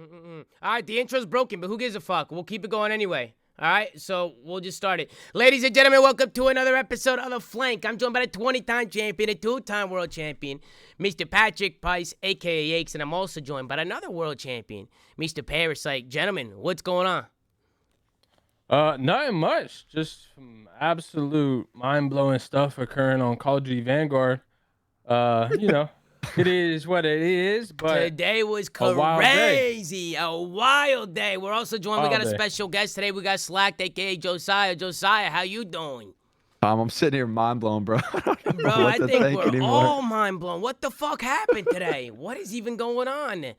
All right, the intro's broken, but who gives a fuck? We'll keep it going anyway. All right, so we'll just start it. Ladies and gentlemen, welcome to another episode of The Flank. I'm joined by the 20-time champion, a 2-time world champion, Mr. Patrick Price, a.k.a. Yakes, and I'm also joined by another world champion, Mr. Parasite. Gentlemen, what's going on? Nothing much. Just some absolute mind-blowing stuff occurring on Call of Duty Vanguard. It is what it is, but today was crazy. A wild day. We're also joined. We got a special guest today. We got Slacked, a.k.a. Josiah. Josiah, how you doing? I'm sitting here mind blown, bro. Bro, I think we're all mind blown. What the fuck happened today? What is even going on?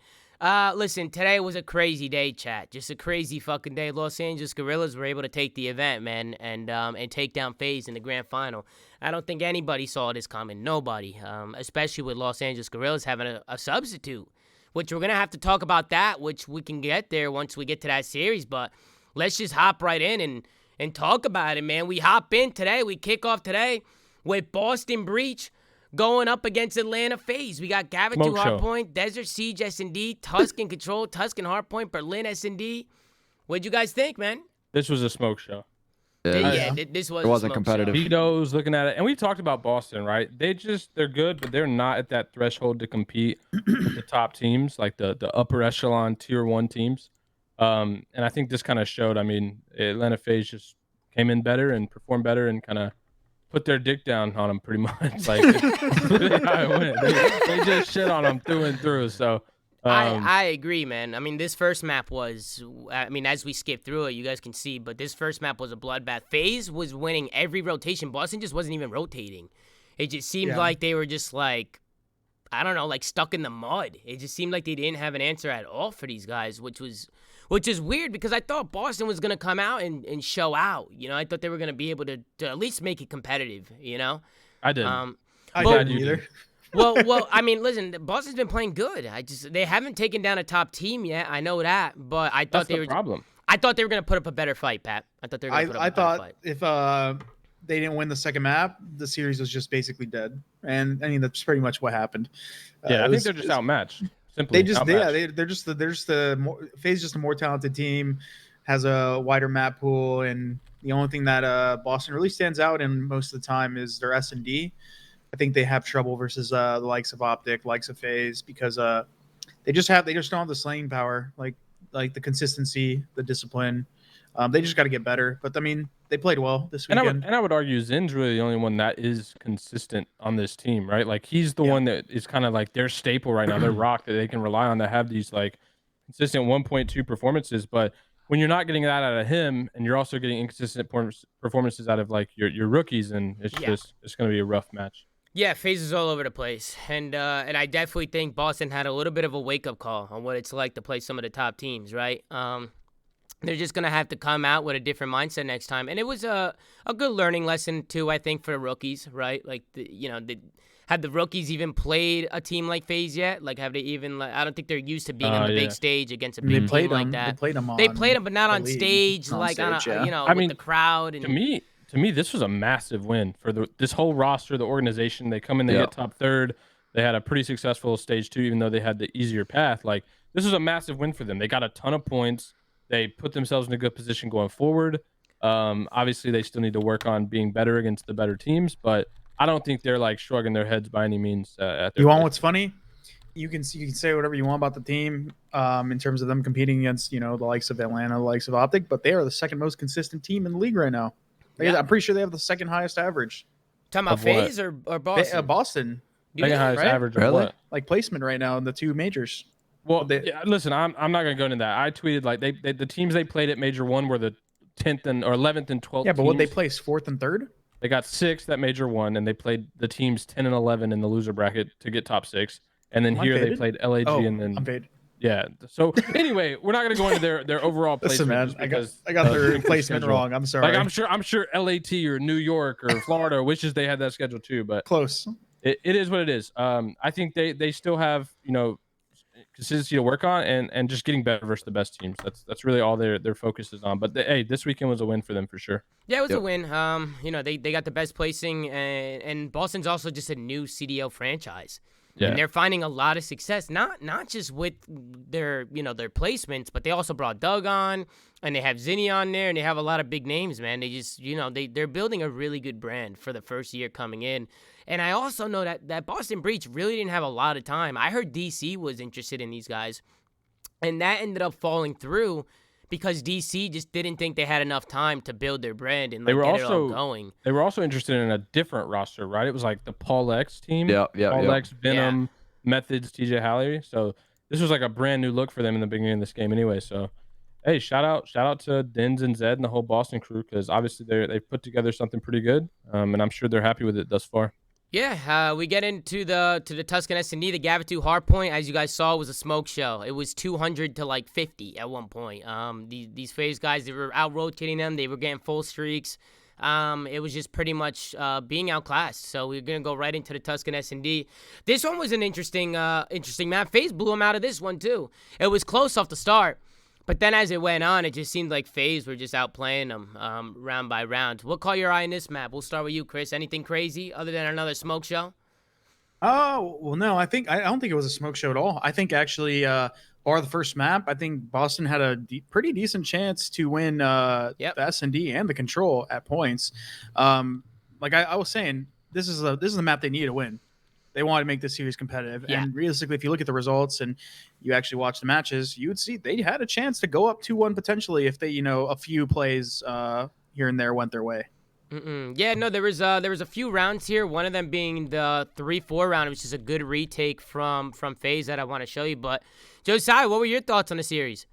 Listen, today was a crazy day, chat. Just a crazy fucking day. Los Angeles Guerrillas were able to take the event, man, and take down FaZe in the grand final. I don't think anybody saw this coming. Nobody. Especially with Los Angeles Guerrillas having a substitute, which we're gonna have to talk about that, which we can get there once we get to that series. But let's just hop right in and talk about it, man. We hop in today. We kick off today with Boston Breach going up against Atlanta FaZe. We got Gavitu Hardpoint, Desert Siege S&D, Tuscan Control, Tuscan Hardpoint, Berlin S&D. What'd you guys think, man? This was a smoke show. This was. It wasn't competitive. Vito's looking at it, and we talked about Boston, right? They're good, but they're not at that threshold to compete with the top teams, like the upper echelon tier 1 teams. And I think this kind of showed. I mean, Atlanta FaZe just came in better and performed better, and kind of put their dick down on them pretty much. Like that's really how it went. They just shit on them through and through. So I agree, man. I mean, this first map was, as we skip through it, you guys can see, but this first map was a bloodbath. FaZe was winning every rotation. Boston just wasn't even rotating. It just seemed like they were just like, I don't know, like stuck in the mud. It just seemed like they didn't have an answer at all for these guys, which is weird because I thought Boston was going to come out and show out. You know, I thought they were going to be able to at least make it competitive, you know? I didn't. I didn't either. Well, I mean, listen, Boston's been playing good. They haven't taken down a top team yet. I know that, but I thought That's the problem. I thought they were going to put up a better fight, Pat. I thought they were going to put up a better fight. If they didn't win the second map, the series was just basically dead. And I mean, that's pretty much what happened. I think they're just outmatched. Simply, they're just FaZe just a more talented team, has a wider map pool, and the only thing that Boston really stands out in most of the time is their S&D. I think they have trouble versus the likes of Optic, likes of FaZe, because they just don't have the slaying power, like the consistency, the discipline. They just got to get better. But I mean, they played well this weekend. And I would argue Zin's really the only one that is consistent on this team, right? Like he's the one that is kind of like their staple right now, their rock that they can rely on to have these like consistent 1.2 performances. But when you're not getting that out of him, and you're also getting inconsistent performances out of like your rookies, and it's going to be a rough match. Yeah, FaZe is all over the place, and I definitely think Boston had a little bit of a wake-up call on what it's like to play some of the top teams, right? They're just gonna have to come out with a different mindset next time, and it was a good learning lesson too, I think, for the rookies, right? Like, have the rookies even played a team like FaZe yet? Like, have they even? I don't think they're used to being on the big stage against a big team like that. They played them, but not on stage, with the crowd. And To me, this was a massive win for this whole roster, the organization. They come in, they get top third. They had a pretty successful stage 2, even though they had the easier path. Like, this was a massive win for them. They got a ton of points. They put themselves in a good position going forward. Obviously, they still need to work on being better against the better teams, but I don't think they're like shrugging their heads by any means. What's funny? You can say whatever you want about the team in terms of them competing against the likes of Atlanta, the likes of Optic, but they are the second most consistent team in the league right now. I'm pretty sure they have the second highest average. Talking about FaZe or Boston? Boston. Second highest average of what? Like placement right now in the 2 majors. Well, listen, I'm not going to go into that. I tweeted like the teams they played at Major 1 were the 10th and or 11th and 12th. Yeah, but teams. what they placed 4th and 3rd? They got 6th at Major 1, and they played the teams 10 and 11 in the loser bracket to get top 6. And then they played LAG and then I'm faded. Yeah. So anyway, we're not going to go into their overall placement. Listen, man, I got their placement wrong. I'm sorry. Like I'm sure LAT or New York or Florida wishes they had that schedule too, but close. It is what it is. I think they still have consistency to work on and just getting better versus the best teams. That's really all their focus is on. But this weekend was a win for them for sure. Yeah, it was a win. They got the best placing, and Boston's also just a new CDL franchise. Yeah. And they're finding a lot of success, not just with their their placements, but they also brought Doug on, and they have Zinni on there, and they have a lot of big names, man. They just they're building a really good brand for the first year coming in. And I also know that Boston Breach really didn't have a lot of time. I heard DC was interested in these guys, and that ended up falling through because DC just didn't think they had enough time to build their brand and get it all going. They were also interested in a different roster, right? It was like the Paul X team. Yeah. Paul X, Venom, Methods, TJ Hallery. So this was like a brand new look for them in the beginning of this game anyway. So hey, shout out to Dins and Zed and the whole Boston crew, because obviously they've put together something pretty good. And I'm sure they're happy with it thus far. Yeah, we get into the Tuscan S&D. The Gavitu hardpoint, as you guys saw, was a smoke show. It was 200 to like 50 at one point. These FaZe guys, they were out rotating them. They were getting full streaks. It was just pretty much being outclassed. So we're gonna go right into the Tuscan S&D. This one was an interesting map. FaZe blew them out of this one too. It was close off the start. But then as it went on, it just seemed like FaZe were just outplaying them round by round. What caught your eye in this map? We'll start with you, Chris. Anything crazy other than another smoke show? Oh, well, no, I don't think it was a smoke show at all. I think actually, bar the first map, I think Boston had a pretty decent chance to win the S&D and the control at points. Like I was saying, this is the map they need to win. They want to make this series competitive. Yeah. And realistically, if you look at the results and you actually watch the matches, you would see they had a chance to go up 2-1 potentially if they, a few plays here and there went their way. Yeah, no, there was a few rounds here. One of them being the 3-4 round, which is a good retake from FaZe that I want to show you. But Josiah, what were your thoughts on the series?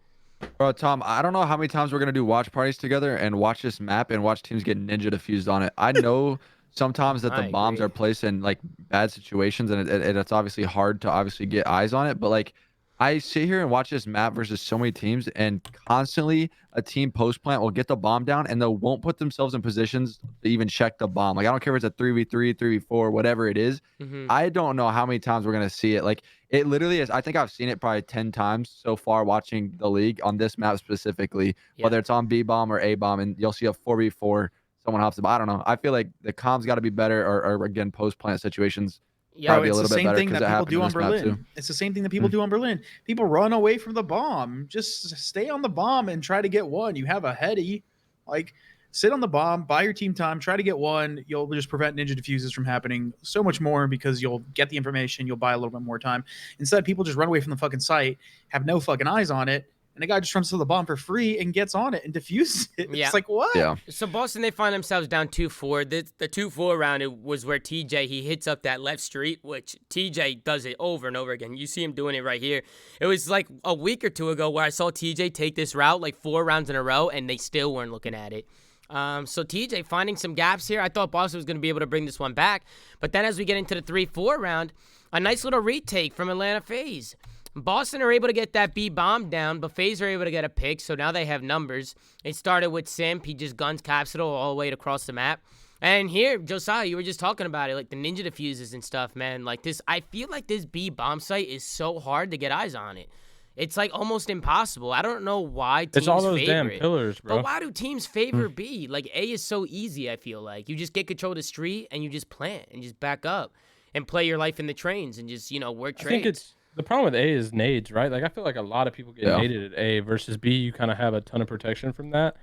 Bro, Tom, I don't know how many times we're gonna do watch parties together and watch this map and watch teams get ninja diffused on it. I know sometimes that the bombs are placed in like bad situations, and it's obviously hard to get eyes on it. But like, I sit here and watch this map versus so many teams, and constantly a team post plant will get the bomb down and they won't put themselves in positions to even check the bomb. Like, I don't care if it's a 3v3, 3v4, whatever it is. I don't know how many times we're gonna see it. Like, it literally is. I think I've seen it probably 10 times so far watching the league on this map specifically, whether it's on B bomb or A bomb, and you'll see a 4v4. Someone hops up. I don't know. I feel like the comms got to be better, or again, post-plant situations probably a little bit better because it happened in this map too. It's the same thing that people do on Berlin. People run away from the bomb. Just stay on the bomb and try to get one. You have a heady, like, sit on the bomb, buy your team time, try to get one. You'll just prevent ninja diffuses from happening so much more because you'll get the information. You'll buy a little bit more time. Instead, people just run away from the fucking site, have no fucking eyes on it. And the guy just runs to the bomb for free and gets on it and diffuses it. It's like, what? Yeah. So Boston, they find themselves down 2-4. The 2-4 round, it was where TJ, he hits up that left street, which TJ does it over and over again. You see him doing it right here. It was like a week or two ago where I saw TJ take this route like 4 rounds in a row, and they still weren't looking at it. So TJ finding some gaps here. I thought Boston was going to be able to bring this one back. But then as we get into the 3-4 round, a nice little retake from Atlanta FaZe. Boston are able to get that B bomb down, but FaZe are able to get a pick, so now they have numbers. It started with Simp. He just guns Capsule all the way across the map. And here, Josiah, you were just talking about it, like the ninja diffuses and stuff, man. Like this, I feel like this B bomb site is so hard to get eyes on it. It's like almost impossible. I don't know why teams It's all those favor damn it. pillars, bro. But why do teams favor B? Like A is so easy, I feel like. You just get control of the street and you just plant and just back up and play your life in the trains and just, work trades. I think it's the problem with A is nades, right? Like, I feel like a lot of people get naded at A versus B. You kind of have a ton of protection from that.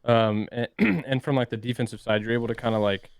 And from like the defensive side, you're able to kind of like,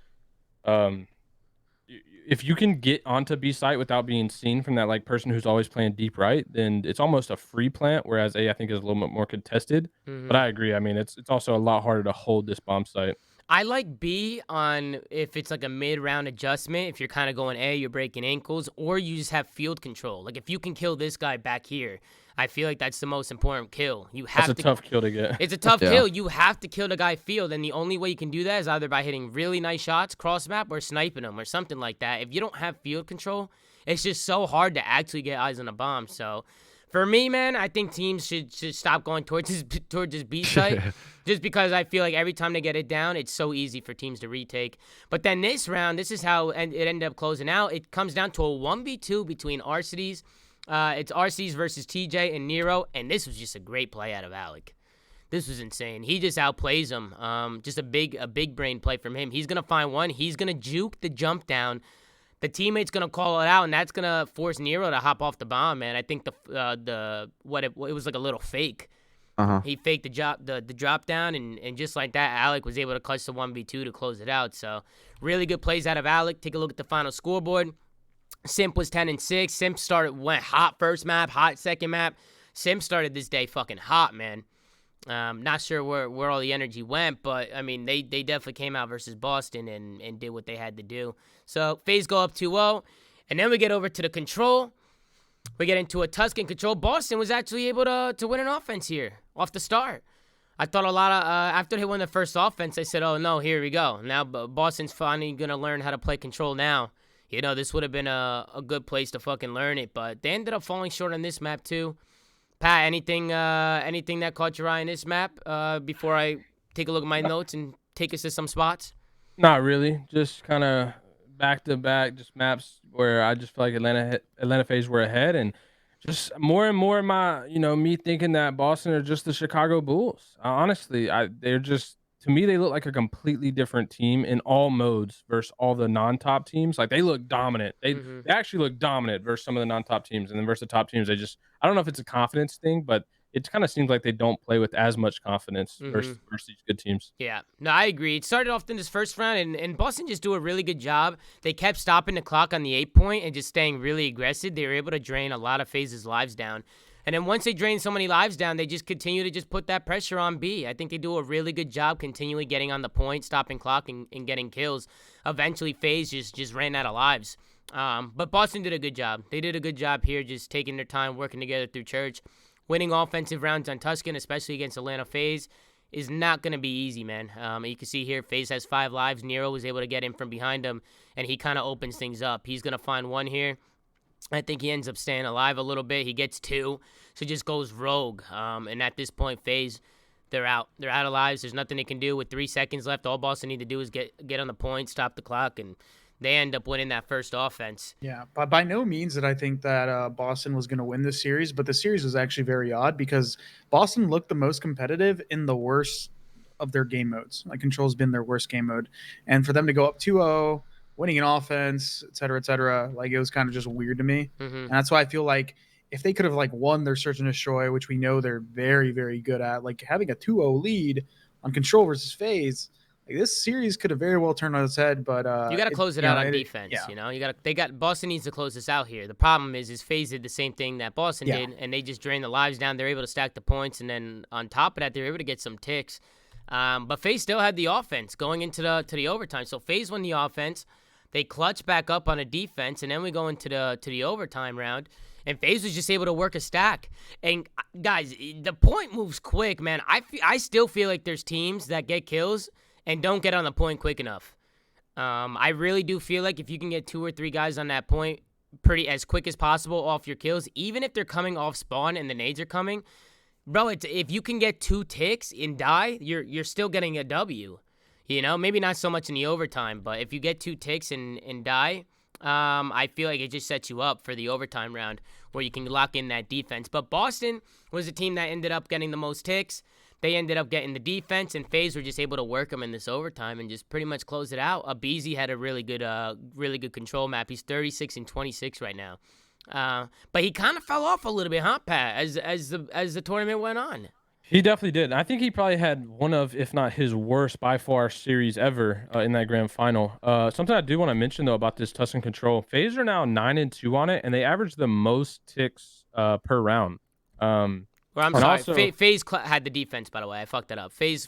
if you can get onto B site without being seen from that like person who's always playing deep right, then it's almost a free plant. Whereas A, I think, is a little bit more contested. But I agree. I mean, it's also a lot harder to hold this bomb site. I like B on if it's like a mid-round adjustment. If you're kind of going A, you're breaking ankles, or you just have field control. Like if you can kill this guy back here, I feel like that's the most important kill. That's a tough kill to get. It's a tough kill. You have to kill the guy field, and the only way you can do that is either by hitting really nice shots, cross map, or sniping him or something like that. If you don't have field control, it's just so hard to actually get eyes on a bomb. So for me, man, I think teams should stop going towards this B site just because I feel like every time they get it down, it's so easy for teams to retake. But then this round, this is how it ended up closing out. It comes down to a 1v2 between RCDs. It's RCs versus TJ and Nero, and this was just a great play out of Alec. This was insane. He just outplays him. Just a big brain play from him. He's going to find one. He's going to juke the jump down. the teammate's gonna call it out, and that's gonna force Nero to hop off the bomb, man. I think it was like a little fake. He faked the drop down, and just like that, Alec was able to clutch the 1v2 to close it out. So really good plays out of Alec. Take a look at the final scoreboard. Simp was 10-6. Simp went hot first map, hot second map. Simp started this day fucking hot, man. Not sure where all the energy went, but I mean they definitely came out versus Boston and did what they had to do. So FaZe go up 2-0, and then we get over to the control. We get into a Tuscan control. Boston was actually able to win an offense here off the start. I thought a lot of after they won the first offense, I said, oh no, here we go. Now Boston's finally gonna learn how to play control now. You know, this would have been a good place to fucking learn it, but they ended up falling short on this map too. Pat, anything that caught your eye in this map before I take a look at my notes and take us to some spots? Not really. Just kind of back-to-back, just maps where I just feel like Atlanta FaZe were ahead, and just more and more my, me thinking that Boston are just the Chicago Bulls. Honestly, they're just, to me, they look like a completely different team in all modes versus all the non-top teams. Like, they look dominant. They actually look dominant versus some of the non-top teams, and then versus the top teams, I don't know if it's a confidence thing, but it kind of seems like they don't play with as much confidence versus these good teams. Yeah, no, I agree. It started off in this first round, and Boston just do a really good job. They kept stopping the clock on the 8-point and just staying really aggressive. They were able to drain a lot of FaZe's lives down. And then once they drain so many lives down, they just continue to just put that pressure on B. I think they do a really good job continually getting on the point, stopping clock, and getting kills. Eventually, FaZe just ran out of lives. But Boston did a good job. They did a good job here, just taking their time, working together through church. Winning offensive rounds on Tuscan, especially against Atlanta FaZe, is not going to be easy, man. You can see here, FaZe has 5 lives. Nero was able to get in from behind him, and he kind of opens things up. He's going to find one here. I think he ends up staying alive a little bit. He gets 2, so he just goes rogue. And at this point, FaZe, they're out. They're out of lives. There's nothing they can do. With 3 seconds left, all Boston need to do is get on the point, stop the clock, and they end up winning that first offense. Yeah, but by no means did I think that Boston was going to win this series, but the series was actually very odd because Boston looked the most competitive in the worst of their game modes. Like, Control's been their worst game mode. And for them to go up 2-0, winning an offense, et cetera, like, it was kind of just weird to me. And that's why I feel like if they could have, like, won their search and destroy, which we know they're very, very good at, like, having a 2-0 lead on Control versus FaZe, like, this series could have very well turned on its head, but you got to close it out on defense. Yeah. Boston needs to close this out here. The problem is FaZe did the same thing that Boston did, and they just drained the lives down. They're able to stack the points, and then on top of that, they're able to get some ticks. But FaZe still had the offense going into the overtime. So FaZe won the offense. They clutch back up on a defense, and then we go into the overtime round. And FaZe was just able to work a stack. And guys, the point moves quick, man. I still feel like there's teams that get kills and don't get on the point quick enough. I really do feel like if you can get 2 or 3 guys on that point pretty as quick as possible off your kills, even if they're coming off spawn and the nades are coming, bro, if you can get 2 ticks and die, you're still getting a W. Maybe not so much in the overtime, but if you get 2 ticks and die, I feel like it just sets you up for the overtime round where you can lock in that defense. But Boston was the team that ended up getting the most ticks. They ended up getting the defense, and FaZe were just able to work them in this overtime and just pretty much close it out. Abizi had a really good control map. He's 36-26 right now. But he kind of fell off a little bit, huh, Pat, as the tournament went on. He definitely did. I think he probably had one of, if not his worst by far series ever in that grand final. Something I do want to mention, though, about this Tuscan control. FaZe are now 9-2 on it, and they average the most ticks per round. Well, I'm sorry. Also, FaZe had the defense, by the way. I fucked that up. FaZe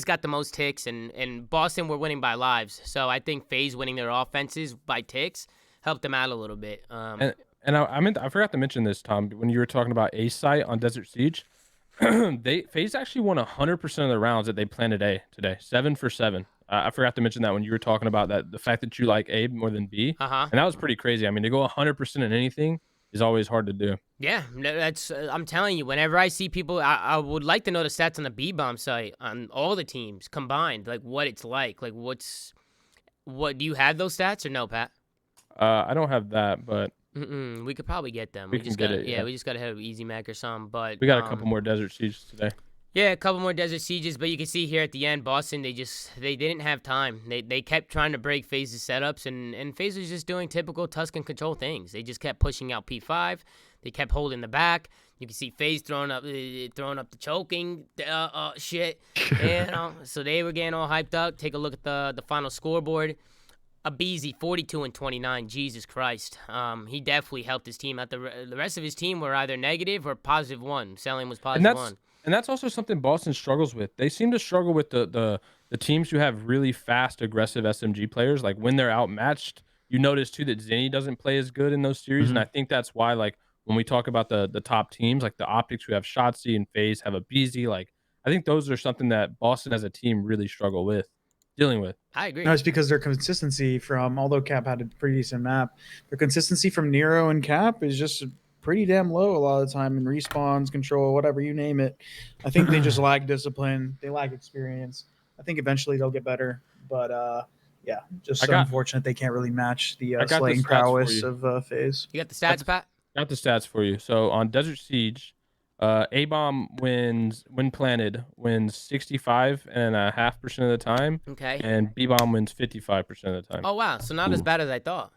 got the most ticks, and Boston were winning by lives. So I think FaZe winning their offenses by ticks helped them out a little bit. I forgot to mention this, Tom, when you were talking about A site on Desert Siege. FaZe actually won 100% of the rounds that they planned today. 7 for 7. I forgot to mention that when you were talking about that, the fact that you like A more than B. And that was pretty crazy. I mean, to go 100% in anything is always hard to do. Yeah, that's. I'm telling you, whenever I see people, I would like to know the stats on the B-Bomb site on all the teams combined, like what it's like. Like, what do you have those stats or no, Pat? I don't have that, but we could probably get them. We can get it. Yeah, we just gotta have Easy Mac or something. But we got a couple more Desert Siege today. Yeah, a couple more desert sieges, but you can see here at the end, Boston, they didn't have time. They kept trying to break FaZe's setups, and FaZe was just doing typical Tuscan control things. They just kept pushing out P5. They kept holding the back. You can see FaZe throwing up the choking shit. So they were getting all hyped up. Take a look at the final scoreboard. Abizi, 42 and 29. Jesus Christ. He definitely helped his team out. The rest of his team were either negative or +1. Selling was +1. And that's also something Boston struggles with. They seem to struggle with the teams who have really fast, aggressive SMG players. Like when they're outmatched, you notice too that Zinni doesn't play as good in those series. And I think that's why, like, when we talk about the top teams, like the Optics who have Shotzzy and FaZe have a BZ, like I think those are something that Boston as a team really struggle with, dealing with. I agree. No, it's because their consistency from, although Cap had a pretty decent map, their consistency from Nero and Cap is just pretty damn low a lot of the time in respawns, control, whatever you name it. I think they just lack discipline. They lack experience. I think eventually they'll get better, but yeah, just unfortunate they can't really match the slaying prowess of FaZe. You got the stats, Pat? Got the stats for you. So on Desert Siege, A-Bomb when planted wins 65.5% of the time. Okay. And B-Bomb wins 55% of the time. Oh wow, so not as bad as I thought.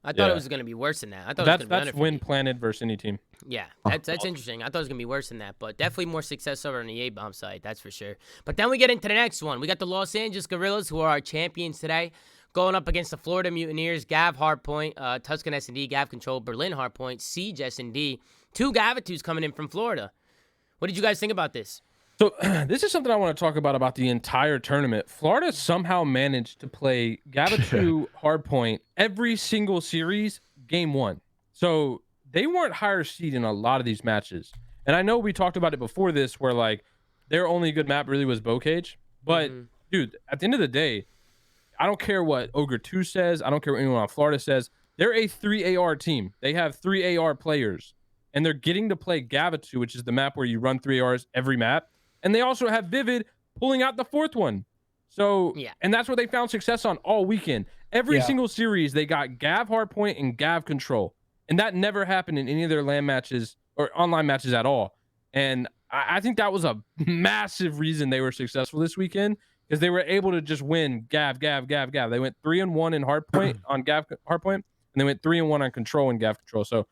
I thought it was going to be worse than that. I thought it was that's when planted versus any team. Yeah, that's interesting. I thought it was going to be worse than that, but definitely more success over on the A-Bomb side, that's for sure. But then we get into the next one. We got the Los Angeles Guerrillas, who are our champions today, going up against the Florida Mutineers, Gav Hardpoint, Tuscan S&D, Gav Control, Berlin Hardpoint, Siege S&D. 2 Gavatus coming in from Florida. What did you guys think about this? So this is something I want to talk about the entire tournament. Florida somehow managed to play Gavatu Hardpoint every single series, game 1. So they weren't higher seed in a lot of these matches. And I know we talked about it before this, where like their only good map really was Bocage. But dude, at the end of the day, I don't care what Ogre 2 says. I don't care what anyone on Florida says. They're a 3 AR team. They have 3 AR players. And they're getting to play Gavatu, which is the map where you run 3 ARs every map. And they also have Vivid pulling out the 4th one. So, and that's what they found success on all weekend. Every single series, they got Gav Hardpoint and Gav Control. And that never happened in any of their LAN matches or online matches at all. And I think that was a massive reason they were successful this weekend, because they were able to just win Gav. They went 3-1 in Hardpoint on Gav Hardpoint, and they went 3-1 on Control and Gav Control. So,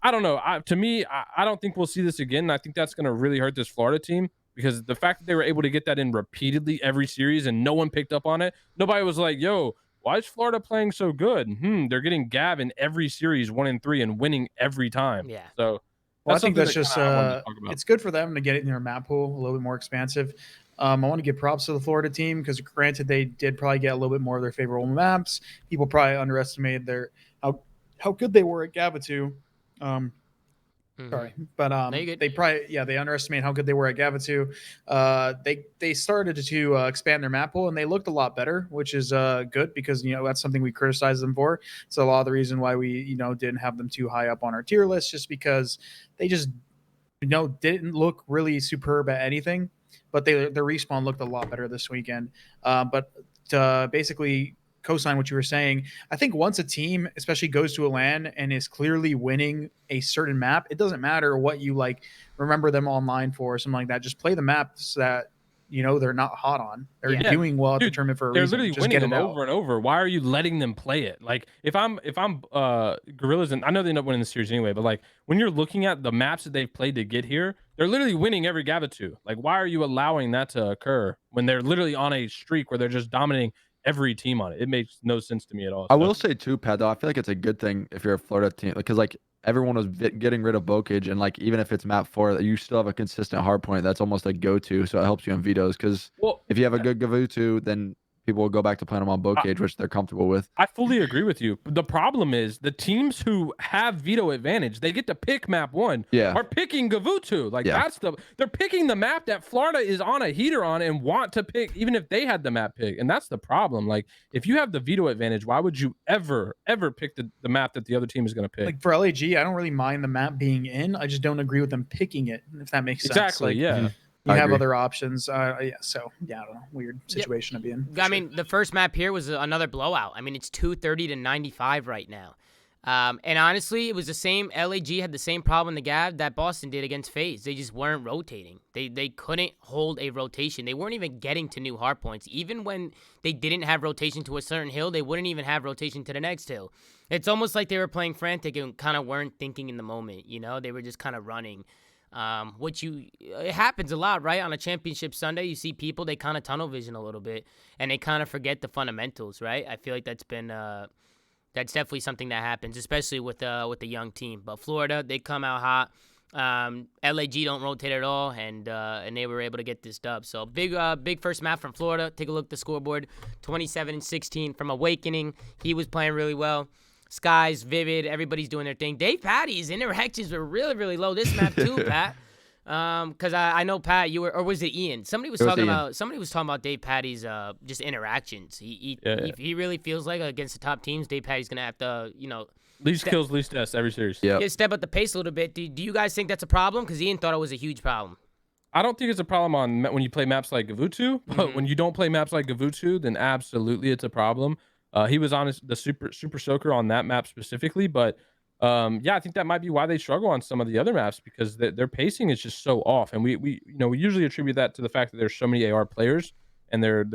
I don't know. To me, I don't think we'll see this again. And I think that's going to really hurt this Florida team, because the fact that they were able to get that in repeatedly every series and no one picked up on it. Nobody was like, yo, why is Florida playing so good? They're getting Gav in every series 1 and 3 and winning every time. Yeah. So I think that's just it's good for them to get it in their map pool a little bit more expansive. I want to give props to the Florida team, because granted they did probably get a little bit more of their favorable maps. People probably underestimated their how good they were at Gavatu. Sorry, but they underestimate how good they were at Gavatu. They started to expand their map pool, and they looked a lot better, which is good, because that's something we criticized them for. So a lot of the reason why we didn't have them too high up on our tier list, just because they just didn't look really superb at anything. But their respawn looked a lot better this weekend. But to basically co-sign what you were saying, I think once a team especially goes to a LAN and is clearly winning a certain map, it doesn't matter what you remember them online for or something like that. Just play the maps that they're not hot on. They're doing well at the tournament for a reason. They're literally winning them over and over. Why are you letting them play it? Like if I'm Guerrillas, and I know they end up winning the series anyway, but like when you're looking at the maps that they've played to get here, they're literally winning every Gavatu. Like why are you allowing that to occur when they're literally on a streak where they're just dominating every team on it? It makes no sense to me at all. I will say too, Pat, though, I feel like it's a good thing if you're a Florida team, because like everyone was getting rid of Bocage, and like even if it's map 4, you still have a consistent hard point that's almost a go-to, so it helps you in vetoes, because if you have a good Gavutu, then people will go back to playing them on Bocage, which they're comfortable with. I fully agree with you. The problem is the teams who have veto advantage, they get to pick map 1, are picking Gavutu. Like they're picking the map that Florida is on a heater on and want to pick, even if they had the map pick. And that's the problem. Like if you have the veto advantage, why would you ever pick the map that the other team is going to pick? Like for LAG, I don't really mind the map being in. I just don't agree with them picking it, if that makes sense. Exactly. You have other options. I don't know. Weird situation to be in. I mean, the first map here was another blowout. I mean, it's 230 to 95 right now. And honestly, it was the same. LAG had the same problem in the Gav that Boston did against FaZe. They just weren't rotating. They couldn't hold a rotation. They weren't even getting to new hard points. Even when they didn't have rotation to a certain hill, they wouldn't even have rotation to the next hill. It's almost like they were playing frantic and kind of weren't thinking in the moment. You know, they were just kind of running. It happens a lot, right? On a championship Sunday, you see people, they kind of tunnel vision a little bit, and they kind of forget the fundamentals, right? I feel like that's definitely something that happens, especially with the young team. But Florida, they come out hot. LAG don't rotate at all, and they were able to get this dub. So big first map from Florida. Take a look at the scoreboard, 27-16 from Awakening. He was playing really well. Skies, Vivid, everybody's doing their thing. Dave Patty's interactions were really, really low this map too, Pat. Because I know Pat, you were, or was it Ian? Somebody was talking about Dave Patty's just interactions. He really feels like against the top teams, Dave Patty's gonna have to, least kills, least deaths every series. Yeah, step up the pace a little bit. Do you guys think that's a problem? Because Ian thought it was a huge problem. I don't think it's a problem when you play maps like Gavutu, but when you don't play maps like Gavutu, then absolutely it's a problem. He was on the super soaker on that map specifically, but yeah, I think that might be why they struggle on some of the other maps, because their pacing is just so off, and we usually attribute that to the fact that there's so many AR players, and they're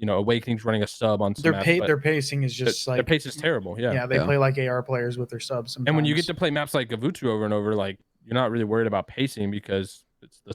Awakening's running a sub on some maps, their pacing is just their pace is terrible. Yeah, they play like AR players with their subs sometimes. And when you get to play maps like Gavutu over and over, like, you're not really worried about pacing because it's the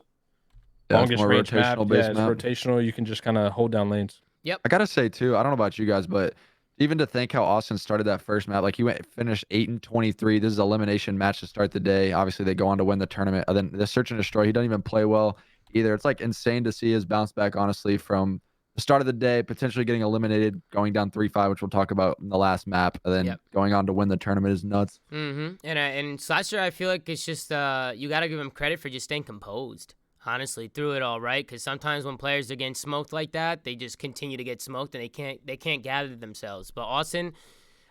longest range map. Yeah, it's rotational. You can just kind of hold down lanes. Yep. I gotta say too, I don't know about you guys, but even to think how Austin started that first map, like he finished 8-23. This is an elimination match to start the day. Obviously, they go on to win the tournament. And then the search and destroy, he doesn't even play well either. It's like insane to see his bounce back, honestly, from the start of the day, potentially getting eliminated, going down 3-5, which we'll talk about in the last map, and then going on to win the tournament is nuts. And Slasher, I feel like it's just you got to give him credit for just staying composed. Honestly, through it all, right? Because sometimes when players are getting smoked like that, they just continue to get smoked and they can't gather themselves. But Austin,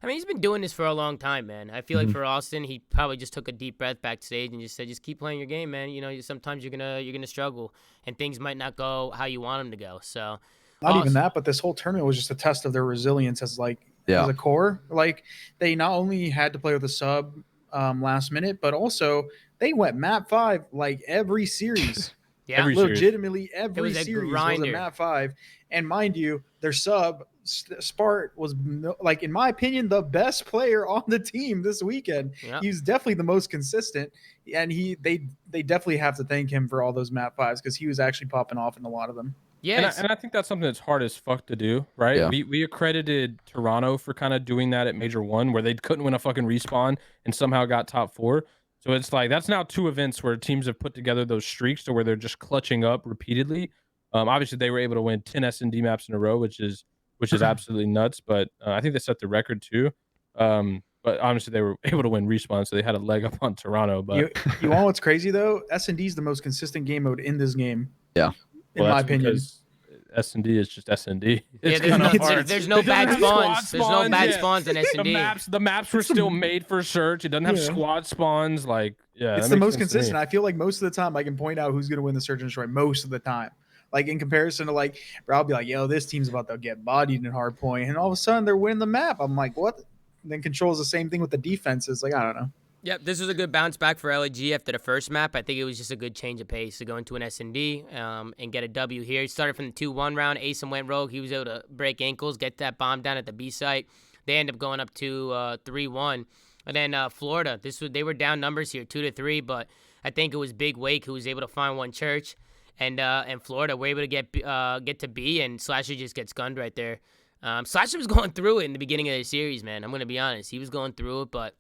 I mean, he's been doing this for a long time, man. I feel like for Austin, he probably just took a deep breath backstage and just said, just keep playing your game, man. Sometimes you're gonna struggle and things might not go how you want them to go. So not even that, but this whole tournament was just a test of their resilience as a core. Like, they not only had to play with a sub last minute, but also they went map 5 like every series. Yeah, legitimately every series was a map 5, and mind you, their sub Spart was, like, in my opinion, the best player on the team this weekend. Yeah. He's definitely the most consistent, and they definitely have to thank him for all those map 5s, because he was actually popping off in a lot of them. Yeah, and I think that's something that's hard as fuck to do, right? Yeah. We accredited Toronto for kind of doing that at Major 1, where they couldn't win a fucking respawn and somehow got top 4. So it's like, that's now 2 events where teams have put together those streaks to where they're just clutching up repeatedly. Obviously, they were able to win 10 S&D maps in a row, which is absolutely nuts. But I think they set the record too. But honestly, they were able to win respawn, so they had a leg up on Toronto. But you want what's crazy though? S&D is the most consistent game mode in this game. Yeah, in my opinion. S&D is just S&D. Yeah, there's no bad spawns. There's no bad spawns in S&D. The maps were still made for search. It doesn't have squad spawns. Like, yeah, it's the most consistent. I feel like most of the time I can point out who's going to win the search and destroy most of the time. Like, in comparison to, like, where I'll be like, yo, this team's about to get bodied in hard point, and all of a sudden they're winning the map. I'm like, what? And then Control's the same thing with the defenses. Like, I don't know. Yep, this was a good bounce back for LAG after the first map. I think it was just a good change of pace to go into an S&D and get a W here. He started from the 2-1 round. Asen went rogue. He was able to break ankles, get that bomb down at the B site. They end up going up to 3-1. And then Florida, they were down numbers here, 2-3, but I think it was Big Wake who was able to find one church. And Florida were able to get to B, and Slasher just gets gunned right there. Slasher was going through it in the beginning of the series, man. I'm going to be honest. He was going through it, but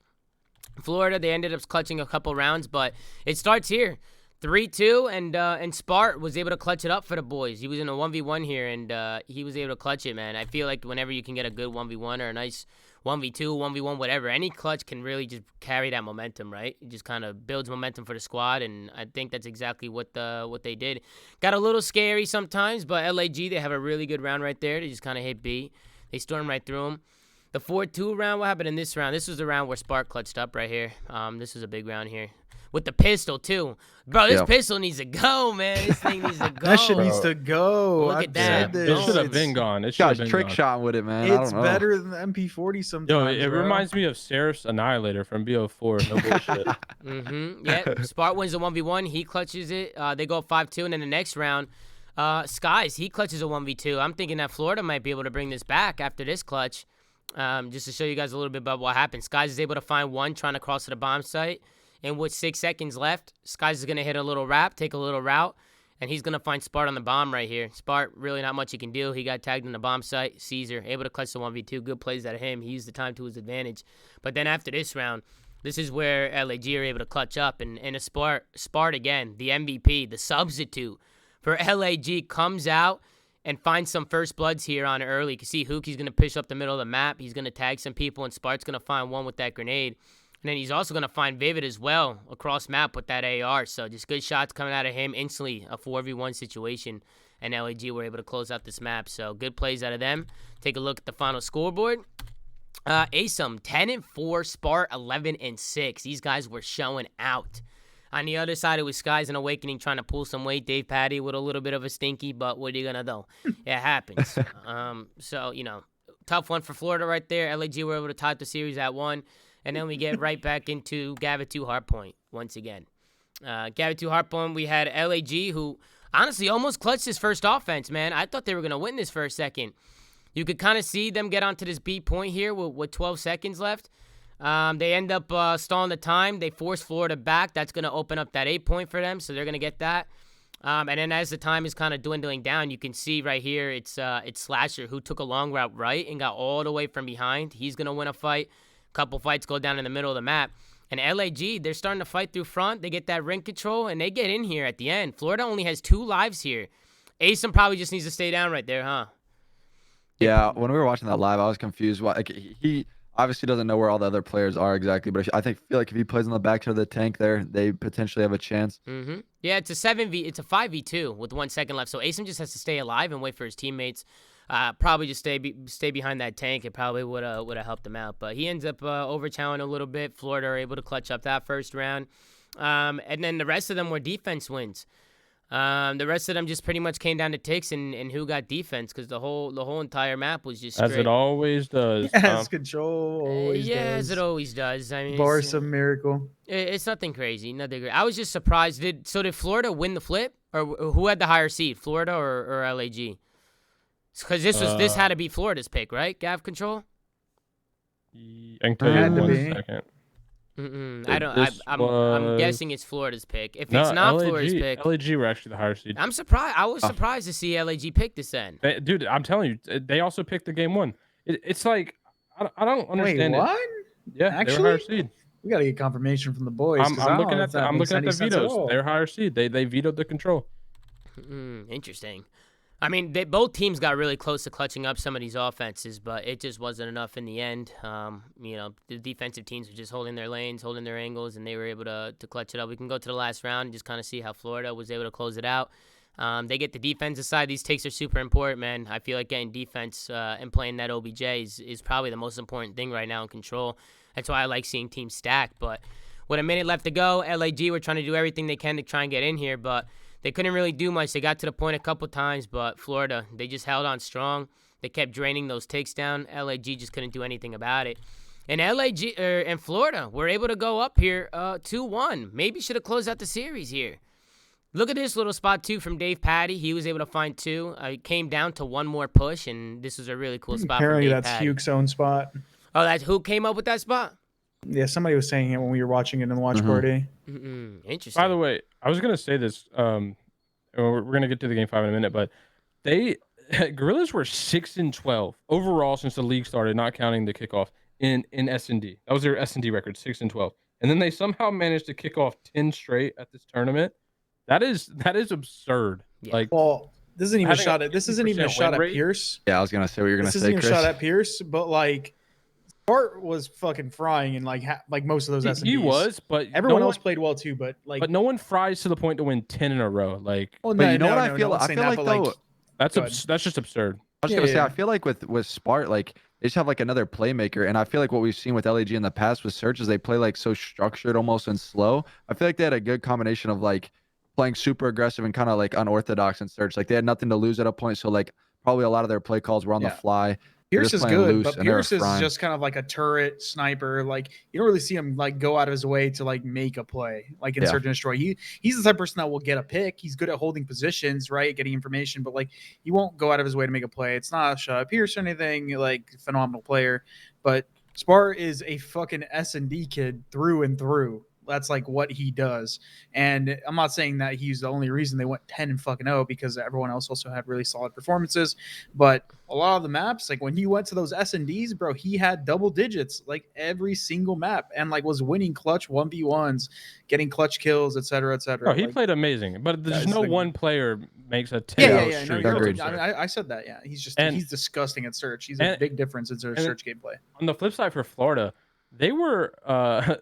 Florida, they ended up clutching a couple rounds, but it starts here. 3-2, and Spart was able to clutch it up for the boys. He was in a 1v1 here, and he was able to clutch it, man. I feel like whenever you can get a good 1v1 or a nice 1v2, 1v1, whatever, any clutch can really just carry that momentum, right? It just kind of builds momentum for the squad, and I think that's exactly what they did. Got a little scary sometimes, but LAG, they have a really good round right there. They just kind of hit B. They stormed right through them. The 4-2 round, what happened in this round? This was the round where Spart clutched up right here. This was a big round here. with the pistol too. Bro, this Yep. pistol needs to go, man. This thing needs to go. That shit needs to go. Look I've at that. said It this. should have It's- been gone. It should Guys, have been trick gone. shot with it, man. I It's don't know. better than the MP40 sometimes. Yo, it bro. reminds me of Seraph's Annihilator from BO4. No bullshit. Yeah, Spart wins the 1v1. He clutches it. They go up 5-2, and then the next round, Skies, he clutches a 1v2. I'm thinking that Florida might be able to bring this back after this clutch. Just to show you guys a little bit about what happened. Skies is able to find one trying to cross to the bomb site. And with 6 seconds left, Skies is going to hit a little wrap, take a little route, and he's going to find Spart on the bomb right here. Spart, really not much he can do. He got tagged in the bomb site. Caesar, able to clutch the 1v2. Good plays out of him. He used the time to his advantage. But then after this round, this is where LAG are able to clutch up. And a Spart again, the MVP, the substitute for LAG, comes out and finds some first bloods here on early. You can see Hook, he's going to push up the middle of the map. He's going to tag some people, and Spart's going to find one with that grenade. And then he's also going to find Vivid as well across map with that AR. So just good shots coming out of him. Instantly a 4v1 situation. And LAG were able to close out this map. So good plays out of them. Take a look at the final scoreboard. ASUM 10-4, Spart 11-6. These guys were showing out. On the other side, it was Skies and Awakening trying to pull some weight. Dave Patty with a little bit of a stinky, but what are you going to do? It happens. So, you know, tough one for Florida right there. LAG were able to tie the series at 1. And then we get right back into Gavi 2 Hardpoint once again. Gavi 2 Hardpoint, we had LAG, who honestly almost clutched his first offense, man. I thought they were going to win this for a second. You could kind of see them get onto this B point here with 12 seconds left. They end up stalling the time. They force Florida back. That's going to open up that 8 point for them, so they're going to get that. And then as the time is kind of dwindling down, you can see right here it's Slasher, who took a long route right and got all the way from behind. He's going to win a fight. Couple fights go down in the middle of the map. And LAG, they're starting to fight through front. They get that ring control, and they get in here at the end. Florida only has 2 lives here. ASUM probably just needs to stay down right there, huh? Yeah, when we were watching that live, I was confused. Like, he obviously doesn't know where all the other players are exactly, but I feel like if he plays on the back to the tank there, they potentially have a chance. Yeah, it's a 5v2 with 1 second left. So ASUM just has to stay alive and wait for his teammates. Probably just stay behind that tank. It probably would have helped him out. But he ends up overchowing a little bit. Florida are able to clutch up that first round. And then the rest of them were defense wins. The rest of them just pretty much came down to ticks and who got defense, because the whole entire map was just straight. As it always does. As control always yeah, does. as it always does. I mean, Bar some miracle. it's nothing crazy, nothing great. I was just surprised. Did Florida win the flip, or who had the higher seed, Florida or LAG? Because this had to be Florida's pick, right? Gav control. I can tell you Had to in be. 1 second. I'm guessing it's Florida's pick. If it's not LAG, Florida's pick, LAG were actually the higher seed. I'm surprised. I was surprised to see LAG pick this then. Dude, I'm telling you, they also picked the game 1. It's like I don't understand Wait, what? it. Yeah, Actually? they were higher seed. We got to get confirmation from the boys. I'm looking at the vetoes. They're higher seed. They vetoed the control. Interesting. I mean, both teams got really close to clutching up some of these offenses, but it just wasn't enough in the end. You know, the defensive teams were just holding their lanes, holding their angles, and they were able to clutch it up. We can go to the last round and just kind of see how Florida was able to close it out. They get the defensive side. These takes are super important, man. I feel like getting defense and playing that OBJ is probably the most important thing right now in control. That's why I like seeing teams stack. But with a minute left to go, LAG were trying to do everything they can to try and get in here, but they couldn't really do much. They got to the point a couple times, but Florida, they just held on strong. They kept draining those takes down. LAG just couldn't do anything about it. And and Florida were able to go up here 2-1. Maybe should have closed out the series here. Look at this little spot, too, from Dave Patty. He was able to find 2. It came down to 1 more push, and this was a really cool spot Apparently, from Dave that's Patty. Huke's own spot. Oh, that's who came up with that spot? Yeah, somebody was saying it when we were watching it in the watch party. Interesting. By the way, I was gonna say this. We're gonna get to the game 5 in a minute, but Guerrillas were 6-12 overall since the league started, not counting the kickoff in S&D. That was their S&D record, 6-12, and then they somehow managed to kick off 10 straight at this tournament. That is absurd. Yeah. Like, Well, this isn't even a shot at. This isn't even a 50% shot win at rate. Pierce. Yeah, I was gonna say what you're gonna This say, isn't even Chris. a shot at Pierce, but like, Spart was fucking frying in like most of those S&Ds. he was, but Everyone else played well too, but like, no one fries to the point to win 10 in a row. Like, well, But no, you know no, what no, I feel? no, I'm I saying feel that, like but, though. that's Go ahead. that's just absurd. I was Yeah, gonna say, yeah. I feel like with Spart, like They just have like another playmaker, and I feel like what we've seen with LAG in the past with Search is they play like so structured almost and slow. I feel like they had a good combination of like playing super aggressive and kind of like unorthodox in Search. Like they had nothing to lose at a point, so like probably a lot of their play calls were on the fly. Pierce is playing good, loose but and they were Pierce is frying. just kind of like a turret sniper. Like you don't really see him like go out of his way to like make a play, like in Search and Destroy. He's the type of person that will get a pick. He's good at holding positions, right, getting information, but like he won't go out of his way to make a play. It's not a Pierce or anything like phenomenal player, but Spart is a fucking S&D kid through and through. That's like what he does. And I'm not saying that he's the only reason they went 10-0 because everyone else also had really solid performances. But a lot of the maps, like when he went to those S&Ds, bro, he had double digits like every single map and like was winning clutch 1v1s, getting clutch kills, etc., etc. No, he played amazing, but there's no one player makes a 10-0 streak. No, I mean, I said that. Yeah, he's disgusting at Search. He's a big difference in Search gameplay. On the flip side for Florida, they were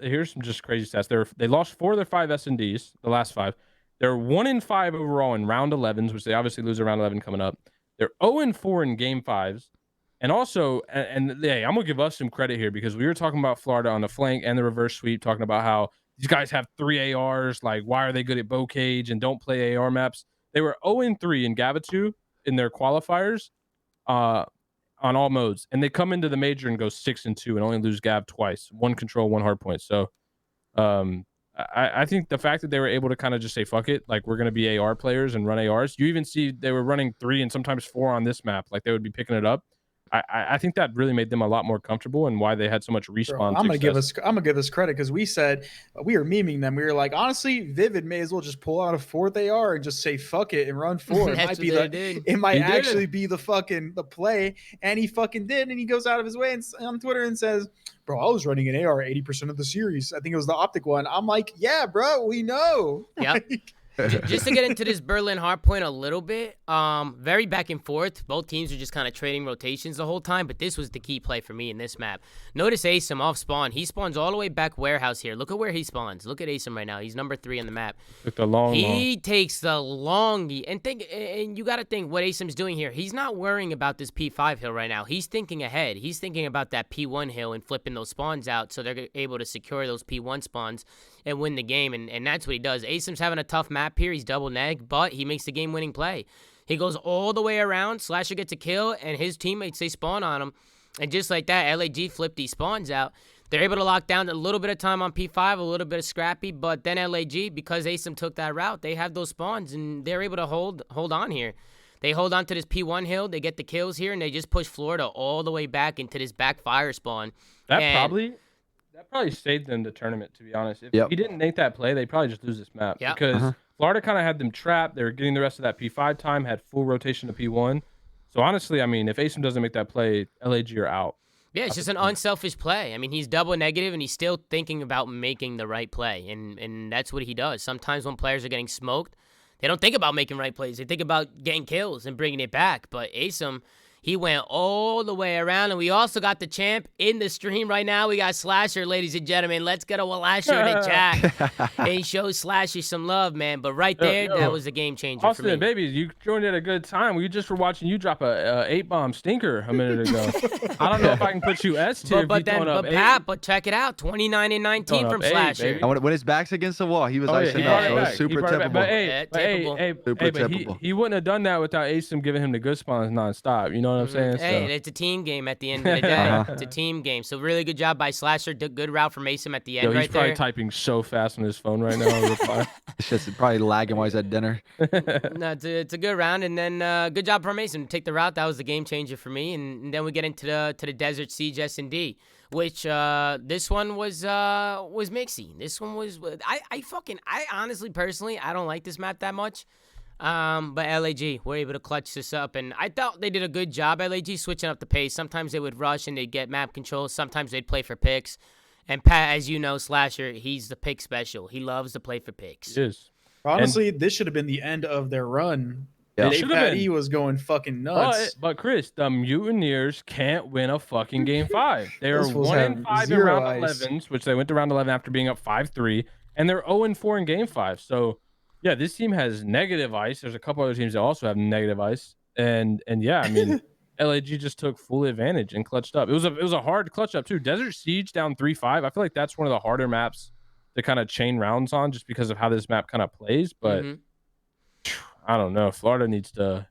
here's some just crazy stats. They lost 4 of their 5 S&Ds, the last 5. They're 1-5 overall in round 11s, which they obviously lose a round 11 coming up. They're 0-4 in game 5s. And also, and hey, I'm gonna give us some credit here because we were talking about Florida on the flank and the reverse sweep, talking about how these guys have 3 ARs. Like, why are they good at bow cage and don't play AR maps? They were 0-3 in Gavatu in their qualifiers. On all modes, and they come into the major and go 6-2 and only lose Gav twice, 1 control, 1 hard point. So I think the fact that they were able to kind of just say fuck it, like we're going to be AR players and run ARs. You even see they were running 3 and sometimes 4 on this map, like they would be picking it up. I think that really made them a lot more comfortable and why they had so much respawn. I'm gonna give us credit because we said we were memeing them. We were like, honestly, Vivid may as well just pull out a 4th AR and just say fuck it and run 4. It might actually be the play, and he fucking did. And he goes out of his way and on Twitter and says, "Bro, I was running an AR 80% of the series. I think it was the optic one." I'm like, "Yeah, bro, we know." Yeah. Just to get into this Berlin hardpoint a little bit, very back and forth. Both teams are just kind of trading rotations the whole time, but this was the key play for me in this map. Notice Asum off spawn. He spawns all the way back warehouse here. Look at where he spawns. Look at Asum right now. He's number 3 on the map. He takes the longy. And you got to think what Asum's doing here. He's not worrying about this P5 hill right now. He's thinking ahead. He's thinking about that P1 hill and flipping those spawns out so they're able to secure those P1 spawns and win the game, and that's what he does. Asum's having a tough map here. He's double neg, but he makes the game-winning play. He goes all the way around. Slasher gets a kill, and his teammates, they spawn on him. And just like that, LAG flipped these spawns out. They're able to lock down a little bit of time on P5, a little bit of scrappy, but then LAG, because Asum took that route, they have those spawns, and they're able to hold on here. They hold on to this P1 hill, they get the kills here, and they just push Florida all the way back into this backfire spawn. That probably saved them the tournament, to be honest. If he didn't make that play, they'd probably just lose this map. Because Florida kind of had them trapped. They were getting the rest of that P5 time, had full rotation to P1. So honestly, I mean, if Asum doesn't make that play, LAG are out. Yeah, it's just an unselfish play. I mean, he's double negative, and he's still thinking about making the right play, and that's what he does. Sometimes when players are getting smoked, they don't think about making right plays. They think about getting kills and bringing it back. But Asum, he went all the way around, and we also got the champ in the stream right now. We got Slasher, ladies and gentlemen. Let's get a Walasher in the chat and show Slasher some love, man. But right there, that was a game changer Austin, for me. Baby, you joined at a good time. We just were watching you drop a 8-bomb stinker a minute ago. I don't know if I can put you S tier. But check it out, 29 and 19 from Slasher. And when his back's against the wall, he was icing up. So it's super typical. But he wouldn't have done that without Asum giving him the good spawns nonstop. You know what I'm saying? Hey, it's a team game at the end of the day. It's a team game. So really good job by Slasher. Good route from Asum at the end he's probably typing so fast on his phone right now. It's just probably lagging while he's at dinner. No, it's a good round. And then good job from Asum to take the route. That was the game changer for me. And then we get into the Desert Siege S&D, which this one was mixy. This one was I honestly, personally, I don't like this map that much. But LAG were able to clutch this up, and I thought they did a good job. LAG switching up the pace. Sometimes they would rush and they'd get map control. Sometimes they'd play for picks. And Pat, as you know, Slasher, he's the pick special. He loves to play for picks. He is. Honestly, this should have been the end of their run. Yeah. He was going fucking nuts. But Chris, the Mutineers can't win a fucking game 5. They are 1-5 in round 11s, which they went to round 11 after being up 5-3, and they're 0-4 in game 5. So yeah, this team has negative ice. There's a couple other teams that also have negative ice. And yeah, I mean, LAG just took full advantage and clutched up. It was a hard clutch up too. Desert Siege down 3-5. I feel like that's one of the harder maps to kind of chain rounds on, just because of how this map kind of plays. But I don't know. Florida needs to.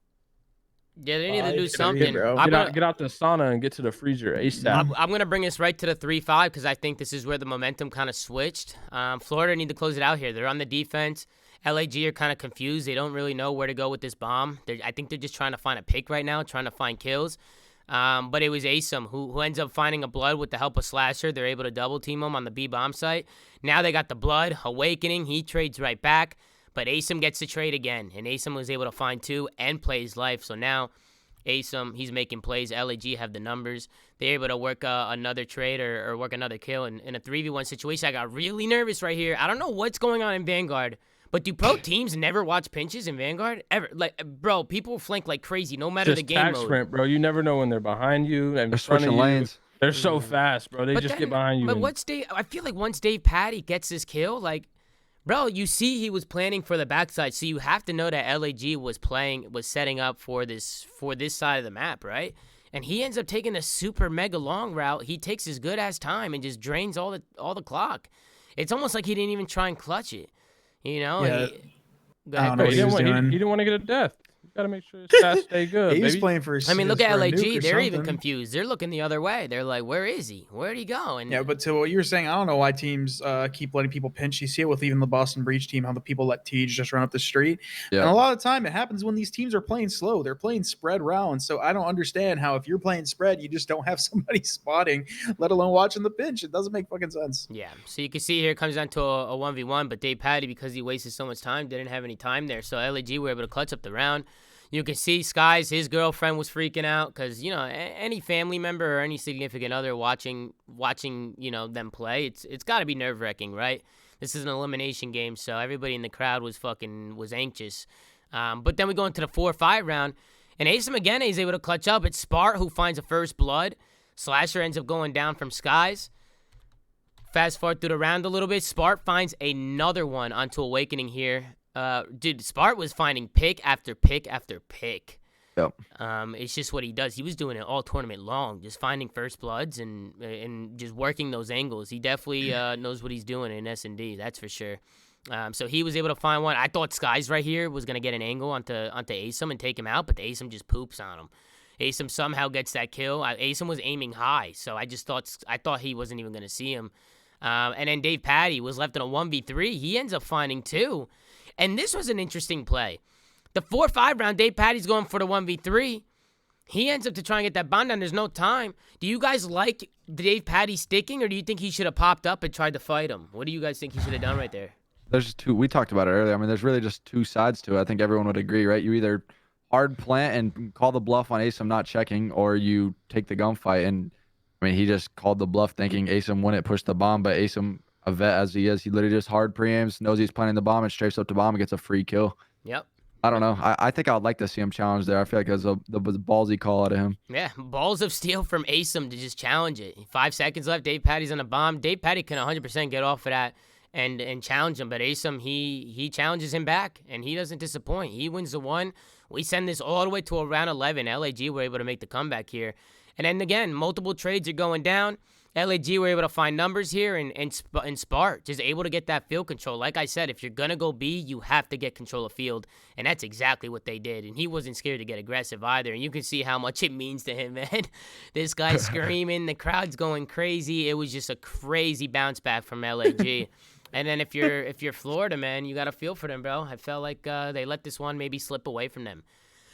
Yeah, they need to do it's something. bro. Get out the sauna and get to the freezer ASAP. I'm going to bring us right to the 3-5 because I think this is where the momentum kind of switched. Florida need to close it out here. They're on the defense. LAG are kind of confused. They don't really know where to go with this bomb. I think they're just trying to find a pick right now, trying to find kills. But it was Asum who ends up finding a blood with the help of Slasher. They're able to double team him on the B bomb site. Now they got the blood. Awakening. He trades right back. But Asum gets the trade again, and Asum was able to find 2 and play his life. So now Asum, he's making plays. LAG have the numbers. They're able to work another trade or work another kill in a 3v1 situation. I got really nervous right here. I don't know what's going on in Vanguard, but do pro teams never watch pinches in Vanguard? Ever? Like, bro, people flank like crazy no matter the game mode. Sprint, bro. You never know when they're behind you. They're switching lanes. They're so fast, bro. They just get behind you. But I feel like once Dave Patty gets this kill, like, bro, you see he was planning for the backside, so you have to know that LAG was setting up for this side of the map, right? And he ends up taking a super mega long route. He takes his good ass time and just drains all the clock. It's almost like he didn't even try and clutch it, you know? Yeah. Go ahead, I don't know Chris. He didn't want to get a death. You gotta make sure his stats stay good. He was playing for. I mean, look at LAG. They're even something. confused. They're looking the other way. They're like, "Where is he? Where'd he go?" And Yeah, but to what you were saying, I don't know why teams keep letting people pinch. You see it with even the Boston Breach team, how the people let Tej just run up the street. Yeah. And a lot of the time, it happens when these teams are playing slow. They're playing spread rounds. So I don't understand how if you're playing spread, you just don't have somebody spotting, let alone watching the pinch. It doesn't make fucking sense. yeah, so you can see here it comes down to a 1v1, but Dave Patty, because he wasted so much time, didn't have any time there. So LAG were able to clutch up the round. You can see Skies, his girlfriend was freaking out because, you know, any family member or any significant other watching, you know, them play, it's got to be nerve-wracking, right? This is an elimination game, so everybody in the crowd was anxious. But then we go into the 4-5 round, and Asum again is able to clutch up. It's Spart who finds a first blood. Slasher ends up going down from Skies. Fast forward through the round a little bit. Spart finds another one onto Awakening here. Dude, Spart was finding pick after pick after pick. Yep. It's just what he does. He was doing it all tournament long, just finding first bloods and just working those angles. He definitely knows what he's doing in S&D, that's for sure. So he was able to find one. I thought Skies right here was gonna get an angle onto Asum and take him out, but the Asum just poops on him. Asum somehow gets that kill. Asum was aiming high, so I thought he wasn't even gonna see him. And then Dave Patty was left in a 1v3. He ends up finding 2. And this was an interesting play. The 4-5 round, Dave Patty's going for the 1v3. He ends up to try and get that bomb down. There's no time. Do you guys like Dave Patty sticking, or do you think he should have popped up and tried to fight him? What do you guys think he should have done right there? There's just two. We talked about it earlier. I mean, there's really just two sides to it. I think everyone would agree, right? You either hard plant and call the bluff on Asum not checking, or you take the gunfight. And I mean, he just called the bluff thinking Asum wouldn't push the bomb, but Asum, a vet as he is, he literally just hard preaims, knows he's planting the bomb, and strafes up the bomb and gets a free kill. Yep. I don't know. I think I would like to see him challenge there. I feel like it was the ballsy call out of him. Yeah, balls of steel from Asum to just challenge it. 5 seconds left. Dave Patty's on a bomb. Dave Patty can 100% get off of that and challenge him, but Asum, he challenges him back, and he doesn't disappoint. He wins the one. We send this all the way to around 11. LAG were able to make the comeback here. And then again, multiple trades are going down. LAG were able to find numbers here, and Spart just able to get that field control. Like I said, if you're going to go B, you have to get control of field, and that's exactly what they did. And he wasn't scared to get aggressive either, and you can see how much it means to him, man. This guy's screaming, the crowd's going crazy. It was just a crazy bounce back from LAG. And then if you're Florida, man, you got to feel for them, bro. I felt like they let this one maybe slip away from them.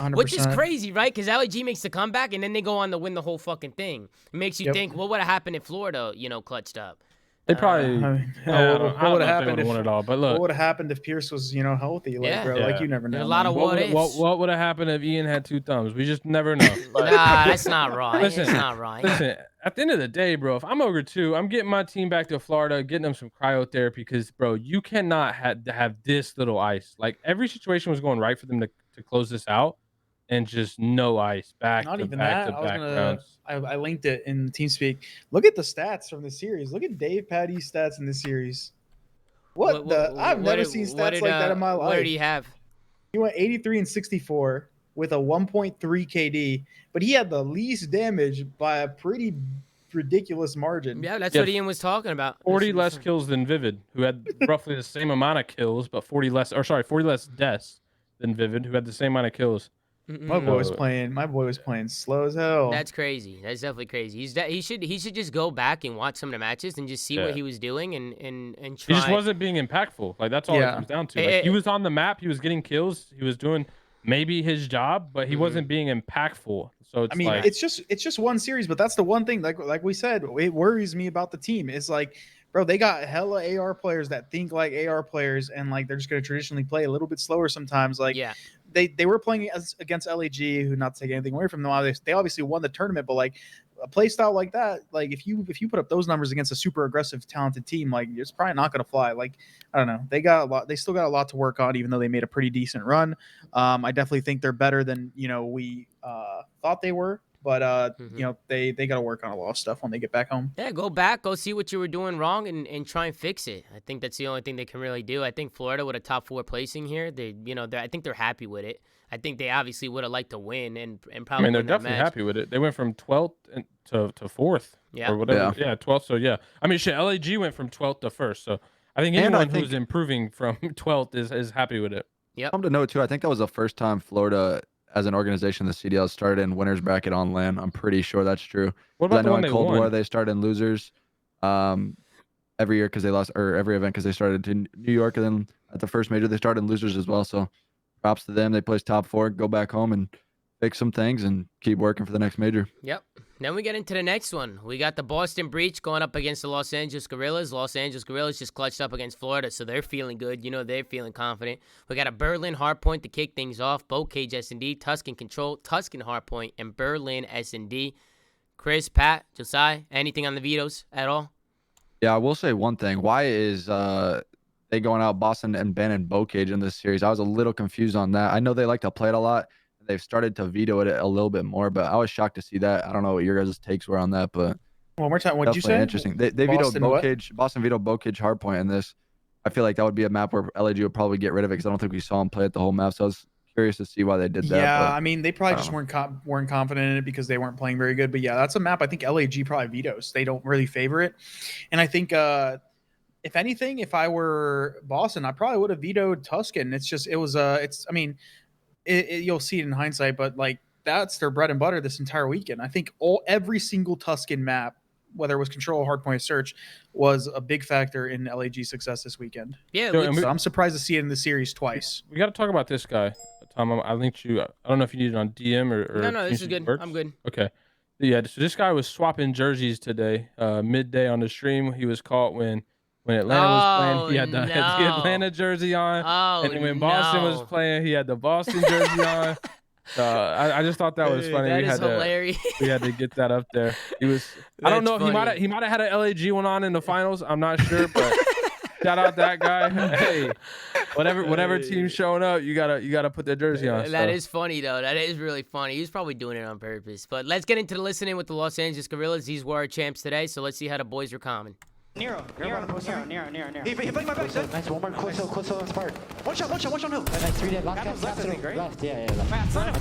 100%. Which is crazy, right? Because LAG makes the comeback, and then they go on to win the whole fucking thing. It makes you think, what would have happened if Florida, clutched up? They probably. What would have happened if won it all? But look, what would have happened if Pierce was, healthy? Like, bro, like you never know. There's a lot of what ifs. what would have happened if Ian had 2 thumbs? We just never know. Nah, that's not right. That's not right. Listen, at the end of the day, bro, if I'm Ogre 2, I'm getting my team back to Florida, getting them some cryotherapy, because, bro, you cannot have this little ice. Like, every situation was going right for them to close this out. And just no ice back. Not to even back that. to back rounds. I linked it in TeamSpeak. Look at the stats from the series. Look at Dave Patty's stats in this series. I've never seen stats like that in my life. What did he have? He went 83 and 64. with a 1.3 KD, but he had the least damage by a pretty ridiculous margin. Yeah, that's what Ian was talking about. 40 less kills than Vivid, who had roughly the same amount of kills, but 40 less deaths than Vivid, who had the same amount of kills. My boy was playing slow as hell. That's crazy. That's definitely crazy. He should just go back and watch some of the matches and just see what he was doing and try. He just wasn't being impactful. Like that's all it comes down to. Like, he was on the map, he was getting kills, he was doing maybe his job, but he wasn't being impactful. So it's it's just one series, but that's the one thing. Like we said, it worries me about the team. It's like, bro, they got hella AR players that think like AR players, and like they're just gonna traditionally play a little bit slower sometimes. Like they were playing against LAG, who, not to take anything away from them, they obviously won the tournament, but like a play style like that, like if you put up those numbers against a super aggressive, talented team, like it's probably not gonna fly. Like I don't know, they still got a lot to work on, even though they made a pretty decent run. I definitely think they're better than we thought they were. But they got to work on a lot of stuff when they get back home. Yeah, go back, go see what you were doing wrong, and try and fix it. I think that's the only thing they can really do. I think Florida with a top 4 placing here, I think they're happy with it. I think they obviously would have liked to win and probably. I mean, they're definitely happy with it. They went from 12th to 4th, or whatever. Yeah, 12th. So yeah, I mean, shit, LAG went from 12th to 1st. So I think anyone who's improving from 12th is happy with it. Yep. Something to note too. I think that was the first time Florida, as an organization, the CDL started in winners bracket on LAN. I'm pretty sure that's true. What about I know in Cold War they started in losers every year because they lost, or every event because they started in New York, and then at the first major they started in losers as well. So props to them. They placed top 4, go back home and fix some things and keep working for the next major. Yep. Then we get into the next one. We got the Boston Breach going up against the Los Angeles Guerrillas. Los Angeles Guerrillas just clutched up against Florida, so they're feeling good. They're feeling confident. We got a Berlin Hardpoint to kick things off. Bo Cage S&D, Tuscan Control, Tuscan Hardpoint, and Berlin S&D. Chris, Pat, Josiah, anything on the vetoes at all? Yeah, I will say one thing. Why is they going out Boston and banning Bo Cage in this series? I was a little confused on that. I know they like to play it a lot. They've started to veto it a little bit more, but I was shocked to see that. I don't know what your guys' takes were on that, but one more time, what did you say? Interesting. They vetoed Bo Cage. Boston vetoed Bo Cage Hardpoint in this. I feel like that would be a map where LAG would probably get rid of it because I don't think we saw him play it the whole map. So I was curious to see why they did that. Yeah, I mean, they probably just weren't confident in it because they weren't playing very good. But yeah, that's a map I think LAG probably vetoes. They don't really favor it, and I think if anything, if I were Boston, I probably would have vetoed Tuscan. You'll see it in hindsight, but like that's their bread and butter this entire weekend. I think every single Tuscan map, whether it was Control, Hardpoint, Search, was a big factor in LAG's success this weekend. Yeah, so I'm surprised to see it in the series twice. We got to talk about this guy, Tom. I linked you. I don't know if you need it on DM or no, this is good. I'm good. Okay. Yeah, so this guy was swapping jerseys today, midday on the stream. He was caught when Atlanta was playing, he had the Atlanta jersey on. And when Boston was playing, he had the Boston jersey on. I just thought that was funny. That is hilarious. We had to get that up there. He was. I don't know. Funny. He might have had an LAG one on in the finals. I'm not sure, but shout out that guy. Hey, whatever team's showing up, you gotta put their jersey on. That is funny though. That is really funny. He's probably doing it on purpose. But let's get into the listening with the Los Angeles Guerrillas. These were our champs today, so let's see how the boys are coming. Nero. He playing my back, sir. Nice, one more close on Spart. One shot on hill. Nice, 3 dead. Left, yeah, left. I'm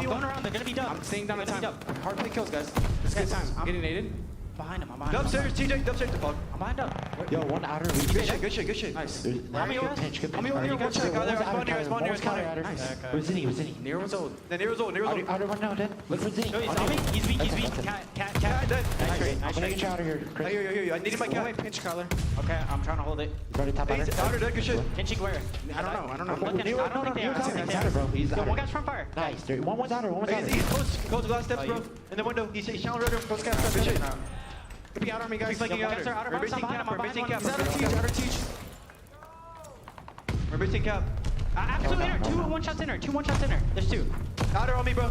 going around, they're gonna be done. I'm staying down the time. Hard play kills, guys. This is good time. I'm getting naded. Behind him, I'm behind him. Upstairs, TJ, upstairs. I'm behind him. Yo, one outer. Good shit. Nice. How many yours? One shot. I spawned near. Nice. Where's Zinni? Nero was old. Nero's old. Outer one now, dead. Look for Zinni. He's on me. He's weak. Cat. Dead. I'm gonna get you out of here, Chris. I needed my cat. Pinch color. Okay, I'm trying to hold it. Ready, top outer, dead, good shit. Pinching where? I don't know. I don't think they are. He's outer. One guy's front fire. Nice. One's outer. He's close glass steps, bro. In the window. He's showering right over. Close gas. Good shit. Could be out on me, guys. He's flanking outer. We're missing cap. He's outer teach. We're missing cap. Absolutely inner. 2 1-shots inner. 2 1-shots inner. There's 2. Outer on me, bro.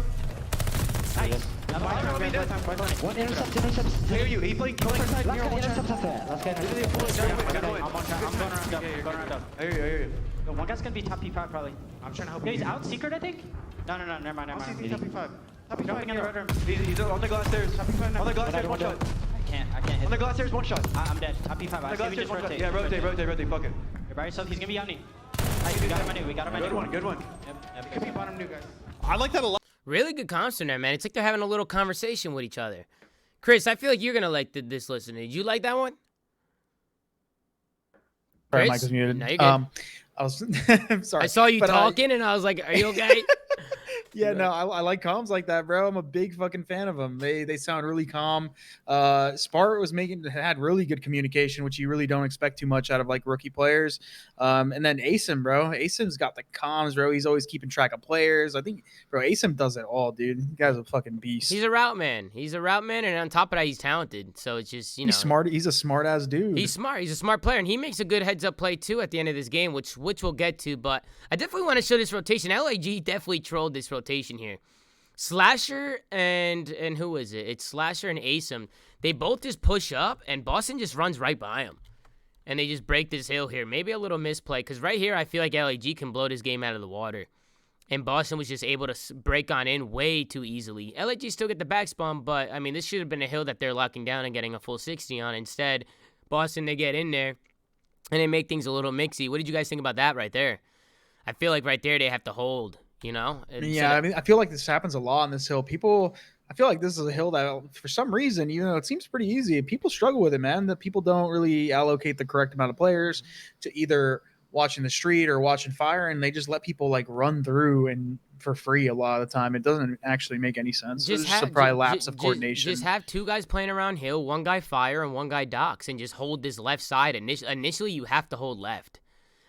Nice. Outer on me, dead. One intercept. I hear you. He playing side. Last guy intercepts us there. Last guy intercepts. I'm going around up. I hear you. One guy's gonna be top P5 probably. I'm trying to help him. He's out secret, I think. No, never mind. Top P5. Jumping in the red room. He's on the glass stairs. On the glass stairs, 1 shot. I can't hit. On the glass stairs, 1 shot. I'm dead. Top P5. I see just rotate. Yeah, rotate. Fuck it. You're by yourself. He's gonna be on me. We got him. Good one. Yep. It could be bottom new, guys. I like that a lot. Really good comms from there, man. It's like they're having a little conversation with each other. Chris, I feel like you're gonna like this listen. Did you like that one? Sorry, Chris? Mike was muted. No, you're good. I was I'm sorry. I saw you But, talking, and I was like, "Are you okay?" Yeah, no, I like comms like that, bro. I'm a big fucking fan of them. They sound really calm. Spart had really good communication, which you really don't expect too much out of like rookie players. And then Asim, bro. Asim's got the comms, bro. He's always keeping track of players. I think, bro, Asim does it all, dude. The guy's a fucking beast. He's a route man. And on top of that, he's talented. So it's just He's smart. He's a smart ass dude. He's smart. He's a smart player, and he makes a good heads-up play too at the end of this game, which we'll get to. But I definitely want to show this rotation. LAG definitely trolled this rotation here. Slasher and who is it? It's Slasher and Asim. They both just push up, and Boston just runs right by him, and they just break this hill here. Maybe a little misplay, because right here I feel like LAG can blow this game out of the water, and Boston was just able to break on in way too easily. LAG still get the back spawn, but I mean this should have been a hill that they're locking down and getting a full 60 on. Instead, Boston, they get in there, and they make things a little mixy. What did you guys think about that right there? I feel like right there they have to hold, you know? Yeah, I mean, I feel like this happens a lot on this hill. I feel like this is a hill that, for some reason, even though it seems pretty easy, people struggle with it, man. That people don't really allocate the correct amount of players to either watching the street or watching fire, and they just let people like run through and for free a lot of the time. It doesn't actually make any sense. It's just a probably lapse of coordination. Just have two guys playing around hill, one guy fire and one guy docks, and just hold this left side. Initially, you have to hold left.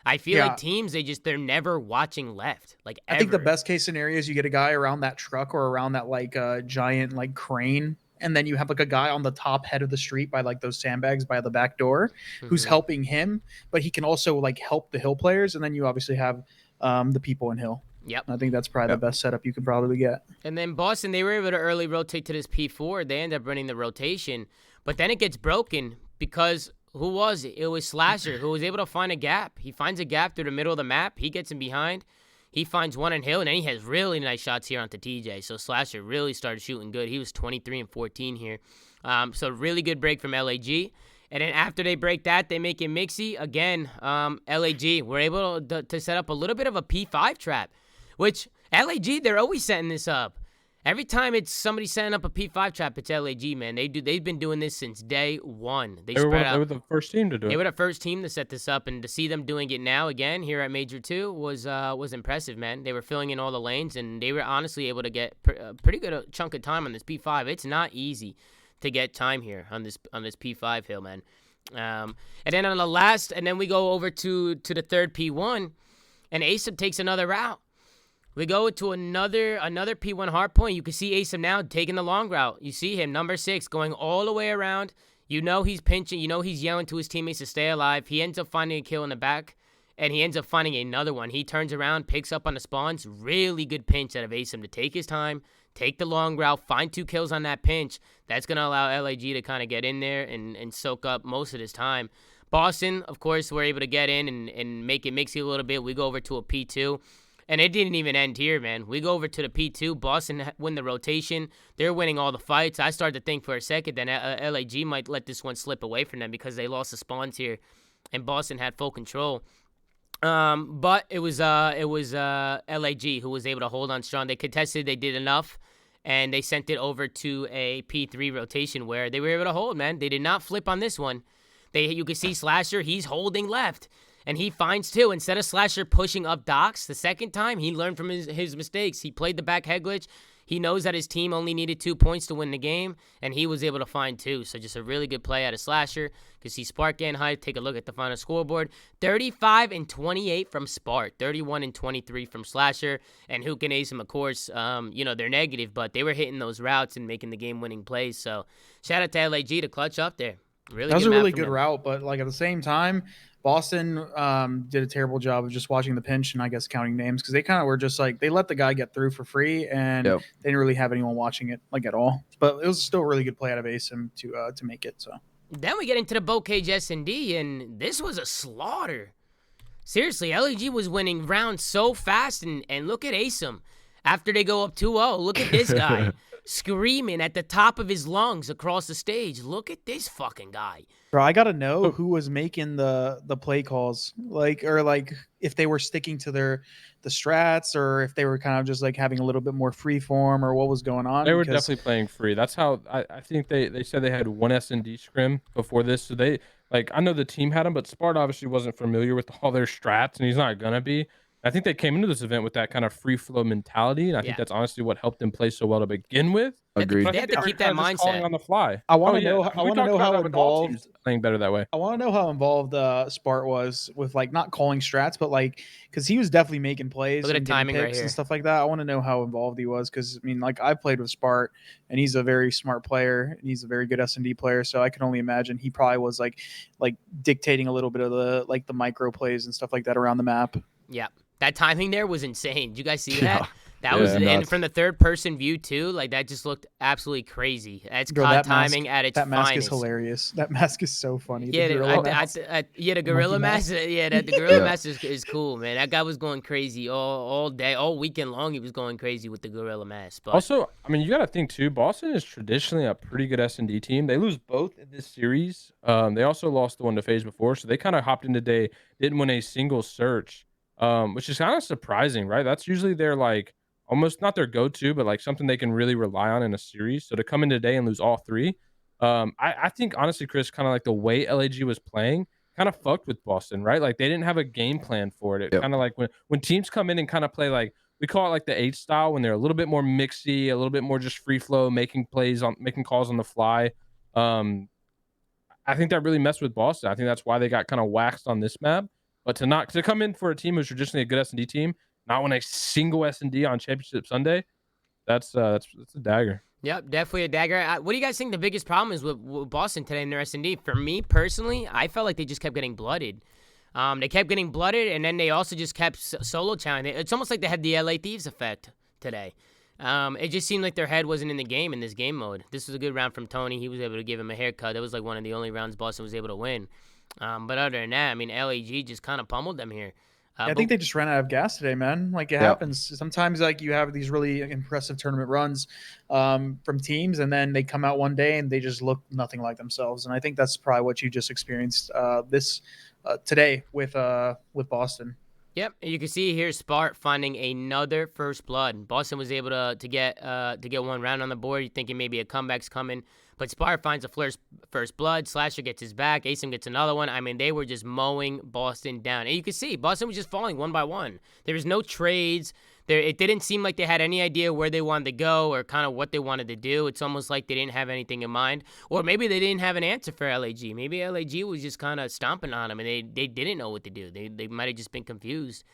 I feel like teams, they're never watching left. Like ever. I think the best case scenario is you get a guy around that truck or around that like giant like crane, and then you have like a guy on the top head of the street by like those sandbags by the back door who's helping him, but he can also like help the hill players, and then you obviously have the people in hill. Yep. I think that's probably the best setup you could probably get. And then Boston, they were able to early rotate to this P4. They end up running the rotation, but then it gets broken because who was it? It was Slasher who was able to find a gap. He finds a gap through the middle of the map. He gets him behind. He finds one in hill, and then he has really nice shots here onto TJ. So Slasher really started shooting good. He was 23 and 14 here. So really good break from LAG. And then after they break that, they make it mixy. Again, LAG were able to set up a little bit of a P5 trap, which LAG, they're always setting this up. Every time it's somebody setting up a P5 trap, it's LAG, man. They've been doing this since day one. They were the first team to do it. They were the first team to set this up, and to see them doing it now again here at Major 2 was impressive, man. They were filling in all the lanes, and they were honestly able to get a pretty good chunk of time on this P5. It's not easy to get time here on this P5 hill, man. And then on the last, and then we go over to the third P1, and Asim takes another route. We go to another P1 hard point. You can see Asim now taking the long route. You see him, number 6, going all the way around. You know he's pinching. You know he's yelling to his teammates to stay alive. He ends up finding a kill in the back, and he ends up finding another one. He turns around, picks up on the spawns. Really good pinch out of Asim to take his time, take the long route, find 2 kills on that pinch. That's going to allow LAG to kind of get in there and soak up most of his time. Boston, of course, were able to get in and make it mixy a little bit. We go over to a P2. And it didn't even end here, man. We go over to the P2. Boston win the rotation. They're winning all the fights. I started to think for a second that LAG might let this one slip away from them because they lost the spawns here, and Boston had full control. But it was LAG who was able to hold on strong. They contested. They did enough, and they sent it over to a P3 rotation where they were able to hold, man. They did not flip on this one. You can see Slasher. He's holding left. And he finds 2. Instead of Slasher pushing up docks the second time, he learned from his mistakes. He played the back head glitch. He knows that his team only needed 2 points to win the game, and he was able to find 2. So just a really good play out of Slasher. You can see Spart getting high. Take a look at the final scoreboard. 35 and 28 from Spart. 31 and 23 from Slasher. And Hook and Asim, of course, they're negative, but they were hitting those routes and making the game-winning plays. So shout out to LAG to clutch up there. Really, that was a really good route, but like at the same time, Boston did a terrible job of just watching the pinch and I guess counting names because they kind of were just like they let the guy get through for free and they didn't really have anyone watching it like at all. But it was still a really good play out of Asim to make it. So then we get into the Bocage S&D, and this was a slaughter. Seriously, LAG was winning rounds so fast, and look at Asim after they go up 2-0. Look at this guy. screaming at the top of his lungs across the stage. Look at this fucking guy. Bro, I gotta know who was making the play calls, or if they were sticking to the strats, or if they were kind of just like having a little bit more free form, or what was going on. They were definitely playing free. That's how I think they said they had one S&D scrim before this. So they I know the team had him, but Spart obviously wasn't familiar with all their strats, and he's not gonna be. I think they came into this event with that kind of free flow mentality, and I think that's honestly what helped them play so well to begin with. Agreed. They had to keep that mindset On the fly. I want to yeah. know. I want to know how involved playing better that way. I want to know how involved Spart was with not calling strats, but because he was definitely making plays, Look at and the getting timing right picks here. and stuff like that. I want to know how involved he was, because I mean, I played with Spart, and he's a very smart player, and he's a very good S&D player. So I can only imagine he probably was like dictating a little bit of the micro plays and stuff like that around the map. Yeah. That timing there was insane. Did you guys see that? That was, nuts. and from the third person view too, that just looked absolutely crazy. That's COD timing at its That mask finest. is hilarious. That mask is so funny. Yeah, the gorilla mask. the gorilla mask. Yeah, the gorilla mask is cool, man. That guy was going crazy all day, all weekend long. He was going crazy with the gorilla mask. But Also, I mean, you got to think too. Boston is traditionally a pretty good S&D team. They lose both in this series. They also lost the one to FaZe before, so they kind of hopped in today, didn't win a single search, which is kind of surprising, right? That's usually their almost not their go-to, but something they can really rely on in a series. So to come in today and lose all three, I think honestly, Chris, kind of the way LAG was playing, kind of fucked with Boston, right? They didn't have a game plan for it. It kind of when teams come in and kind of play we call it the H style, when they're a little bit more mixy, a little bit more just free flow, making calls on the fly. I think that really messed with Boston. I think that's why they got kind of waxed on this map. But to come in for a team who's traditionally a good S&D team, not win a single S&D on Championship Sunday, that's a dagger. Yep, definitely a dagger. What do you guys think the biggest problem is with Boston today in their S&D? For me personally, I felt like they just kept getting blooded. They kept getting blooded, and then they also just kept solo challenging. It's almost like they had the LA Thieves effect today. It just seemed like their head wasn't in the game in this game mode. This was a good round from Tony. He was able to give him a haircut. That was one of the only rounds Boston was able to win. But other than that, I mean, LAG just kind of pummeled them here. I think they just ran out of gas today, man. It happens. Sometimes you have these really impressive tournament runs from teams, and then they come out one day and they just look nothing like themselves. And I think that's probably what you just experienced today with Boston. Yep, you can see here Spart finding another first blood. Boston was able to get one round on the board. You're thinking maybe a comeback's coming, but Spart finds a first blood. Slasher gets his back. Asim gets another one. I mean, they were just mowing Boston down, and you can see Boston was just falling one by one. There was no trades. It didn't seem like they had any idea where they wanted to go or kind of what they wanted to do. It's almost like they didn't have anything in mind, or maybe they didn't have an answer for LAG. Maybe LAG was just kind of stomping on them, and they didn't know what to do. They might have just been confused.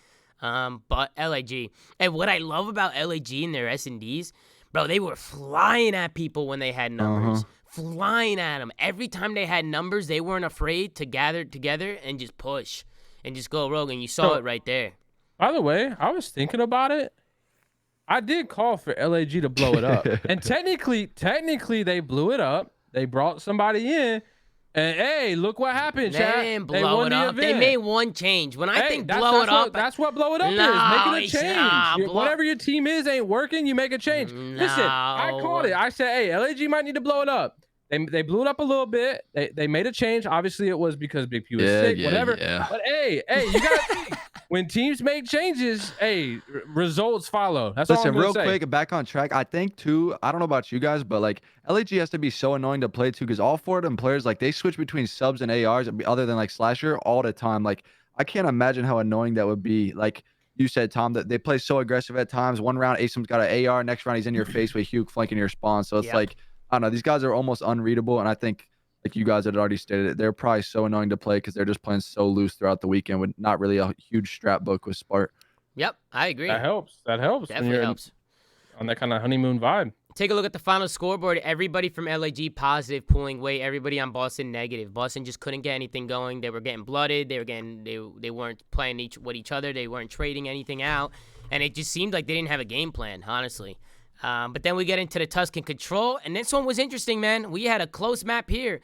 But LAG, and what I love about LAG and their S&Ds, bro, they were flying at people when they had numbers. Flying at them. Every time they had numbers, they weren't afraid to gather together and just push and just go rogue, and you saw it right there. By the way, I was thinking about it. I did call for LAG to blow it up. And technically they blew it up. They brought somebody in. And hey, look what happened, They chat. didn't blow it up. They made one change. When I think blow it up, that's what blow it up No, is. Making a it's change. not. Whatever your team is ain't working, you make a change. Listen, I called it. I said, hey, LAG might need to blow it up. They blew it up a little bit. They made a change. Obviously, it was because Big P was sick, whatever. Yeah. But hey, you gotta think. When teams make changes, hey, results follow. That's all I'm Listen, real say. quick, back on track. I think too. I don't know about you guys, but LAG has to be so annoying to play too, because all four of them players they switch between subs and ARs, other than Slasher, all the time. I can't imagine how annoying that would be. You said, Tom, that they play so aggressive at times. One round, Asim's got an AR. Next round, he's in your face with Hugh flanking your spawn. So it's I don't know. These guys are almost unreadable, and I think, you guys had already stated it, they're probably so annoying to play because they're just playing so loose throughout the weekend with not really a huge strat book with Spart. Yep, I agree. That helps. Definitely helps. On that kind of honeymoon vibe. Take a look at the final scoreboard. Everybody from LAG positive pulling weight. Everybody on Boston negative. Boston just couldn't get anything going. They were getting blooded. They weren't playing with each other. They weren't trading anything out, and it just seemed like they didn't have a game plan, honestly. But then we get into the Tuscan Control, and this one was interesting, man. We had a close map here.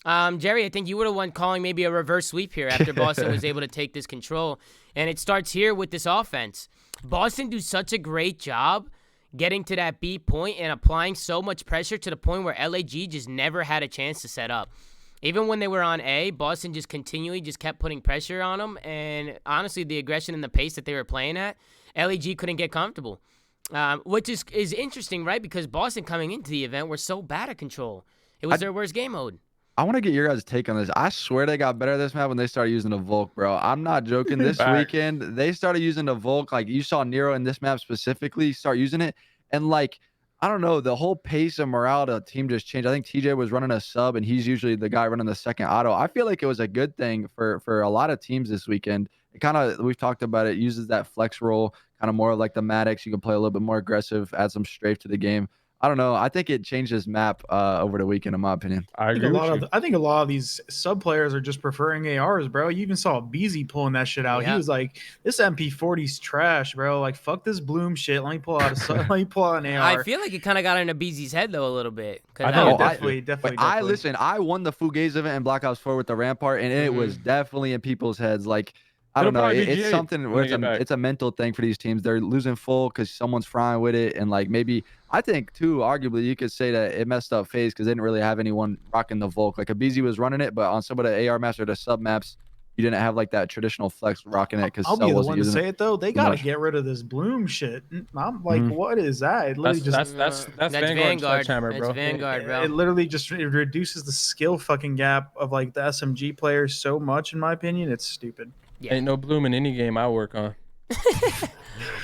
Jerry, I think you were the one calling maybe a reverse sweep here after Boston was able to take this control. And it starts here with this offense. Boston do such a great job getting to that B point and applying so much pressure to the point where LAG just never had a chance to set up. Even when they were on A, Boston just continually just kept putting pressure on them. And honestly, the aggression and the pace that they were playing at, LAG couldn't get comfortable. Which is interesting, right? Because Boston coming into the event were so bad at control. It was their worst game mode. I want to get your guys' take on this. I swear they got better at this map when they started using the Volk, bro. I'm not joking. This weekend, they started using the Volk. Like, you saw Nero in this map specifically start using it. And, like, I don't know, the whole pace and morale of the team just changed. I think TJ was running a sub, and he's usually the guy running the second auto. I feel like it was a good thing for a lot of teams this weekend. It kind of, we've talked about it, uses that flex role, kind of more like the Maddox. You can play a little bit more aggressive, add some strafe to the game. I don't know. I think it changed his map over the weekend, in my opinion. I think a lot of these sub players are just preferring ARs, bro. You even saw BZ pulling that shit out. Yeah. He was like, "This MP40's trash, bro. Like, fuck this Bloom shit. Let me pull out an AR." I feel like it kind of got into BZ's head though a little bit. I know, definitely. I won the Fugaze event in Black Ops 4 with the Rampart, and it was definitely in people's heads. Like, I don't know. It's something where it's a mental thing for these teams. They're losing full because someone's frying with it. And, like, maybe I think, too, arguably, you could say that it messed up FaZe because they didn't really have anyone rocking the Volk. Like, Abizi was running it, but on some of the AR maps or the sub maps, you didn't have, like, that traditional flex rocking it because I'll be the one to say it, though. They got to get rid of this Bloom shit. I'm like, what is that? It literally that's Vanguard hammer, bro. That's Vanguard, bro. It literally just reduces the skill fucking gap of, like, the SMG players so much, in my opinion. It's stupid. Yeah. Ain't no Bloom in any game I work on.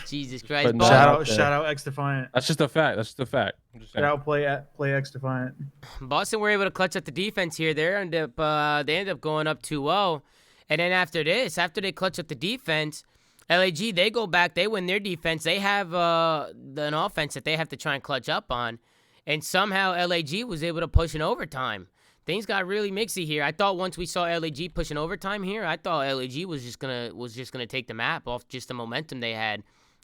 Jesus Christ. Shout out X Defiant. That's just a fact. That's just a fact. Shout out play X Defiant. Boston were able to clutch up the defense here. They ended up going up 2-0. And then after they clutch up the defense, LAG, they go back, they win their defense. They have an offense that they have to try and clutch up on. And somehow LAG was able to push in overtime. Things got really mixy here. I thought once we saw LAG pushing overtime here, I thought LAG was just gonna take the map off just the momentum they had.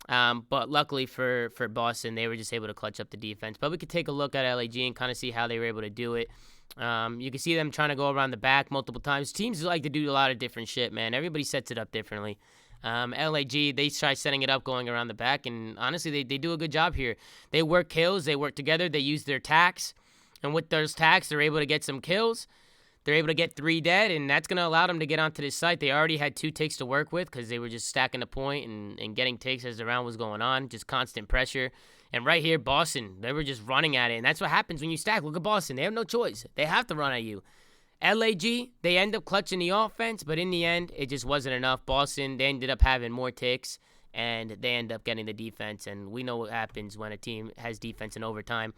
But luckily for Boston, they were just able to clutch up the defense. But we could take a look at LAG and kind of see how they were able to do it. You can see them trying to go around the back multiple times. Teams like to do a lot of different shit, man. Everybody sets it up differently. LAG, they try setting it up going around the back, and honestly, they do a good job here. They work kills. They work together. They use their tacks. And with those tacks, they're able to get some kills. They're able to get 3 dead, and that's going to allow them to get onto this site. They already had 2 takes to work with because they were just stacking the point and getting takes as the round was going on, just constant pressure. And right here, Boston, they were just running at it, and that's what happens when you stack. Look at Boston. They have no choice. They have to run at you. LAG, they end up clutching the offense, but in the end, it just wasn't enough. Boston, they ended up having more takes, and they end up getting the defense. And we know what happens when a team has defense in overtime.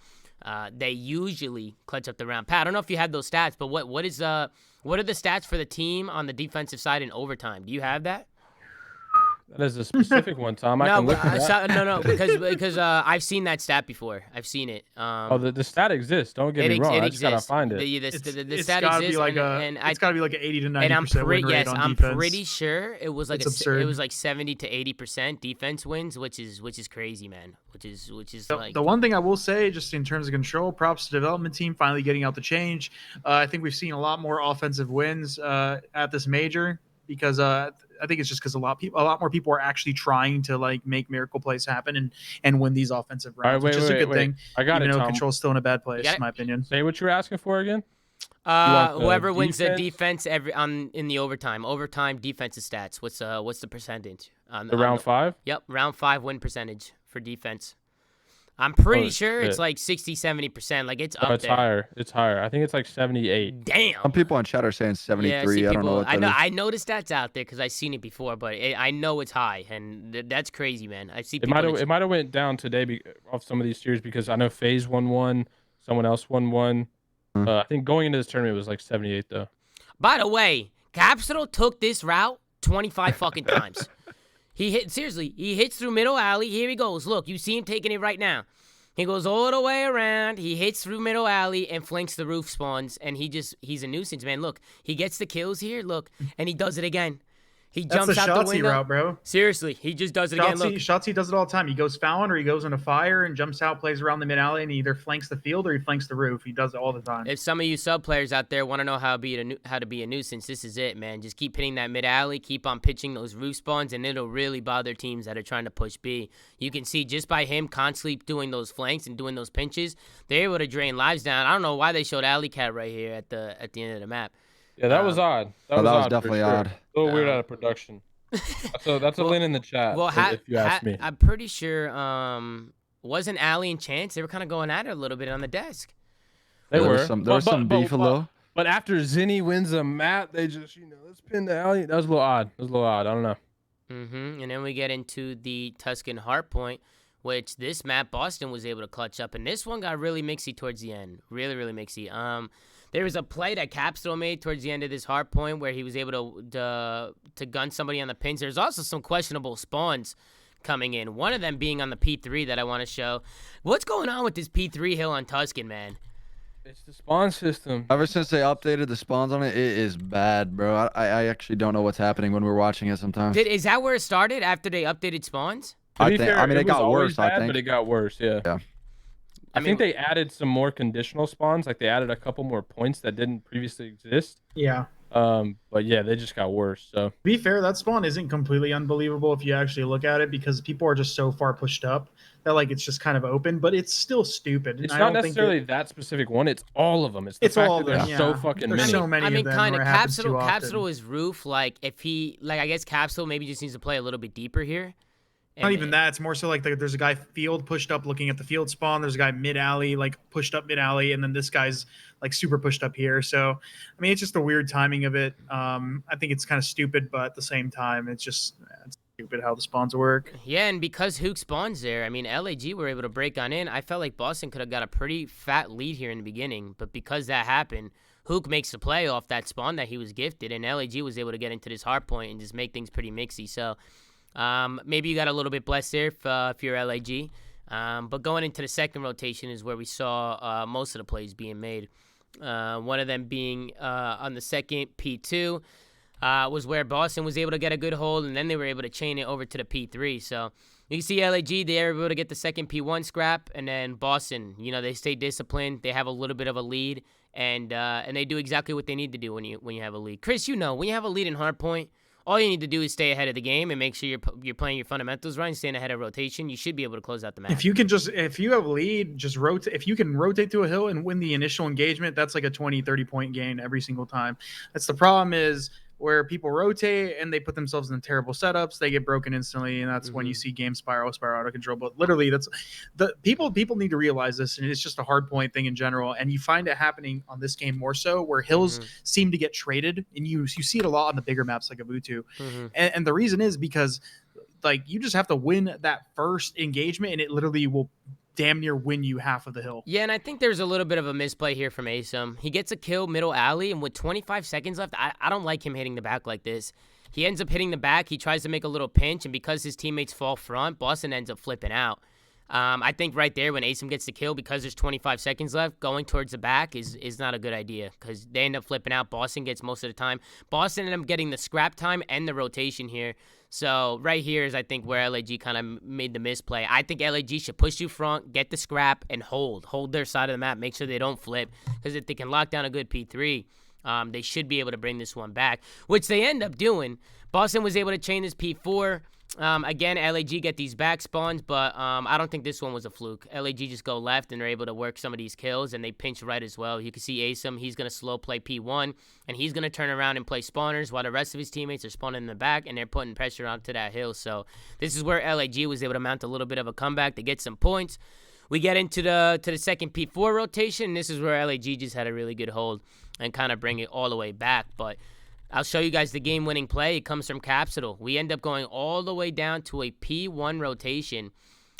They usually clutch up the round. Pat, I don't know if you have those stats, but what are the stats for the team on the defensive side in overtime? Do you have that? That is a specific one, Tom. No, because I've seen that stat before. I've seen it. The stat exists. Don't get me wrong. I just gotta find it. The stat exists. It's gotta be like an 80 to 90% and win rate on I'm defense. pretty sure it was like it was like 70 to 80% defense wins, which is crazy, man. Which is like the one thing I will say, just in terms of control, props to development team finally getting out the change. I think we've seen a lot more offensive wins at this major. Because I think it's just because a lot more people are actually trying to like make miracle plays happen and win these offensive rounds, which is a good thing. I got even it. though control's still in a bad place, in my opinion. Say what you were asking for again. Whoever wins the defense in the overtime defensive stats. What's the percentage? Round 5? Yep, round 5 win percentage for defense. I'm pretty sure it's like 60-70%. Like it's up there. It's higher. I think it's like 78. Damn. Some people on chat are saying 73. I don't know what that is. I know the stats out there because I've seen it before, but I know it's high, and that's crazy, man. I see. It might have went down today off some of these series because I know FaZe won 1, someone else won 1. I think going into this tournament it was like 78 though. By the way, Capsule took this route 25 fucking times. He hits through middle alley. Here he goes. Look, you see him taking it right now. He goes all the way around. He hits through middle alley and flanks the roof spawns. And he's a nuisance, man. Look, he gets the kills here. Look, and he does it again. He That's jumps the out the Shotzi window. route, bro. Seriously, he just does it again. Look. Shotzi does it all the time. He goes Fallon or he goes into fire and jumps out, plays around the mid alley, and he either flanks the field or he flanks the roof. He does it all the time. If some of you sub players out there want to know how to be a nuisance, this is it, man. Just keep hitting that mid alley, keep on pitching those roof spawns, and it'll really bother teams that are trying to push B. You can see just by him constantly doing those flanks and doing those pinches, they're able to drain lives down. I don't know why they showed Alley Cat right here at the end of the map. Yeah, that was odd. That was odd definitely for sure. odd. A little weird out of production. So that's a win in the chat. Well, if you ask me. I'm pretty sure wasn't Alley and Chance, they were kind of going at it a little bit on the desk. They There were. was some beef though. But after Zinni wins a map, they just, let's pin the alley. That was a little odd. I don't know. And then we get into the Tuscan Hardpoint, which this map Boston was able to clutch up, and this one got really mixy towards the end. Really, really mixy. There was a play that Capstone made towards the end of this Hardpoint where he was able to gun somebody on the pins. There's also some questionable spawns coming in. One of them being on the P3 that I want to show. What's going on with this P3 hill on Tuscan, man? It's the spawn system. Ever since they updated the spawns on it, it is bad, bro. I actually don't know what's happening when we're watching it sometimes. Is that where it started after they updated spawns? To be fair, I mean, it got always worse, bad, I think. But it got worse, yeah. Yeah. I think they added some more conditional spawns. Like they added a couple more points that didn't previously exist. Yeah. But yeah, they just got worse. So To be fair, that spawn isn't completely unbelievable if you actually look at it, because people are just so far pushed up that like it's just kind of open, but it's still stupid. it's I not don't think necessarily that specific one. It's all of them. It's the It's fact all that of them, there's so yeah. fucking There's many. so many I mean, of them kind where of it happens too often. Capsule is roof. Like if he, I guess Capsule maybe just needs to play a little bit deeper here. Not even that. It's more so like there's a guy field pushed up looking at the field spawn. There's a guy mid alley, like pushed up mid alley, and then this guy's like super pushed up here. So, I mean, it's just the weird timing of it. I think it's kind of stupid, but at the same time, it's stupid how the spawns work. Yeah, and because Hook spawns there, I mean, LAG were able to break on in. I felt like Boston could have got a pretty fat lead here in the beginning, but because that happened, Hook makes the play off that spawn that he was gifted, and LAG was able to get into this hard point and just make things pretty mixy. So, maybe you got a little bit blessed there if you're LAG. But going into the second rotation is where we saw most of the plays being made. One of them being on the second P2 was where Boston was able to get a good hold, and then they were able to chain it over to the P3. So you can see LAG, they were able to get the second P1 scrap, and then Boston, they stay disciplined. They have a little bit of a lead, and they do exactly what they need to do when you have a lead. Chris, when you have a lead in hardpoint, all you need to do is stay ahead of the game and make sure you're playing your fundamentals right and staying ahead of rotation. You should be able to close out the match. If you have a lead, just rotate. If you can rotate to a hill and win the initial engagement, that's like a 20, 30 point gain every single time. That's the problem is where people rotate and they put themselves in terrible setups, they get broken instantly, and that's when you see games spiral out of control. But literally, that's the people need to realize this, and it's just a hard point thing in general. And you find it happening on this game more so, where hills seem to get traded, and you see it a lot on the bigger maps like Abutu. And the reason is because like you just have to win that first engagement, and it literally will damn near win you half of the hill. Yeah, and I think there's a little bit of a misplay here from Asum. He gets a kill middle alley, and with 25 seconds left, I don't like him hitting the back like this. He ends up hitting the back. He tries to make a little pinch, and because his teammates fall front, Boston ends up flipping out. I think right there when Asum gets the kill, because there's 25 seconds left, going towards the back is not a good idea because they end up flipping out. Boston gets most of the time. Boston ended up getting the scrap time and the rotation here. So right here is, I think, where LAG kind of made the misplay. I think LAG should push you front, get the scrap, and hold their side of the map. Make sure they don't flip, because if they can lock down a good P3, they should be able to bring this one back, which they end up doing. Boston was able to chain this P4. Again, LAG get these back spawns, but I don't think this one was a fluke. LAG just go left, and they're able to work some of these kills, and they pinch right as well. You can see Asum, he's going to slow play P1, and he's going to turn around and play spawners while the rest of his teammates are spawning in the back, and they're putting pressure onto that hill. So this is where LAG was able to mount a little bit of a comeback to get some points. We get into the second P4 rotation, and this is where LAG just had a really good hold and kind of bring it all the way back, but I'll show you guys the game-winning play. It comes from Capsule. We end up going all the way down to a P1 rotation,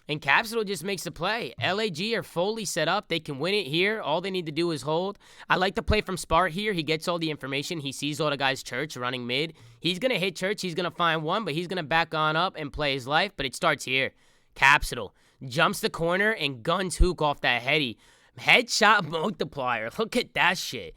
and Capsule just makes the play. LAG are fully set up. They can win it here. All they need to do is hold. I like the play from Spart here. He gets all the information. He sees all the guys Church running mid. He's going to hit Church. He's going to find one, but he's going to back on up and play his life, but it starts here. Capsule jumps the corner and guns Hook off that heady. Headshot multiplier. Look at that shit.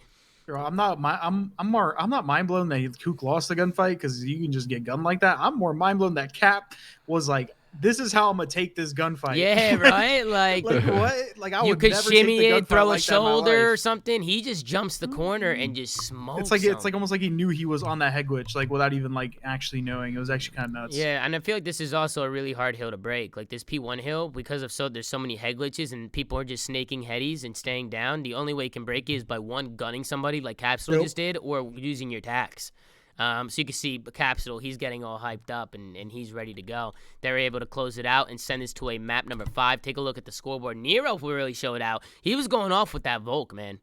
Bro, I'm not mind blown that Kook lost the gunfight because you can just get gunned like that. I'm more mind blown that Cap was like, "This is how I'm gonna take this gunfight." Yeah, right. Like what? Like I you would could never shimmy take the it, gunfight throw a like that in my shoulder or life. something. He just jumps the corner and just smokes. It's like almost like he knew he was on that head glitch, like without even like actually knowing. It was actually kind of nuts. Yeah, and I feel like this is also a really hard hill to break. Like this P1 hill, because of there's so many head glitches and people are just snaking headies and staying down. The only way you can break it is by one gunning somebody like Capsule just did, or using your tax. So you can see Capsule, he's getting all hyped up and he's ready to go. They're able to close it out and send this to a map number 5. Take a look at the scoreboard. Nero really showed out. He was going off with that Volk, man.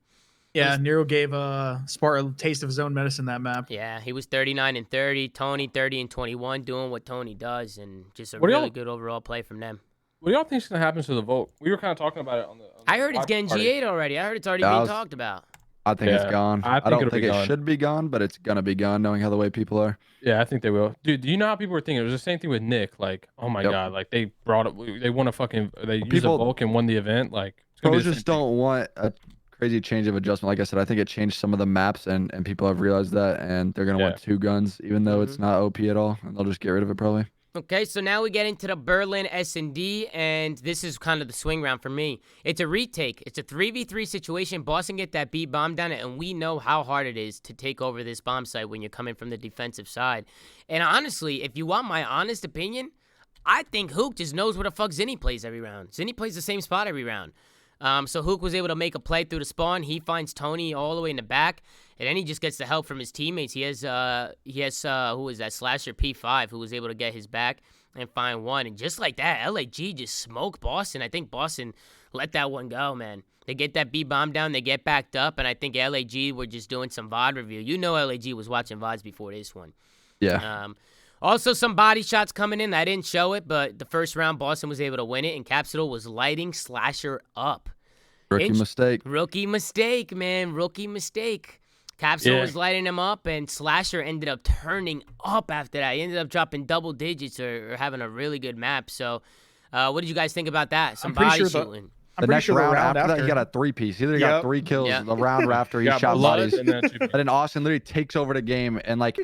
Yeah, Nero gave Spart a taste of his own medicine that map. Yeah, he was 39 and 30. Tony 30 and 21, doing what Tony does, and just a really good overall play from them. What do y'all think is gonna happen to the Volk? We were kind of talking about it on the I heard it's getting G8 already. I heard it's already being talked about. I think it's gone. I don't think it gone. should be gone, but it's gonna be gone, knowing how the way people are. Yeah, I think they will. Dude, do you know how people were thinking? It was the same thing with Nick. Like, oh my god, like they brought it. They won a fucking. They used a Volk and won the event. Like, people just don't want a crazy change of adjustment. Like I said, I think it changed some of the maps, and people have realized that, and they're gonna want 2 guns, even though it's not OP at all, and they'll just get rid of it probably. Okay, so now we get into the Berlin S&D, and this is kind of the swing round for me. It's a retake. It's a 3v3 situation. Boston get that B bomb down, and we know how hard it is to take over this bomb site when you're coming from the defensive side. And honestly, if you want my honest opinion, I think Hook just knows where the fuck Zinni plays every round. Zinni plays the same spot every round. So Hook was able to make a play through the spawn. He finds Tony all the way in the back, and then he just gets the help from his teammates. He has who is that, Slasher P5, who was able to get his back and find one. And just like that, LAG just smoked Boston. I think Boston let that one go, man. They get that B bomb down, they get backed up, and I think LAG were just doing some VOD review. You know LAG was watching VODs before this one. Yeah. Also, some body shots coming in. I didn't show it, but the first round, Boston was able to win it, and Capsule was lighting Slasher up. Rookie mistake. Rookie mistake, man. Rookie mistake. Capsule was lighting him up, and Slasher ended up turning up after that. He ended up dropping double digits or having a really good map. So, what did you guys think about that? Some body shooting. The next round after that, he got a 3-piece. He literally got 3 kills the round after he shot bodies. And then Austin literally takes over the game, and like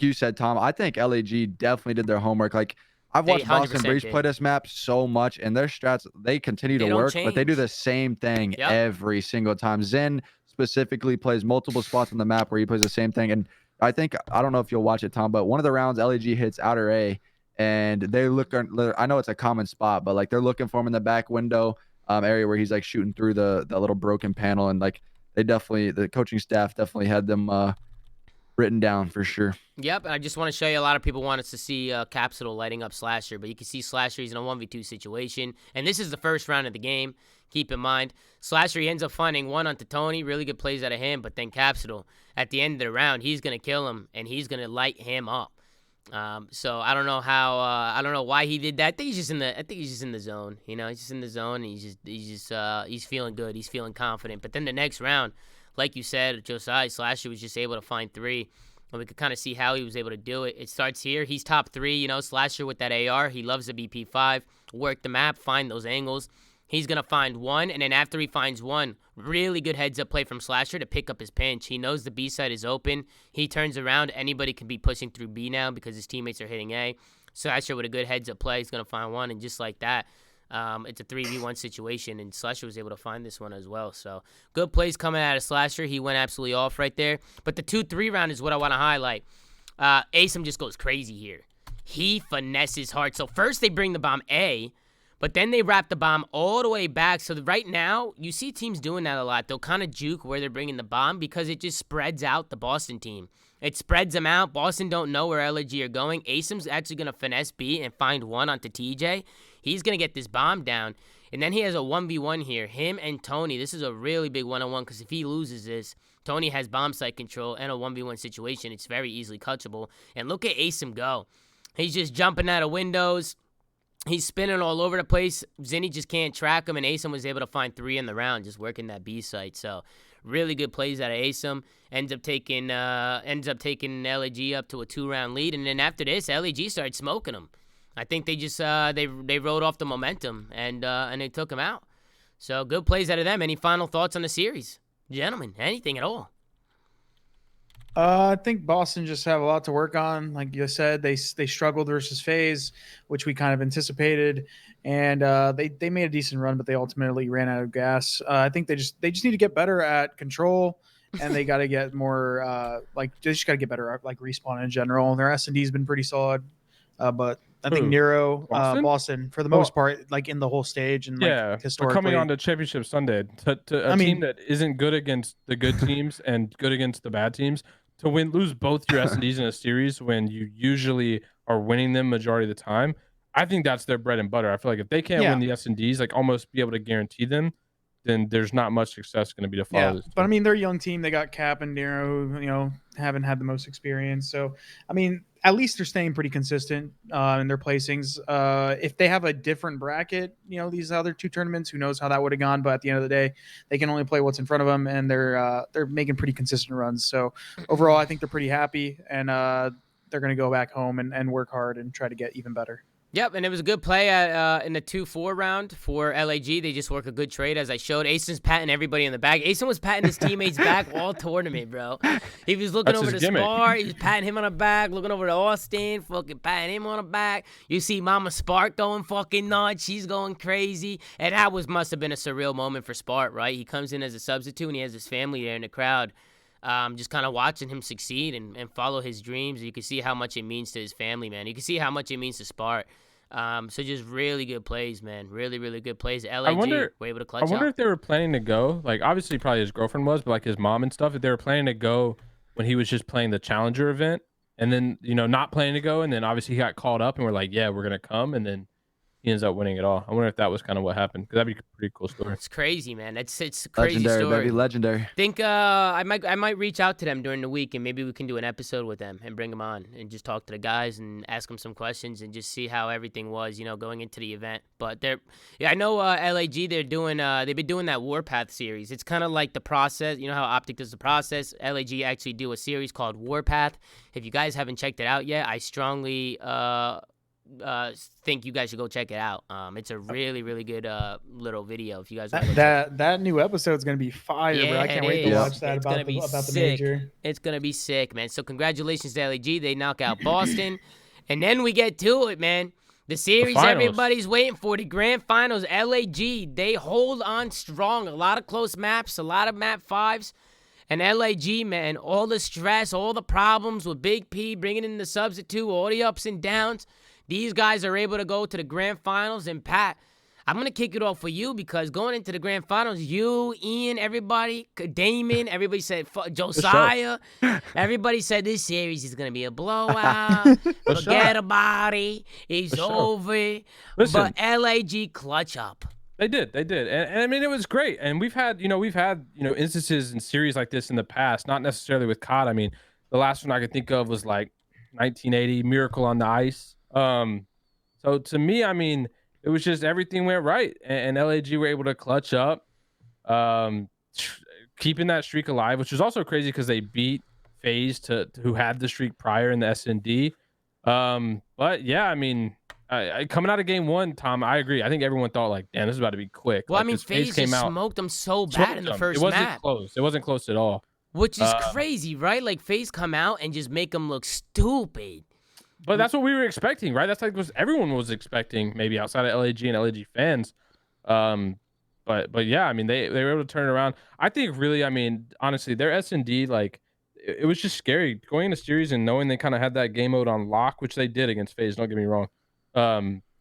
you said, Tom, I think LAG definitely did their homework. Like, I've watched Boston Breeze play this map so much, and their strats, they continue to work, but they do the same thing every single time. Zen specifically plays multiple spots on the map where he plays the same thing. And I don't know if you'll watch it, Tom, but one of the rounds, LAG hits outer A, and they look, I know it's a common spot, but like they're looking for him in the back window area where he's like shooting through the little broken panel. And like the coaching staff definitely had them written down for sure. Yep, and I just want to show you, a lot of people want us to see Capsule lighting up Slasher, but you can see Slasher, he's in a 1v2 situation, and this is the first round of the game. Keep in mind, Slasher, he ends up finding one onto Tony, really good plays out of him, but then Capsule, at the end of the round, he's going to kill him, and he's going to light him up. So I don't know how, I don't know why he did that. I think he's just in the zone, you know, he's just in the zone, and he's feeling good, he's feeling confident. But then the next round, like you said, Josiah, Slasher was just able to find 3, and we could kind of see how he was able to do it. It starts here. He's top 3, you know, Slasher with that AR. He loves the BP5. Work the map, find those angles. He's going to find one, and then after he finds one, really good heads-up play from Slasher to pick up his pinch. He knows the B side is open. He turns around. Anybody can be pushing through B now because his teammates are hitting A. Slasher with a good heads-up play, he's going to find one, and just like that, it's a 3v1 situation, and Slasher was able to find this one as well. So good plays coming out of Slasher. He went absolutely off right there. But the 2-3 round is what I want to highlight. Asim just goes crazy here. He finesses hard. So first they bring the bomb A, but then they wrap the bomb all the way back. So right now, you see teams doing that a lot. They'll kind of juke where they're bringing the bomb because it just spreads out the Boston team. It spreads them out. Boston don't know where LG are going. Asim's actually going to finesse B and find one onto TJ. He's going to get this bomb down. And then he has a 1v1 here. Him and Tony. This is a really big one-on-one because if he loses this, Tony has bomb site control and a 1v1 situation. It's very easily catchable. And look at Asim go. He's just jumping out of windows. He's spinning all over the place. Zinni just can't track him, and Asim was able to find 3 in the round, just working that B site. So really good plays out of Asim. Ends up taking LAG up to a 2-round lead, and then after this, LAG started smoking him. I think they just they rode off the momentum and they took him out. So good plays out of them. Any final thoughts on the series, gentlemen? Anything at all? I think Boston just have a lot to work on. Like you said, they struggled versus FaZe, which we kind of anticipated, and they made a decent run, but they ultimately ran out of gas. I think they just need to get better at control, and they got to get more they just got to get better at like respawn in general. Their S&D has been pretty solid, but I think Who? Nero, Boston? Boston for the Well, most part, like in the whole stage and like yeah, but historically. coming on to Championship Sunday, to a team that isn't good against the good teams and good against the bad teams, to lose both your S&Ds in a series when you usually are winning them majority of the time, I think that's their bread and butter. I feel like if they can't win the S&Ds, like almost be able to guarantee them, then there's not much success going to be to follow this team. But I mean, they're a young team. They got Cap and Nero, who haven't had the most experience. So I mean, at least they're staying pretty consistent in their placings. If they have a different bracket, these other two tournaments, who knows how that would have gone. But at the end of the day, they can only play what's in front of them, and they're making pretty consistent runs. So overall, I think they're pretty happy, and they're going to go back home and work hard and try to get even better. Yep, and it was a good play in the 2-4 round for LAG. They just work a good trade, as I showed. Asen's patting everybody in the back. Asen was patting his teammates back all tournament, bro. He was looking over to Spart. He was patting him on the back, looking over to Austin, fucking patting him on the back. You see Mama Spart going fucking nuts. She's going crazy. And that must have been a surreal moment for Spart, right? He comes in as a substitute, and he has his family there in the crowd. Just kind of watching him succeed and follow his dreams. You can see how much it means to his family, man. You can see how much it means to Spart. So just really good plays, man. Really, really good plays. LAG were able to clutch out. I wonder if they were planning to go, like obviously probably his girlfriend was, but like his mom and stuff, if they were planning to go when he was just playing the Challenger event and then, not planning to go. And then obviously he got called up and we're like, yeah, we're going to come. And then he ends up winning it all. I wonder if that was kind of what happened, because that'd be a pretty cool story. It's crazy, man. It's a crazy legendary, story. Baby, legendary. Think I might reach out to them during the week, and maybe we can do an episode with them and bring them on and just talk to the guys and ask them some questions and just see how everything was, going into the event. But I know LAG, they've been doing that Warpath series. It's kind of like the process. You know how Optic does the process? LAG actually do a series called Warpath. If you guys haven't checked it out yet, I strongly think you guys should go check it out. It's a really, really good little video if you guys want to that new episode's gonna be fire, bro. I can't wait to watch that about the major. It's gonna be sick, man. So congratulations to LAG. They knock out Boston. And then we get to it, man. The series everybody's waiting for, the grand finals. LAG, they hold on strong. A lot of close maps, a lot of map 5s. And LAG, man, all the stress, all the problems with Big P, bringing in the substitute, all the ups and downs. These guys are able to go to the grand finals. And Pat, I'm going to kick it off for you, because going into the grand finals, you, Ian, everybody, Damon, everybody said, Josiah, everybody said this series is going to be a blowout. Forget about it. It's over. Listen, but LAG clutch up. They did. And I mean, it was great. And we've had instances in series like this in the past, not necessarily with COD. I mean, the last one I could think of was like 1980 Miracle on the Ice. So to me, I mean, it was just everything went right, and LAG were able to clutch up, keeping that streak alive, which was also crazy because they beat FaZe who had the streak prior in the S&D. But yeah, I mean, coming out of game 1, Tom, I agree. I think everyone thought like, damn, this is about to be quick. Well, like, I mean, FaZe came just out, smoked them so bad in the first map. It wasn't close at all. Which is crazy, right? Like, FaZe come out and just make them look stupid. But that's what we were expecting, right? That's like what everyone was expecting, maybe outside of LAG and LAG fans. But yeah, I mean, they were able to turn it around. I think really, I mean, honestly, their S&D, like, it was just scary going into series and knowing they kind of had that game mode on lock, which they did against FaZe. Don't get me wrong.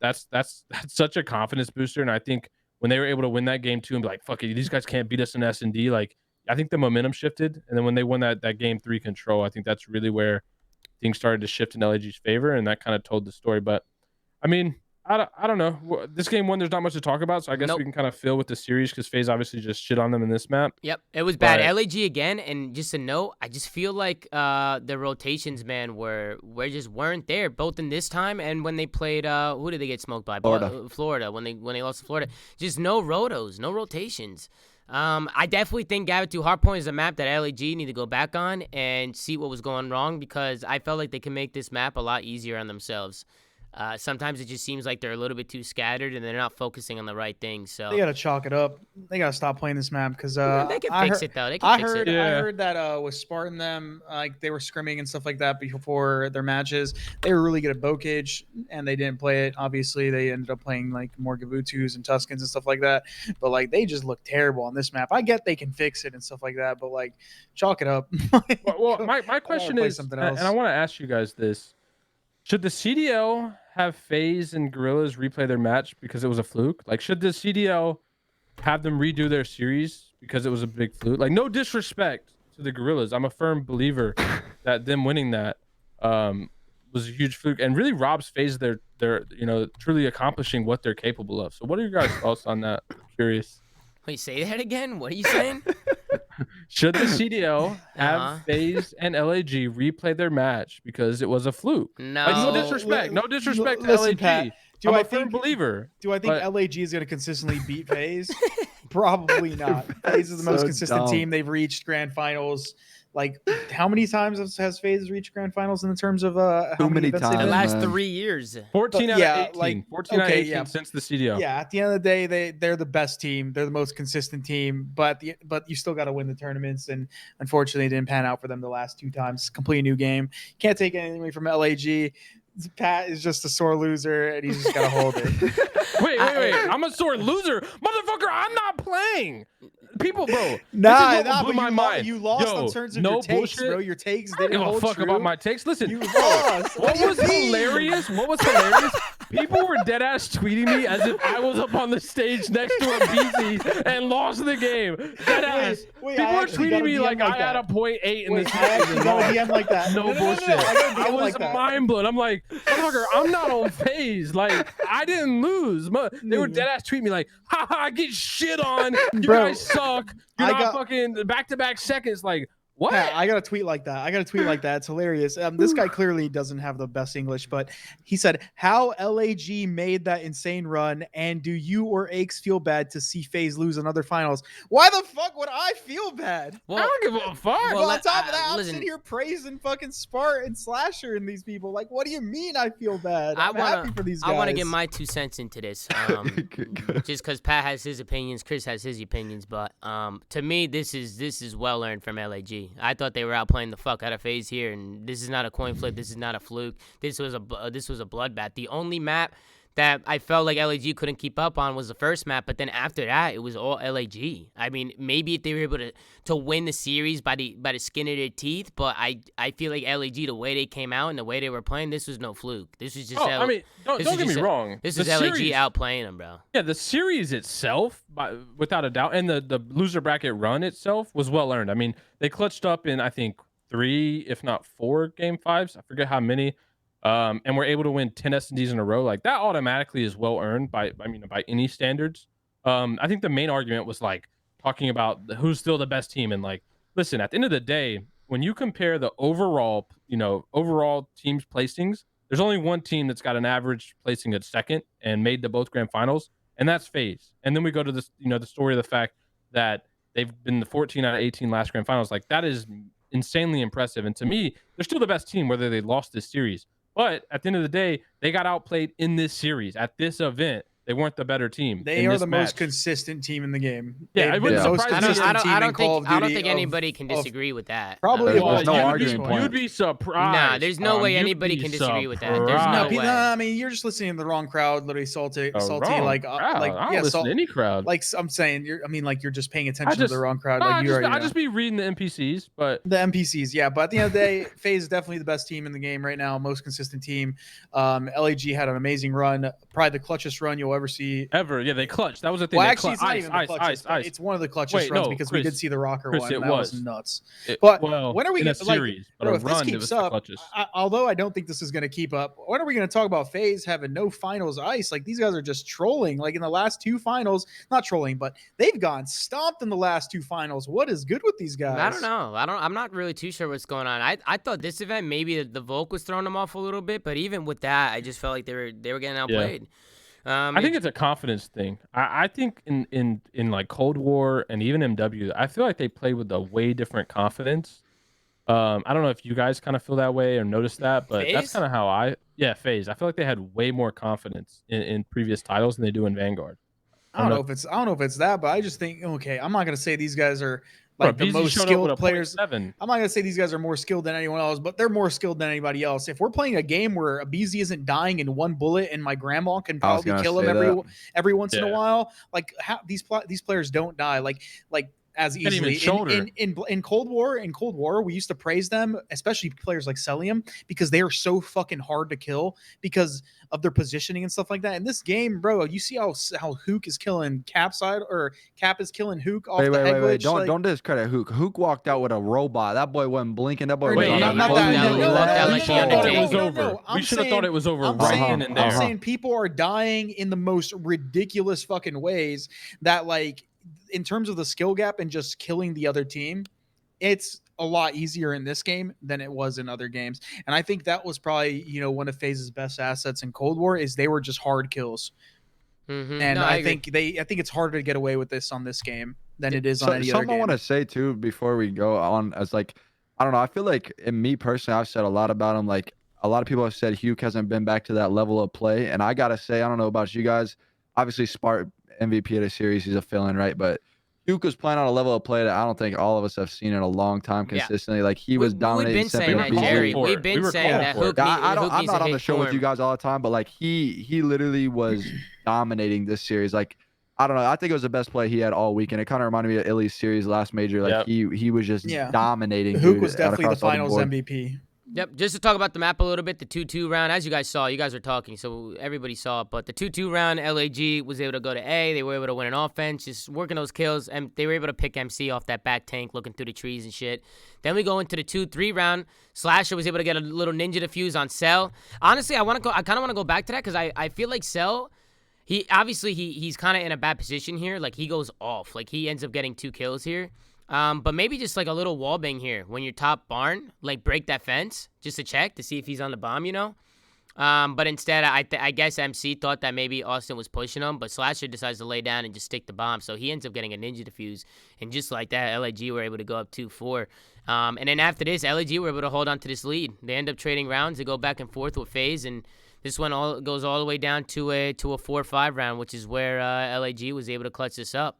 That's such a confidence booster, and I think when they were able to win that game 2 and be like, fuck it, these guys can't beat us in S&D, like, I think the momentum shifted, and then when they won that game 3 control, I think that's really where things started to shift in LAG's favor, and that kind of told the story. But I mean, I don't know. This game 1, there's not much to talk about, so I guess we can kind of fill with the series, because FaZe obviously just shit on them in this map. Yep, it was bad. LAG again, and just a note, I just feel like the rotations, man, just weren't there, both in this time and when they played. Who did they get smoked by? Florida. When they lost to Florida, just no rotos, no rotations. I definitely think Gavitu Hardpoint is a map that LAG need to go back on and see what was going wrong, because I felt like they can make this map a lot easier on themselves. Sometimes it just seems like they're a little bit too scattered and they're not focusing on the right things. So They gotta chalk it up. They gotta stop playing this map because they can fix it though. They can fix it. I Yeah. heard that with Spart and them, like they were scrimming and stuff like that before their matches. They were really good at Bokage, and they didn't play it. Obviously, they ended up playing like more Gavutus and Tuscans and stuff like that. But like they just look terrible on this map. I get they can fix it and stuff like that, but like chalk it up. Well, my question is, and I want to ask you guys this: should the CDL have FaZe and Guerrillas replay their match because it was a fluke? Like, should the CDL have them redo their series because it was a big fluke? Like, no disrespect to the Guerrillas, I'm a firm believer that them winning that was a huge fluke and really robs FaZe their truly accomplishing what they're capable of. So, what are your guys' thoughts on that? I'm curious. Wait, say that again. What are you saying? Should the CDL have FaZe and LAG replay their match because it was a fluke? No. Like, no disrespect. No disrespect to Listen, LAG. Pat, I'm a firm believer. Do I think but- LAG is going to consistently beat FaZe? Probably not. FaZe is the most So consistent dumb. team. They've reached grand finals. Like, how many times has FaZe reached grand finals in terms of how Too many events they've The times, been? last man. 3 years. 14 out yeah, of 18. like, 14 out of okay, 18 yeah. since the CDL. Yeah, at the end of the day, they're the best team. They're the most consistent team, but you still got to win the tournaments. And unfortunately, it didn't pan out for them the last 2 times. Complete new game. Can't take anything away from LAG. Pat is just a sore loser, and he's just got to hold it. Wait. I'm a sore loser. Motherfucker, I'm not playing. People, bro. Nah, this is what blew my mind. you lost Yo, on terms of no your takes, bullshit. bro. Your takes I don't didn't give a hold fuck true. about my takes. Listen, You bro, lost. what do you was mean? hilarious? What was hilarious? People were dead ass tweeting me as if I was up on the stage next to a BZ and lost the game. Dead ass. wait, People I were actually got tweeting a me DM like like I had a that. 0.8 in Wait, this I actually got a DM like that. No No, bullshit. I got a DM I was like that. mind blown. I'm like, motherfucker, I'm not on FaZe. Like, I didn't lose. They were dead ass tweeting me like, haha, I get shit on. You Bro, guys suck. You're I not got- fucking back-to-back seconds. Like, what? Pat, I got a tweet like that. It's hilarious. This guy clearly doesn't have the best English, but he said, "How LAG made that insane run, and do you or Aches feel bad to see FaZe lose another finals? Why the fuck would I feel bad? I don't give a fuck. Well, on let- top of that, I'm listen. sitting here praising fucking Spart and Slasher and these people. Like, what do you mean I feel bad? I'm happy for these guys. I want to get my 2 cents into this. Just because Pat has his opinions, Chris has his opinions, but to me, this is well earned from LAG. I thought they were outplaying the fuck out of FaZe here, and this is not a coin flip. This is not a fluke. This was a bloodbath. The only map that I felt like LAG couldn't keep up on was the first map, but then after that, it was all LAG. I mean, maybe if they were able to win the series by the skin of their teeth, but I feel like LAG, the way they came out and the way they were playing, this was no fluke. This was just I mean, don't get me wrong. This The is LAG series- outplaying them, bro. Yeah, the series itself, without a doubt, and the loser bracket run itself was well earned. I mean, they clutched up in, I think, 3, if not 4 game 5s. I forget how many. And we're able to win 10 S&Ds in a row. Like, that automatically is well earned by any standards. I think the main argument was like talking about who's still the best team. And like, listen, at the end of the day, when you compare the overall teams placings, there's only one team that's got an average placing at second and made the both grand finals, and that's FaZe. And then we go to this, the story of the fact that they've been the 14 out of 18 last grand finals. Like, that is insanely impressive. And to me, they're still the best team, whether they lost this series. But at the end of the day, they got outplayed in this series. At this event, they weren't the better team. They are the most consistent team in the game. Yeah, They've it been wouldn't the most surprise me. consistent team in Call of I don't Duty think of- anybody can of- disagree with that. Probably There's no most argument teams. point. You'd be surprised. Nah, there's no way You'd anybody be can disagree with that. There's surprised. no way. I mean, you're just listening to the wrong crowd. Literally salty, Wrong like crowd. I don't yeah, listen to any crowd. like I'm saying, you're just paying attention to the wrong crowd. No, Like you already I know. just be reading the NPCs, but The NPCs, yeah, but at the end of the day, FaZe is definitely the best team in the game right now, most consistent team. LAG had an amazing run, probably the clutchest run you'll ever see. ever, yeah, they clutched. That was the thing. Well, They actually, it's not even the clutchest. But it's one of the clutchest Wait, runs no, because we Chris, did see the rocker Chris, one. it That was was. nuts. It- But well, when are we in a gonna like, series, but bro, a if this run, it keeps was the up? clutchest. Although I don't think this is going to keep up, when are we going to talk about FaZe having no finals ice? Like, these guys are just trolling. Like, in the last 2 finals, not trolling, but they've gone stomped in the last 2 finals. What is good with these guys? I don't know. I'm not really too sure what's going on. I thought this event maybe the Volk was throwing them off a little bit, but even with that, I just felt like they were getting outplayed. I think it's a confidence thing. I think in like Cold War and even MW, I feel like they play with a way different confidence I don't know if you guys kind of feel that way or notice that, but that's FaZe? kind of how FaZe. I feel like they had way more confidence in previous titles than they do in Vanguard. I don't know if it's that, but I just think okay, I'm not gonna say these guys are like Bro, the BZ most showed up with skilled a players. 0.7. I'm not gonna say these guys are more skilled than anyone else, but they're more skilled than anybody else. If we're playing a game where a BZ isn't dying in one bullet and my grandma can I was probably gonna kill him say every once in a Yeah. while, like these players don't die like as Can't even easily. shoulder. In Cold War, we used to praise them, especially players like Celium, because they are so fucking hard to kill because of their positioning and stuff like that. In this game, bro, you see how Hook is killing Cap side, or Cap is killing Hook off the head glitch. Don't discredit Hook. Hook walked out with a robot. That boy wasn't blinking. That boy Or was Wait, on he a left bullet. out- he left out we like should the have thought it Undertaker. was over. I'm We should have thought it was over I'm right saying, then and there. I'm saying people are dying in the most ridiculous fucking ways that, like, in terms of the skill gap and just killing the other team, it's a lot easier in this game than it was in other games. And I think that was probably, one of FaZe's best assets in Cold War is they were just hard kills. And No, I agree. think it's harder to get away with this on this game than it is on any other Something I game. want to say too before we go on, as like, I don't know. I feel like, in me personally, I've said a lot about him. Like, a lot of people have said Hugh hasn't been back to that level of play, and I gotta say, I don't know about you guys. Obviously, Spart MVP of the series, he's a fill-in, right? But Hugh was playing on a level of play that I don't think all of us have seen in a long time Yeah. consistently. Like, he was dominating. We've been saying that, Simp and Jerry. BZ. We've been We were saying calling that for it. Hook, Yeah, Hook I'm needs not to on the hit show with form. you guys all the time, but like he literally was dominating this series. Like, I don't know. I think it was the best play he had all weekend. It kind of reminded me of Illy's series last major. Like, Yep. he was just Yeah. dominating. Hook dude, was definitely the across all finals board. MVP. Yep, just to talk about the map a little bit, the 2-2 round, as you guys saw, you guys were talking, so everybody saw it, but the 2-2 round, LAG was able to go to A, they were able to win an offense, just working those kills, and they were able to pick MC off that back tank, looking through the trees and shit. Then we go into the 2-3 round, Slasher was able to get a little ninja defuse on Cell. Honestly, I kind of want to go back to that, because I feel like Cell, he's kind of in a bad position here, like he goes off, like he ends up getting 2 kills here. But maybe just like a little wall bang here when you're top barn, like break that fence just to check to see if he's on the bomb, But instead, I guess MC thought that maybe Austin was pushing him, but Slasher decides to lay down and just stick the bomb. So he ends up getting a ninja defuse. And just like that, LAG were able to go up 2-4. And then after this, LAG were able to hold on to this lead. They end up trading rounds. They go back and forth with FaZe, and this one goes all the way down to a 4-5 round, which is where LAG was able to clutch this up.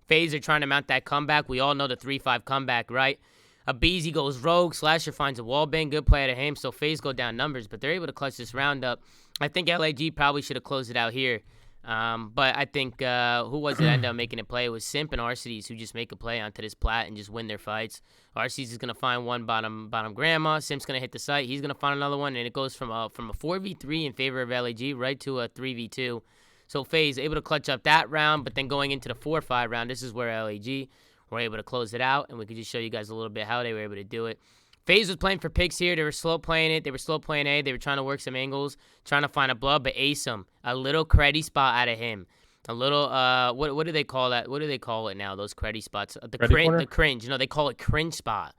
FaZe are trying to mount that comeback. We all know the 3-5 comeback, right? Abizi goes rogue. Slasher finds a wall bang. Good play out of him. So FaZe go down numbers, but they're able to clutch this round up. I think LAG probably should have closed it out here. But I think, who was it end up making a play? It was Simp and Arcides who just make a play onto this plat and just win their fights. Arcides is going to find one bottom grandma. Simp's going to hit the site. He's going to find another one, and it goes from a 4v3 in favor of LAG right to a 3v2. So FaZe able to clutch up that round, but then going into the 4-5 round, this is where LAG were able to close it out, and we could just show you guys a little bit how they were able to do it. FaZe was playing for picks here. They were slow playing it. They were slow playing A. They were trying to work some angles, trying to find a blood, but ace him. A little creddy spot out of him. A little, what do they call that? What do they call it now, those creddy spots? The cringe. They call it cringe spot.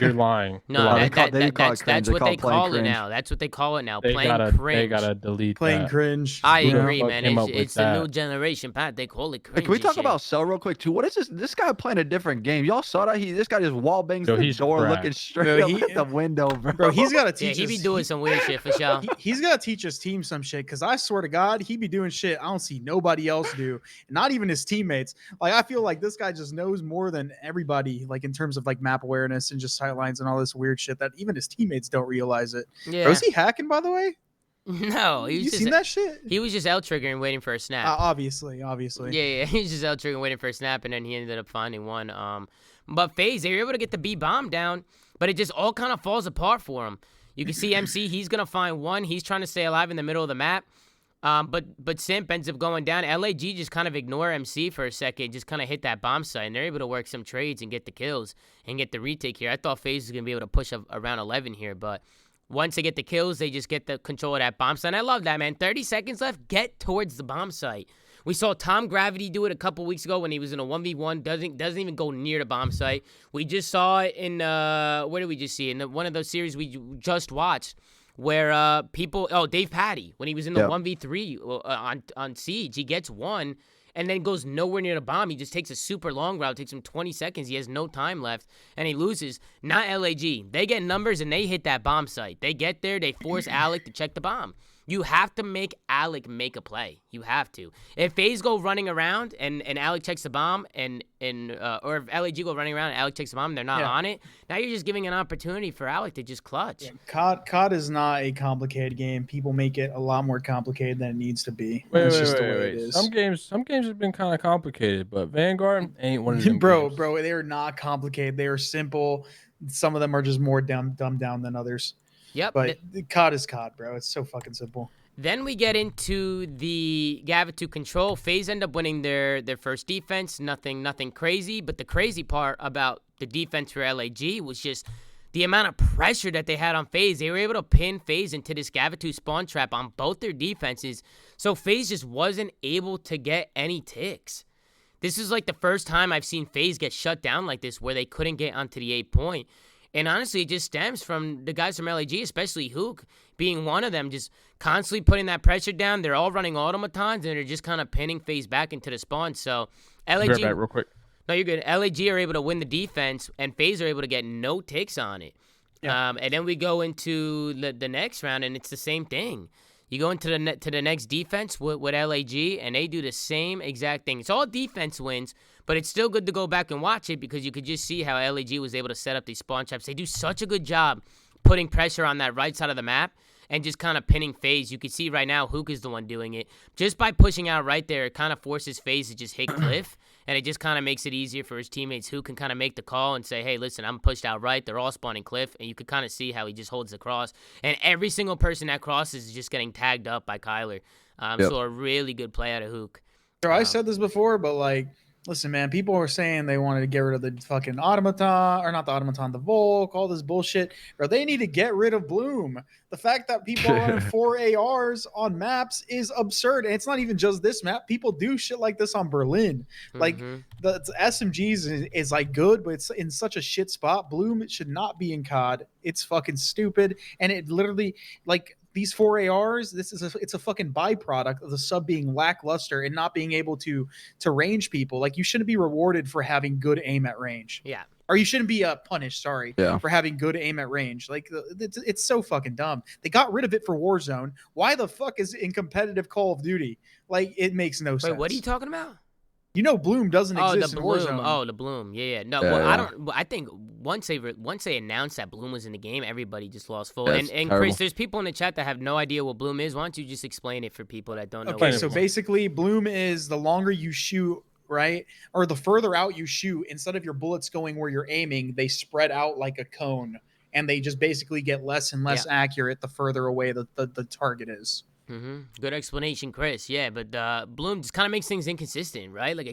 You're lying. No, that's what they call it now. That's what they call it now. Playing cringe. They gotta delete Playing that. cringe. I Who the agree, fuck man. came up with It's the that? new generation, Pat. They call it Hey, cringe. can we and talk shit. about Cell real quick too? What is this? This guy playing a different game. Y'all saw that? This guy just wall bangs Yo, the he's door, cracked. looking straight Bro, up at the window, bro. Bro, he's got to Yeah, teach he be us. doing some weird shit for sure. He's got to teach his team some shit, because I swear to God, he be doing shit I don't see nobody else do, not even his teammates. Like, I feel like this guy just knows more than everybody, like in terms of like map awareness and just sightlines and all this weird shit that even his teammates don't realize it. Yeah. Bro, is he hacking, by the way? No, he was You just, seen that shit? He was just L triggering, waiting for a snap. Obviously. Yeah, he was just L triggering, waiting for a snap, and then he ended up finding one. But FaZe, they were able to get the B bomb down, but it just all kind of falls apart for him. You can see MC, he's gonna find one. He's trying to stay alive in the middle of the map. But Simp ends up going down. LAG just kind of ignore MC for a second, just kind of hit that bomb site, and they're able to work some trades and get the kills and get the retake here. I thought FaZe was gonna be able to push up around 11 here, but once they get the kills, they just get the control of that bomb site. And I love that, man. 30 seconds left. Get towards the bomb site. We saw Tom Gravity do it a couple weeks ago when he was in a 1v1. Doesn't even go near the bomb site. We just saw it in, where did we just see? In one of those series we just watched where Dave Patty, when he was in the 1v3 on Siege, he gets one, and then goes nowhere near the bomb. He just takes a super long route, takes him 20 seconds. He has no time left, and he loses. Not LAG. They get numbers, and they hit that bomb site. They get there. They force Alec to check the bomb. You have to make Alec make a play. You have to. If FaZe go running around and Alec checks the bomb or if LAG go running around and Alec checks the bomb and they're not on it, now you're just giving an opportunity for Alec to just clutch. Yeah, COD is not a complicated game. People make it a lot more complicated than it needs to be. Wait, That's wait, just wait, the way wait. it is. Some games have been kind of complicated, but Vanguard ain't one of them games. Bro, they are not complicated. They are simple. Some of them are just more dumbed down than others. Yep. But COD is COD, bro. It's so fucking simple. Then we get into the Gavitu control. FaZe end up winning their first defense. Nothing crazy. But the crazy part about the defense for LAG was just the amount of pressure that they had on FaZe. They were able to pin FaZe into this Gavitu spawn trap on both their defenses. So FaZe just wasn't able to get any ticks. This is like the first time I've seen FaZe get shut down like this, where they couldn't get onto the 8-point. And honestly, it just stems from the guys from LAG, especially Hook, being one of them, just constantly putting that pressure down. They're all running automatons, and they're just kind of pinning FaZe back into the spawn. So LAG... Be right back real quick. No, you're good. LAG are able to win the defense, and FaZe are able to get no ticks on it. Yeah. And then we go into the next round, and it's the same thing. You go into the next defense with LAG, and they do the same exact thing. It's all defense wins, but it's still good to go back and watch it because you could just see how LAG was able to set up these spawn traps. They do such a good job putting pressure on that right side of the map and just kind of pinning FaZe. You can see right now Hook is the one doing it. Just by pushing out right there, it kind of forces FaZe to just hit Cliff, and it just kind of makes it easier for his teammates who can kind of make the call and say, hey, listen, I'm pushed out right. They're all spawning Cliff, and you can kind of see how he just holds the cross. And every single person that crosses is just getting tagged up by Kyler. So a really good play out of Hook. Bro, I said this before, but like, listen, man, people were saying they wanted to get rid of the fucking automaton, or not the automaton, the Volk, all this bullshit. Bro, they need to get rid of Bloom. The fact that people are running 4 ARs on maps is absurd. And it's not even just this map. People do shit like this on Berlin. Like, the SMGs is like good, but it's in such a shit spot. Bloom, it should not be in COD. It's fucking stupid. And it literally, like, these 4 ARs, it's a fucking byproduct of the sub being lackluster and not being able to range people. Like, you shouldn't be rewarded for having good aim at range. Yeah. Or you shouldn't be punished, for having good aim at range. Like, it's so fucking dumb. They got rid of it for Warzone. Why the fuck is it in competitive Call of Duty? Like, it makes no sense. Wait, what are you talking about? You know, Bloom doesn't exist in Warzone. Oh, the Bloom. Yeah. No, well, I don't. I think once they announced that Bloom was in the game, everybody just lost full. And Chris, there's people in the chat that have no idea what Bloom is. Why don't you just explain it for people that don't know? Okay, so basically, Bloom is the longer you shoot, right, or the further out you shoot, instead of your bullets going where you're aiming, they spread out like a cone, and they just basically get less and less accurate the further away the target is. Good explanation, Chris. Yeah, but Bloom just kind of makes things inconsistent, right? Like,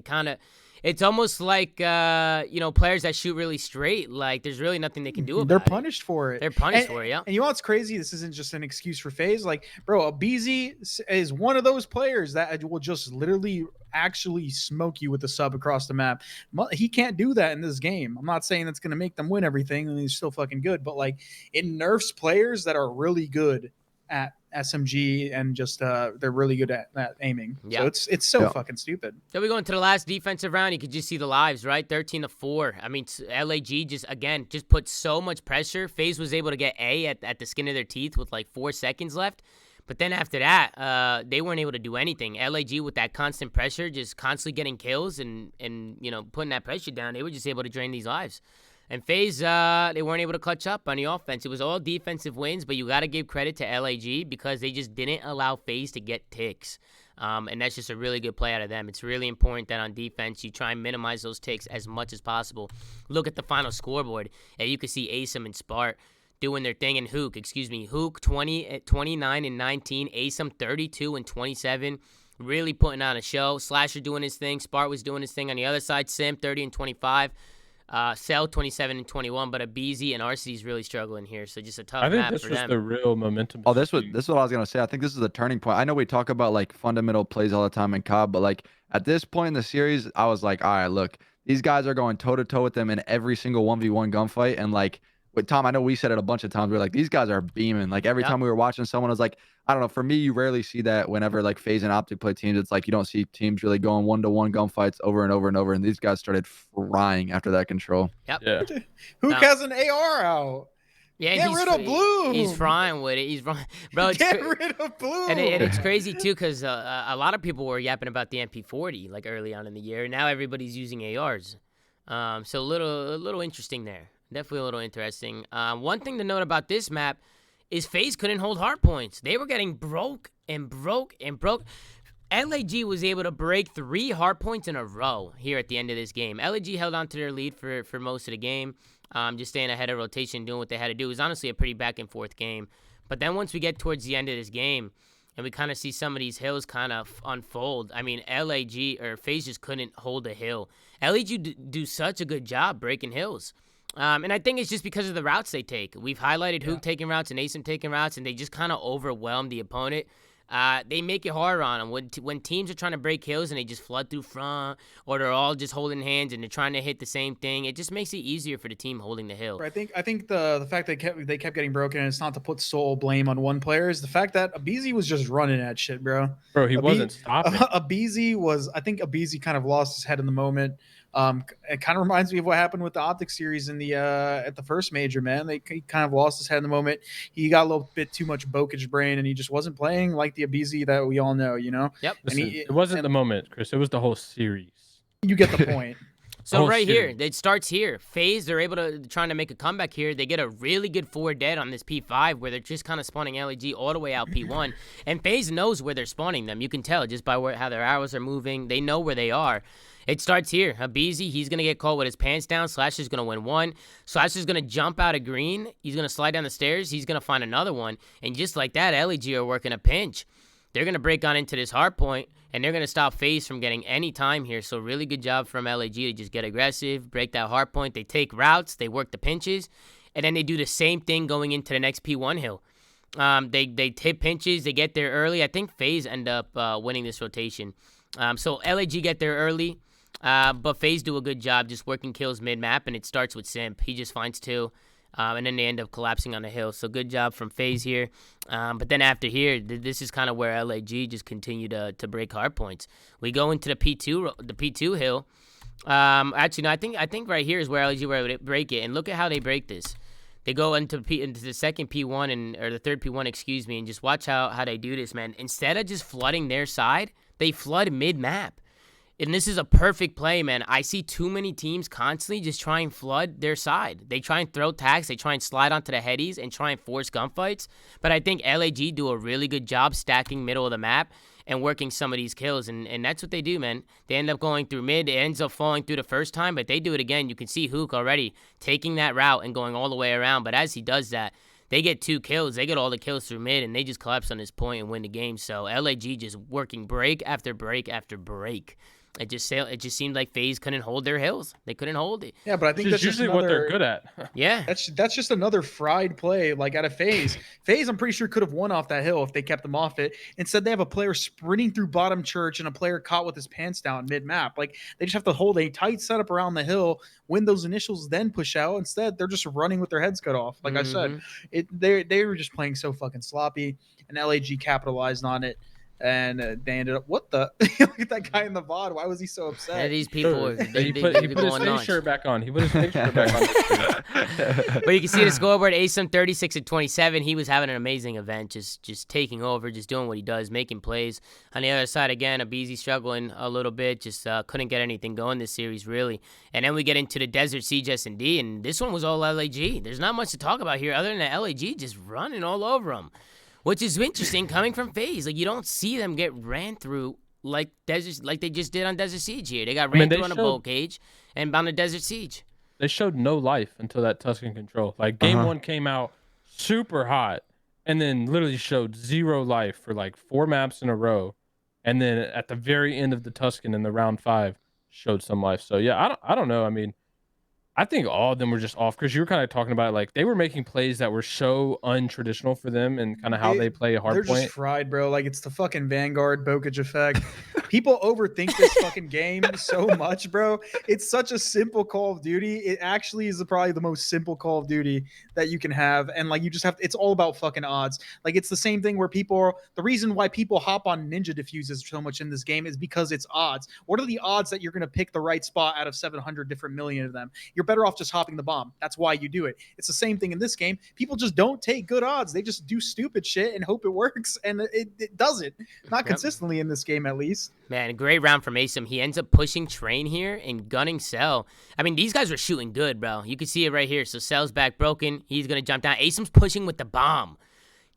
it's almost like, players that shoot really straight, like, there's really nothing they can do about it. They're punished for it. They're punished for it, yeah. And you know what's crazy? This isn't just an excuse for FaZe. Like, bro, Abizi is one of those players that will just literally actually smoke you with the sub across the map. He can't do that in this game. I'm not saying that's going to make them win everything, and he's still fucking good, but, like, it nerfs players that are really good at SMG and just they're really good at aiming. So it's so fucking stupid. So we go into the last defensive round. You could just see the lives, right? 13-4. I mean, LAG just put so much pressure. FaZe was able to get A at the skin of their teeth with like 4 seconds left. But then after that, they weren't able to do anything. LAG with that constant pressure, just constantly getting kills and putting that pressure down, they were just able to drain these lives. And FaZe, they weren't able to clutch up on the offense. It was all defensive wins, but you got to give credit to LAG because they just didn't allow FaZe to get ticks. And that's just a really good play out of them. It's really important that on defense, you try and minimize those ticks as much as possible. Look at the final scoreboard, and you can see Asum and Spart doing their thing, and Hook 29 and 19, Asum 32 and 27, really putting on a show. Slasher doing his thing, Spart was doing his thing on the other side, Sim 30 and 25. Cell 27 and 21, but Abizi and RC is really struggling here. So just a tough map for them. I think this was the real momentum. Oh, this is what I was gonna say. I think this is the turning point. I know we talk about like fundamental plays all the time in COD, but like at this point in the series, I was like, all right, look, these guys are going toe to toe with them in every single 1v1 gunfight, and like But Tom, I know we said it a bunch of times. We're like, these guys are beaming. Like every time we were watching someone was like, I don't know. For me, you rarely see that whenever like FaZe and Optic play teams. It's like you don't see teams really going 1-to-1 gunfights over and over and over. And these guys started frying after that control. Yep. Yeah. Who has an AR out? Yeah, Get rid of Blue. He's frying with it. He's frying. Bro, Get rid of Blue. And it's crazy, too, because a lot of people were yapping about the MP40, like, early on in the year. Now everybody's using ARs. So a little interesting there. Definitely a little interesting. One thing to note about this map is FaZe couldn't hold hard points. They were getting broke and broke and broke. LAG was able to break 3 hard points in a row here at the end of this game. LAG held on to their lead for most of the game. Just staying ahead of rotation, doing what they had to do. It was honestly a pretty back and forth game. But then once we get towards the end of this game, and we kind of see some of these hills kind of unfold, I mean, FaZe just couldn't hold a hill. LAG do such a good job breaking hills. And I think it's just because of the routes they take. We've highlighted Hook taking routes and Asim taking routes, and they just kind of overwhelm the opponent. They make it harder on them. When teams are trying to break hills and they just flood through front, or they're all just holding hands and they're trying to hit the same thing, it just makes it easier for the team holding the hill. I think the fact they kept getting broken, and it's not to put sole blame on one player, is the fact that Abizi was just running at shit, bro. Bro, he wasn't stopping. I think Abizi kind of lost his head in the moment. It kind of reminds me of what happened with the Optic series in the at the first major, man. He kind of lost his head in the moment. He got a little bit too much Bokage brain, and he just wasn't playing like the Abizi that we all know, you know? Yep. Listen, it wasn't the moment, Chris. It was the whole series. You get the point. So right here, it starts here. FaZe, they're able to trying to make a comeback here. They get a really good 4 dead on this P5 where they're just kind of spawning LAG all the way out P1. And FaZe knows where they're spawning them. You can tell just by how their arrows are moving. They know where they are. It starts here. Abizi, he's going to get caught with his pants down. Slash is going to win 1. Slash is going to jump out of green. He's going to slide down the stairs. He's going to find another one. And just like that, LAG are working a pinch. They're going to break on into this hard point, and they're going to stop FaZe from getting any time here. So really good job from LAG to just get aggressive, break that hard point. They take routes. They work the pinches. And then they do the same thing going into the next P1 hill. They hit pinches. They get there early. I think FaZe end up winning this rotation. So LAG get there early. But FaZe do a good job just working kills mid-map, and it starts with Simp. He just finds 2, and then they end up collapsing on the hill. So good job from FaZe here. But then after here, this is kind of where LAG just continue to break hard points. We go into the P2 hill. Actually, no, I think right here is where LAG were able to break it, and look at how they break this. They go into the second P1 or the third P1, excuse me, and just watch how they do this, man. Instead of just flooding their side, they flood mid-map. And this is a perfect play, man. I see too many teams constantly just try and flood their side. They try and throw tags. They try and slide onto the headies and try and force gunfights. But I think LAG do a really good job stacking middle of the map and working some of these kills. And that's what they do, man. They end up going through mid. It ends up falling through the first time, but they do it again. You can see Hook already taking that route and going all the way around. But as he does that, they get 2 kills. They get all the kills through mid, and they just collapse on this point and win the game. So LAG just working break after break after break. It just seemed like FaZe couldn't hold their hills. They couldn't hold it. Yeah, but I think that's usually what they're good at. Yeah, that's just another fried play, like out of FaZe. FaZe, I'm pretty sure could have won off that hill if they kept them off it. Instead, they have a player sprinting through bottom church and a player caught with his pants down mid map. Like they just have to hold a tight setup around the hill, win those initials, then push out. Instead, they're just running with their heads cut off. Like I said, they were just playing so fucking sloppy, and LAG capitalized on it. And they ended up, what the? Look at that guy in the VOD. Why was he so upset? Yeah, these people, he put his face shirt back on. He put his face shirt back on. But you can see the scoreboard, Asim 36 and 27. He was having an amazing event, just taking over, just doing what he does, making plays. On the other side, again, Abizi struggling a little bit, just couldn't get anything going this series, really. And then we get into the Desert Siege S&D, and this one was all LAG. There's not much to talk about here other than the LAG just running all over them. Which is interesting coming from FaZe. Like, you don't see them get ran through like they just did on Desert Siege here. They got ran through on a bolt cage and on the Desert Siege. They showed no life until that Tuscan control. Like, game 1 came out super hot and then literally showed 0 life for like 4 maps in a row. And then at the very end of the Tuscan in the round 5 showed some life. So, yeah, I don't know. I mean, I think all of them were just off because you were kind of talking about like they were making plays that were so untraditional for them and kind of how they play a hard point. They're just fried, bro. Like it's the fucking Vanguard Bokage effect. People overthink this fucking game so much, bro. It's such a simple Call of Duty. It actually is probably the most simple Call of Duty that you can have. And like, you just have, it's all about fucking odds. Like, it's the same thing where the reason why people hop on ninja diffuses so much in this game is because it's odds. What are the odds that you're going to pick the right spot out of 700 different million of them? You're better off just hopping the bomb. That's why you do it. It's the same thing in this game. People just don't take good odds. They just do stupid shit and hope it works. And it doesn't. Not consistently in this game, at least. Man, a great round from Asim. He ends up pushing Train here and gunning Cell. I mean, these guys were shooting good, bro. You can see it right here. So Cell's back broken. He's going to jump down. Asim's pushing with the bomb.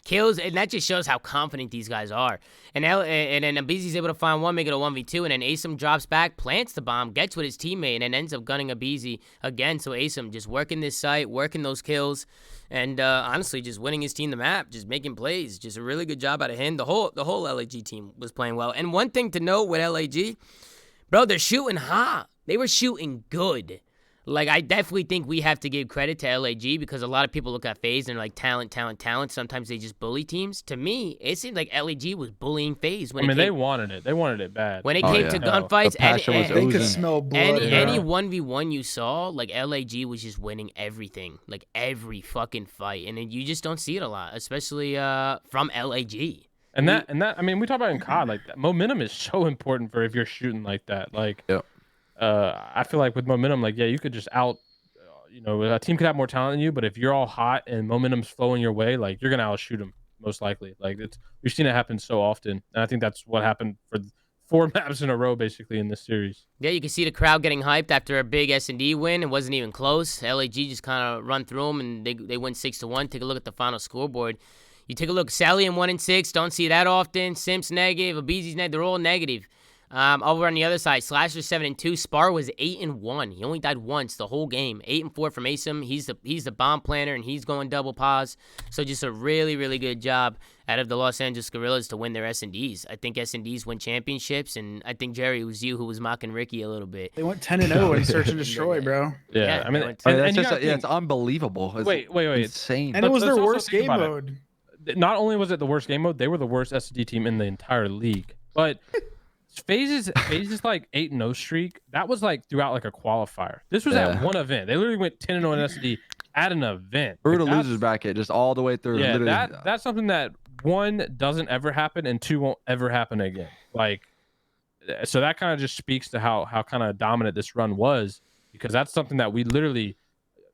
Kills, and that just shows how confident these guys are. And then Abizi's able to find one, make it a 1v2, and then Asim drops back, plants the bomb, gets with his teammate, and then ends up gunning Abizi again. So Asim just working this site, working those kills, and honestly just winning his team the map, just making plays. Just a really good job out of him. The whole LAG team was playing well. And one thing to note with LAG, bro, they're shooting hot. They were shooting good. Like, I definitely think we have to give credit to LAG because a lot of people look at FaZe and they're like, talent. Sometimes they just bully teams. To me, it seemed like LAG was bullying FaZe. They wanted it. They wanted it bad. When it came to gunfights, they could smell blood. Any 1v1 you saw, like, LAG was just winning everything. Like, every fucking fight. And you just don't see it a lot, especially from LAG. And that, I mean, we talk about in COD, like, that momentum is so important for if you're shooting like that. Like, yep. I feel like with momentum, like, yeah, you could just a team could have more talent than you, but if you're all hot and momentum's flowing your way, like, you're gonna outshoot them most likely. Like, we've seen it happen so often, and I think that's what happened for 4 maps in a row, basically, in this series. Yeah, you can see the crowd getting hyped after a big S&D win. It wasn't even close. LAG just kind of run through them, and they win 6-1. Take a look at the final scoreboard. You take a look, Sally in 1-6. Don't see that often. Simps negative. Abizi's negative. They're all negative. Over on the other side, Slasher 7-2. Spart was 8-1. He only died once the whole game. 8-4 from Asim. He's the bomb planner, and he's going double pause. So just a really, really good job out of the Los Angeles Guerrillas to win their S&Ds. I think S&Ds win championships, and I think Jerry, it was you who was mocking Ricky a little bit. They went 10-0 in Search and Destroy, bro. Yeah, I mean, it's unbelievable. It's wait, insane. And it was their worst game mode. Not only was it the worst game mode, they were the worst S&D team in the entire league. But FaZe's like 8-0 streak, that was like throughout like a qualifier. This was at one event. They literally went 10-0 in SD at an event. Brutal losers bracket, just all the way through. Yeah, that's something that, 1, doesn't ever happen, and 2, won't ever happen again. Like, so that kind of just speaks to how kind of dominant this run was, because that's something that we literally,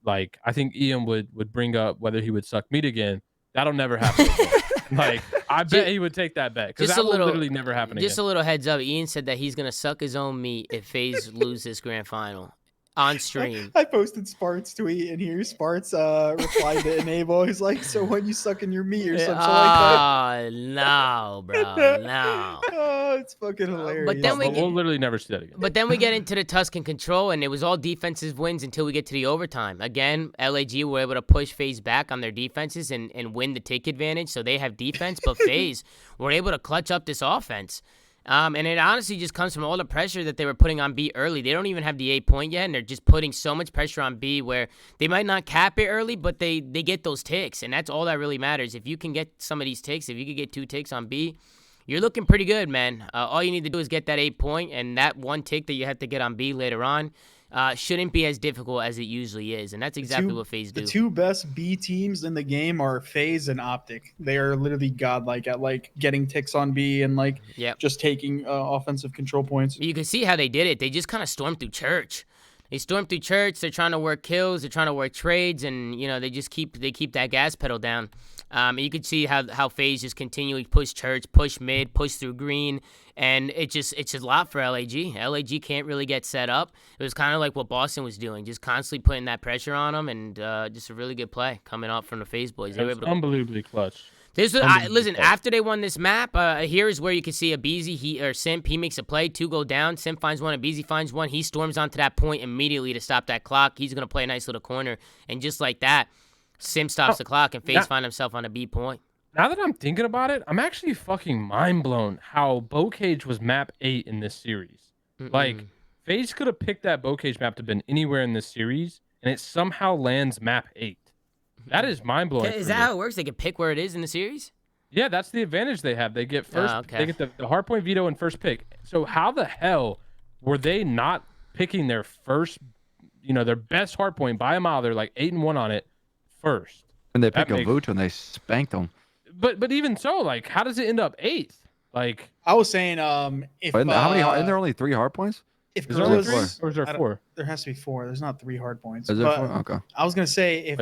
like, I think Ian would bring up whether he would suck meat again. That'll never happen again. Like, I bet he would take that bet, because that will literally never happen again. Just a little heads up, Ian said that he's going to suck his own meat if FaZe loses this grand final on stream. I posted Spart's tweet, and here Spart's replied to Enable. He's like, so when you sucking your meat or something like that? Oh, no, bro, no. Oh, it's fucking hilarious. But then we'll literally never see that again. But then we get into the Tuscan control, and it was all defensive wins until we get to the overtime. Again, LAG were able to push FaZe back on their defenses and win the take advantage, so they have defense, but FaZe were able to clutch up this offense. And it honestly just comes from all the pressure that they were putting on B early. They don't even have the 8 point yet, and they're just putting so much pressure on B where they might not cap it early, but they get those ticks, and that's all that really matters. If you can get some of these ticks, if you could get 2 ticks on B, you're looking pretty good, man. All you need to do is get that 8 point, and that 1 tick that you have to get on B later on shouldn't be as difficult as it usually is, and that's exactly what FaZe do. The 2 best B teams in the game are FaZe and Optic. They are literally godlike at like getting ticks on B and like just taking offensive control points. You can see how they did it. They just kind of stormed through church. They storm through church. They're trying to work kills. They're trying to work trades, and they just keep that gas pedal down. You could see how FaZe just continually push church, push mid, push through green, and it's just a lot for LAG. LAG can't really get set up. It was kind of like what Boston was doing, just constantly putting that pressure on them, and just a really good play coming up from the FaZe boys. They were able to unbelievably clutch. Listen, after they won this map, here is where you can see Abizi, Simp, he makes a play, 2 go down, Simp finds one, Abizi finds one, he storms onto that point immediately to stop that clock. He's going to play a nice little corner, and just like that, Simp stops the clock, and FaZe find himself on a B point. Now that I'm thinking about it, I'm actually fucking mind blown how Bocage was map 8 in this series. Like, FaZe could have picked that Bocage map to have been anywhere in this series, and it somehow lands map 8. That is mind blowing. Is that how it works? They can pick where it is in the series? Yeah, that's the advantage they have. They get first. They get the hardpoint veto and first pick. So how the hell were they not picking their first, their best hard point by a mile? They're like 8-1 on it first. And they pick a Vutu and they spanked them. But even so, like, how does it end up 8th? Like, I was saying, if how many? Isn't there only 3 hard points? If is there only Guerrillas, 3 or is there 4? There has to be 4. There's not 3 hard points. Is there 4? Okay. I was gonna say if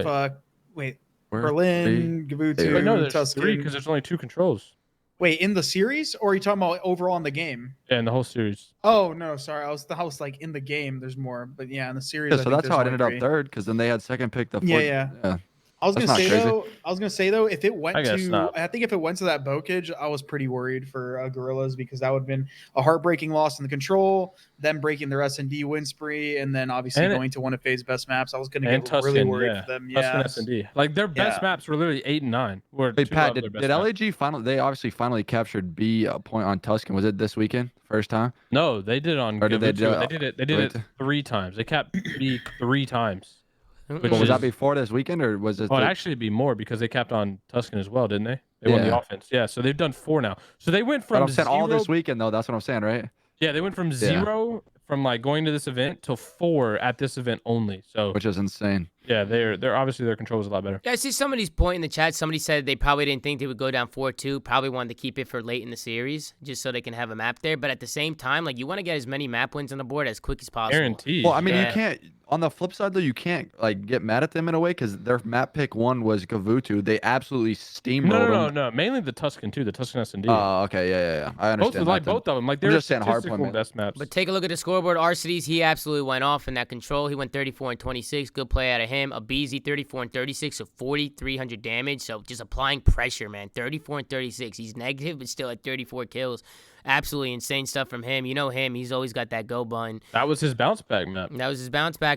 Berlin, Gavutu, Wait, no, there's Tuscan. 3 because there's only 2 controls. Wait, in the series, or are you talking about overall in the game? Yeah, in the whole series. Oh no, sorry, I was like in the game. There's more, but yeah, in the series. Yeah, so that's how it ended up 3rd, because then they had second pick the 4th. Yeah. I was gonna say though, if it went I think if it went to that Bokage, I was pretty worried for Guerrillas, because that would have been a heartbreaking loss in the control, them breaking their S&D win spree, and then obviously going to one of FaZe's best maps. I was gonna get really worried for them. Tuscan S&D. Like their best maps were literally 8 and 9. Wait, Pat, did LAG finally? They obviously finally captured B point on Tuscan. Was it this weekend? First time? No, they did it on. Or did they do it? They did it 3 times. They capped B 3 times. Was that before this weekend, or was it? Oh, it'd actually be more, because they capped on Tuscan as well, didn't they? They won the offense. Yeah, so they've done 4 now. So they went from. But I'm saying all this weekend though. That's what I'm saying, right? Yeah, they went from 0 from like going to this event to 4 at this event only. So which is insane. Yeah, they're obviously their control is a lot better. Yeah, I see somebody's point in the chat. Somebody said they probably didn't think they would go down 4-2. Probably wanted to keep it for late in the series, just so they can have a map there. But at the same time, like, you want to get as many map wins on the board as quick as possible. Guaranteed. Well, I mean, you can't. On the flip side, though, you can't like get mad at them in a way, because their map pick 1 was Gavutu. They absolutely steamrolled them. No. Mainly the Tuscan too. The Tuscan S&D. Oh, okay, yeah. I understand. Both of them. Like they're just saying hard point best maps. But take a look at the scoreboard. Arcides, he absolutely went off in that control. He went 34 and 26. Good play out of him. Abizi, 34 and 36, so 4,300 damage. So just applying pressure, man. 34 and 36. He's negative, but still at 34 kills. Absolutely insane stuff from him. You know him. He's always got that go button. That was his bounce back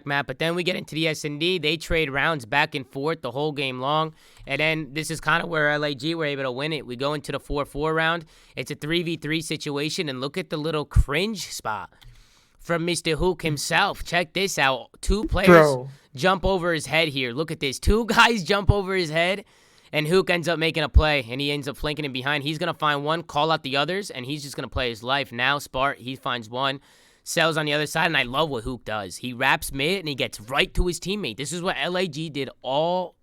map. But then we get into the S&D. They trade rounds back and forth the whole game long. And then this is kind of where LAG were able to win it. We go into the 4-4 round. It's a 3v3 situation. And look at the little cringe spot from Mr. Hook himself. Check this out. 2 players jump over his head here. Look at this. 2 guys jump over his head. And Hook ends up making a play, and he ends up flanking him behind. He's going to find one, call out the others, and he's just going to play his life. Now, Spart, he finds one, sells on the other side, and I love what Hook does. He wraps mid, and he gets right to his teammate. This is what LAG did all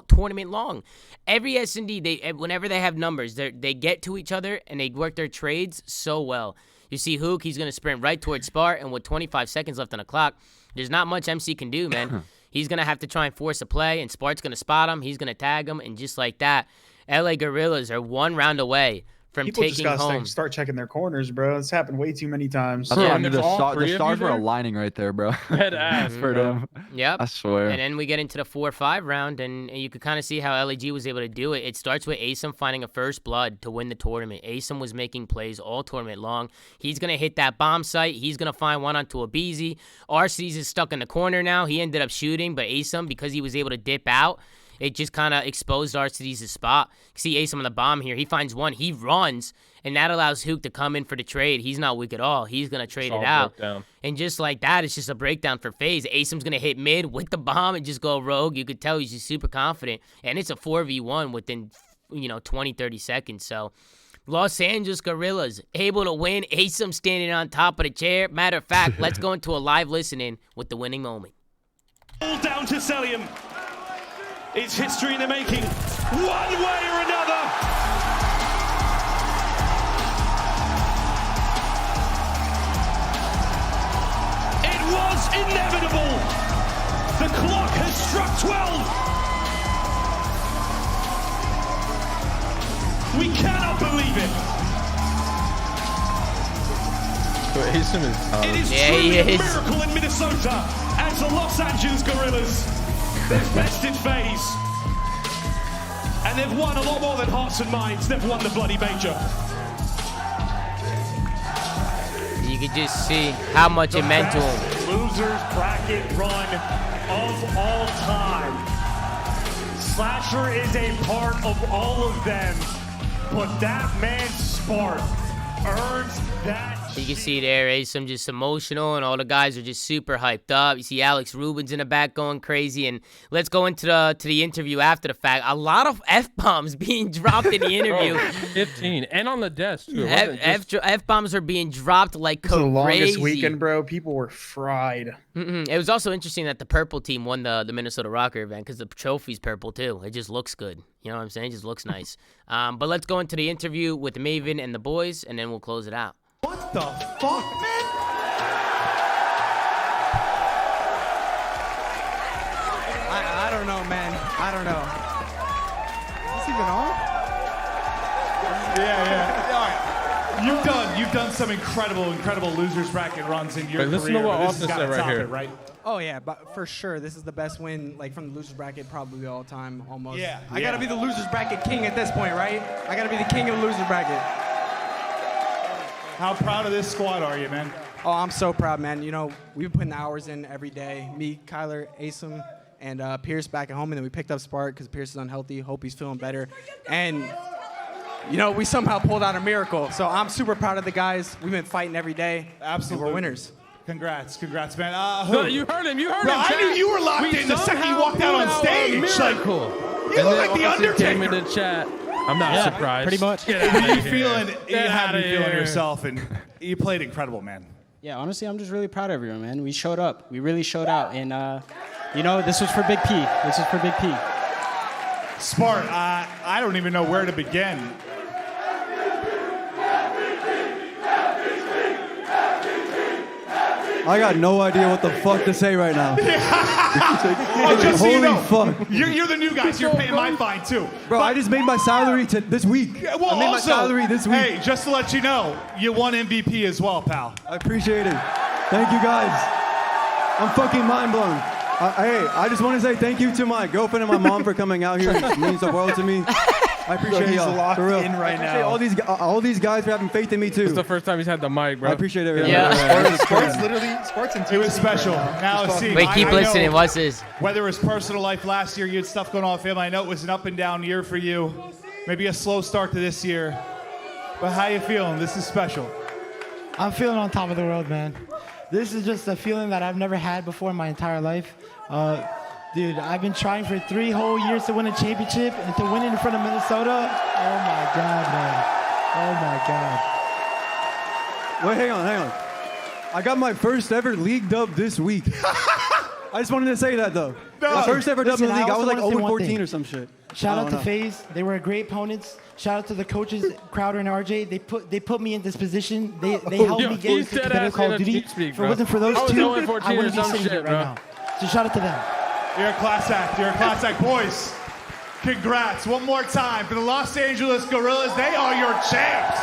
tournament long. Every S&D, whenever they have numbers, they get to each other, and they work their trades so well. You see Hook, he's going to sprint right towards Spart, and with 25 seconds left on the clock, there's not much MC can do, man. He's going to have to try and force a play, and Spart's going to spot him. He's going to tag him, and just like that, LA Guerrillas are 1 round away from taking home. People just start checking their corners, bro. It's happened way too many times. The stars were aligning right there, bro. Head ass for them. Yep. I swear. And then we get into the 4-5 round, and you could kind of see how LAG was able to do it. It starts with Asum finding a first blood to win the tournament. Asum was making plays all tournament long. He's going to hit that bomb site. He's going to find one onto Abizi. Arcees is stuck in the corner now. He ended up shooting, but Asum, because he was able to dip out, it just kind of exposed Arcides' spot. You see Asum on the bomb here. He finds one. He runs, and that allows Hook to come in for the trade. He's not weak at all. He's going to trade it out. And just like that, it's just a breakdown for FaZe. Asum's going to hit mid with the bomb and just go rogue. You could tell he's just super confident. And it's a 4v1 within, 20, 30 seconds. So Los Angeles Guerrillas able to win. Asum standing on top of the chair. Matter of fact, let's go into a live listening with the winning moment. All down to Celium. It's history in the making, one way or another. It was inevitable. The clock has struck 12. We cannot believe it. So Asum is it is truly a miracle in Minnesota as the Los Angeles Guerrillas. They've bested FaZe, and they've won a lot more than hearts and minds. They've won the bloody major. You can just see how much it meant to him. Losers bracket run of all time. Slasher is a part of all of them, but that man Spart earns that You can see there, Asim just emotional, and all the guys are just super hyped up. You see Alex Rubens in the back going crazy, and let's go into the interview after the fact. A lot of F-bombs being dropped in the interview. 15, and on the desk too. F-bombs are being dropped like crazy. It was the longest weekend, bro. People were fried. It was also interesting that the purple team won the Minnesota Rocker event because the trophy's purple too. It just looks good. You know what I'm saying? It just looks nice. But let's go into the interview with Maven and the boys, and then we'll close it out. What the fuck, man? I don't know, man. I don't know. Is this even on? Yeah. You've done some incredible losers bracket runs in your career. Listen to what This has Austin gotta said right top here. it, right? Oh yeah, but for sure, this is the best win, like from the losers bracket, probably all time, almost. Yeah, I gotta be the losers bracket king at this point, right? I gotta be the king of the losers bracket. How proud of this squad are you, man? Oh, I'm so proud, man. You know, we've been putting hours in every day. Me, Kyler, Asim, and Pierce back at home, and then we picked up Spart because Pierce is unhealthy. Hope he's feeling better. And, you know, we somehow pulled out a miracle. So I'm super proud of the guys. We've been fighting every day. Absolutely. And we're winners. Congrats, man. No, you heard him. You heard him. I knew you were locked in the second you walked out on stage. Miracle. You look like the Undertaker. Came in the chat. I'm not surprised. Pretty much. You had to be feeling yourself, and you played incredible, man. Yeah, honestly, I'm just really proud of everyone, man. We showed up. We really showed out. And, you know, this was for Big P. This was for Big P. Spart, I don't even know where to begin. I got no idea what the fuck to say right now. Just so you know, fuck. You're the new guy, so you're paying my fine too. Bro, I just made my salary this week. Yeah, well, I made also, my salary this week. Hey, just to let you know, you won MVP as well, pal. I appreciate it. Thank you guys. I'm fucking mind blown. Hey, I just want to say thank you to my girlfriend and my mom for coming out here. It means the world to me. I appreciate y'all. He's locked for real. in right I appreciate now. all these guys for having faith in me too. It's the first time he's had the mic, bro. I appreciate it. Yeah. Spart's in It was special. Now, see, Wait, keep I listening. know What's this? whether it was personal life last year, you had stuff going on with him. I know it was an up and down year for you. Maybe a slow start to this year. But how you feeling? This is special. I'm feeling on top of the world, man. This is just a feeling that I've never had before in my entire life. Dude, I've been trying for 3 whole years to win a championship, and to win it in front of Minnesota, oh my God, man. Oh my God. Wait, hang on. I got my first ever league dub this week. I just wanted to say that though. No. My first ever dub in the league. I was like 0-14 0-14 or some shit. Shout out to FaZe. They were great opponents. Shout out to the coaches, Crowder and RJ. They put me in this position. They helped me get into competitive Call of Duty. If it wasn't for those two, I wouldn't be sitting here right now. So shout out to them. You're a class act. Boys, congrats. One more time for the Los Angeles Guerrillas. They are your champs.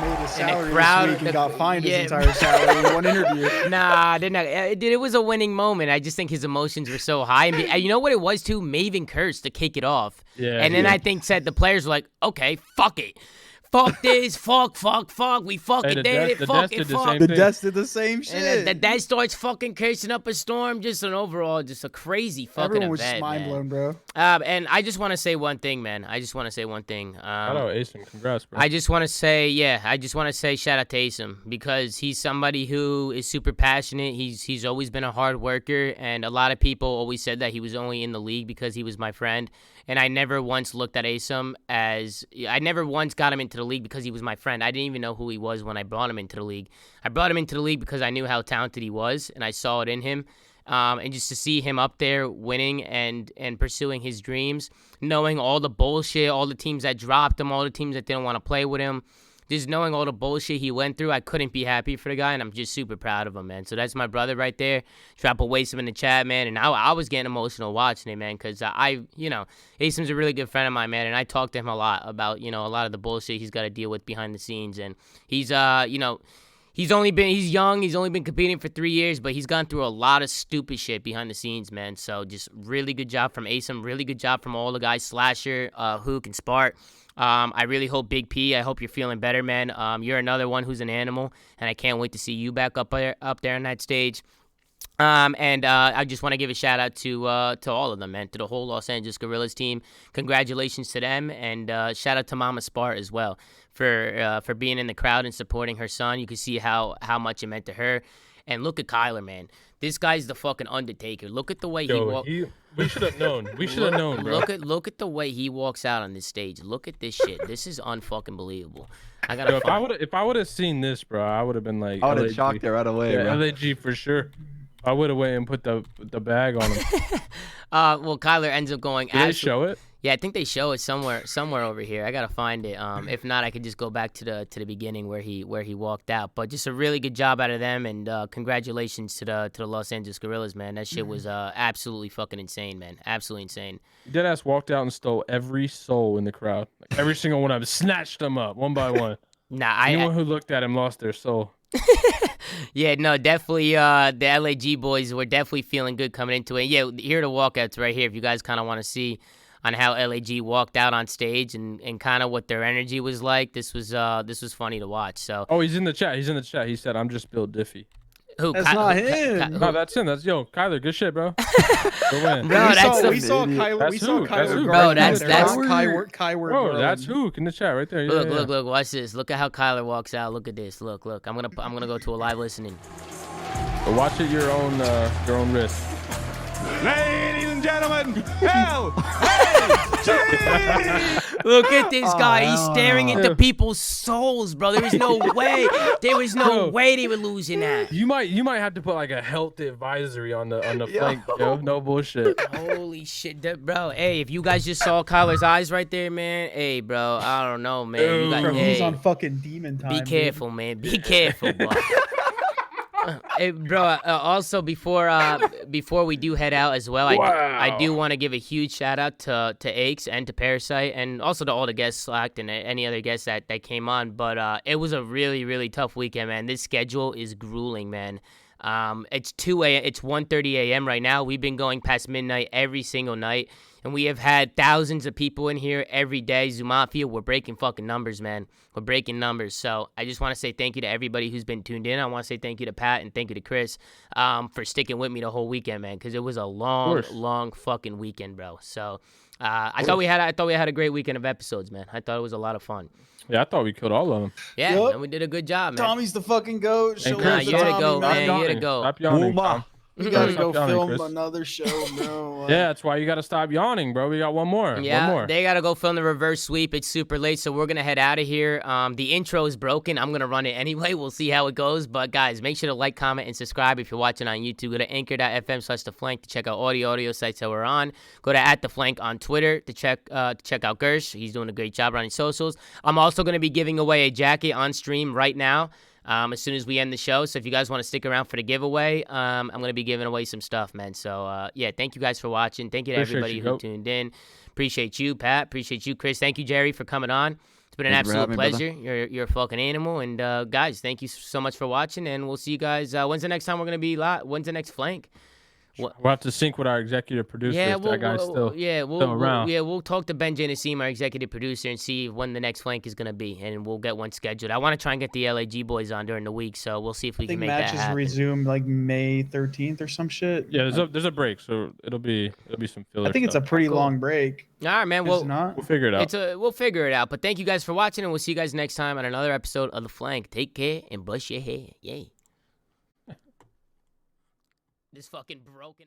Made his salary the crowd, this week and got fined his entire salary in one interview. Nah, didn't. It was a winning moment. I just think his emotions were so high. And you know what it was too? Maven cursed to kick it off. Yeah. And then I think said the players were like, okay, fuck it. Fuck this, fuck. We fucking did it, fuck it, fuck. The Deaths did the same shit. And the dad starts fucking cursing up a storm. Just an overall, just a crazy fucking Everyone was event, just mind blown, bro. And I just want to say one thing, man. I just want to say one thing. Shout out Asim. Congrats, bro. I just want to say shout out to Asim because he's somebody who is super passionate. He's always been a hard worker, and a lot of people always said that he was only in the league because he was my friend. And I never once looked at Asim I never once got him into the league because he was my friend. I didn't even know who he was when I brought him into the league. I brought him into the league because I knew how talented he was, and I saw it in him. And just to see him up there winning and pursuing his dreams, knowing all the bullshit, all the teams that dropped him, all the teams that didn't want to play with him, just knowing all the bullshit he went through, I couldn't be happy for the guy, and I'm just super proud of him, man. So that's my brother right there. Drop a waste him in the chat, man. And I was getting emotional watching it, man, because Asim's a really good friend of mine, man, and I talked to him a lot about, a lot of the bullshit he's got to deal with behind the scenes. And he's, he's young, he's only been competing for 3 years, but he's gone through a lot of stupid shit behind the scenes, man. So just really good job from Asim, really good job from all the guys, Slasher, Hook, and Spart. I really hope Big P, I hope you're feeling better, man. You're another one who's an animal, and I can't wait to see you back up there on that stage. And I just want to give a shout out to all of them, man, to the whole Los Angeles Guerrillas team. Congratulations to them, and shout out to Mama Spart as well for being in the crowd and supporting her son. You can see how much it meant to her. And look at Kyler, man. This guy's the fucking Undertaker. Look at the way he walks. We should have known. We should have known, bro. Look at the way he walks out on this stage. Look at this shit. This is unfucking believable. I gotta. If I would have seen this, bro, I would have been like. I would have shocked it right away. Yeah, bro. LAG for sure. I would have went and put the bag on him. Well, Kyler ends up going. Did they show it? Yeah, I think they show it somewhere over here. I gotta find it. If not, I could just go back to the beginning where he walked out. But just a really good job out of them, and congratulations to the Los Angeles Guerrillas, man. That shit was absolutely fucking insane, man. Absolutely insane. Deadass walked out and stole every soul in the crowd. Like, every single one of them, snatched them up one by one. Nah, anyone who looked at him lost their soul. Yeah, no, definitely. The LAG boys were definitely feeling good coming into it. Yeah, here are the walkouts right here. If you guys kind of want to see on how LAG walked out on stage and kind of what their energy was like, this was funny to watch. So. Oh, he's in the chat. He said, "I'm just Bill Diffie." Who? That's not him. No, that's him. That's Kyler. Good shit, bro. Go win. No, we saw Kyler. We saw Kyler. Bro, that's Kyler. Bro, that's Hook in the chat right there. Look. Watch this. Look at how Kyler walks out. Look at this. Look. I'm gonna go to a live listening. But watch it your own risk. Ladies and gentlemen, hell! Look at this guy. He's staring into people's souls, bro. There was no way. There was no way they were losing that. You might have to put like a health advisory on the flank, yo. No bullshit. Holy shit, bro. Hey, if you guys just saw Kyler's eyes right there, man. Hey, bro. I don't know, man. He's on fucking demon time. Be careful, man. Be careful, bro. Hey, bro, also before we do head out as well, I do want to give a huge shout out to Aches and to Parasite and also to all the guests Slacked and any other guests that came on. But it was a really, really tough weekend, man. This schedule is grueling, man. It's 1:30 a.m. right now. We've been going past midnight every single night, and we have had thousands of people in here every day. ZooMAFIA, we're breaking fucking numbers, man. We're breaking numbers. So I just want to say thank you to everybody who's been tuned in. I want to say thank you to Pat and thank you to Chris for sticking with me the whole weekend, man, because it was a long fucking weekend, bro. So I thought we had a great weekend of episodes, man. I thought it was a lot of fun. Yeah, I thought we killed all of them. Yeah, and we did a good job, man. Tommy's the fucking goat. You're the goat, man. You're the goat. Stop yawning, Tom. You gotta go film Chris. another show, bro. Yeah, that's why you gotta stop yawning, bro. We got one more. Yeah, one more. They gotta go film the reverse sweep. It's super late, so we're gonna head out of here. The intro is broken. I'm gonna run it anyway. We'll see how it goes. But guys, make sure to like, comment, and subscribe if you're watching on YouTube. Go to anchor.fm/theflank to check out audio sites that we're on. Go to @theflank on Twitter to check out Gersh. He's doing a great job running socials. I'm also gonna be giving away a jacket on stream right now. As soon as we end the show. So if you guys want to stick around for the giveaway, I'm going to be giving away some stuff, man. So, yeah, thank you guys for watching. Thank you to everybody who tuned in. Appreciate you, Pat. Appreciate you, Chris. Thank you, Jerry, for coming on. It's been an absolute pleasure. You're a fucking animal. And, guys, thank you so much for watching. And we'll see you guys. When's the next time we're going to be live? When's the next flank? We'll have to sync with our executive producer. Yeah, if that guy's still around. We'll talk to Ben Nassim, our executive producer, and see when the next flank is going to be, and we'll get one scheduled. I want to try and get the LAG boys on during the week, so we'll see if we can make that happen. Matches resume like May 13th or some shit. Yeah, there's a break, so it'll be some filler. I think it's a pretty long break. All right, man. We'll figure it out. We'll figure it out. But thank you guys for watching, and we'll see you guys next time on another episode of The Flank. Take care and brush your hair. Yay. This fucking broken.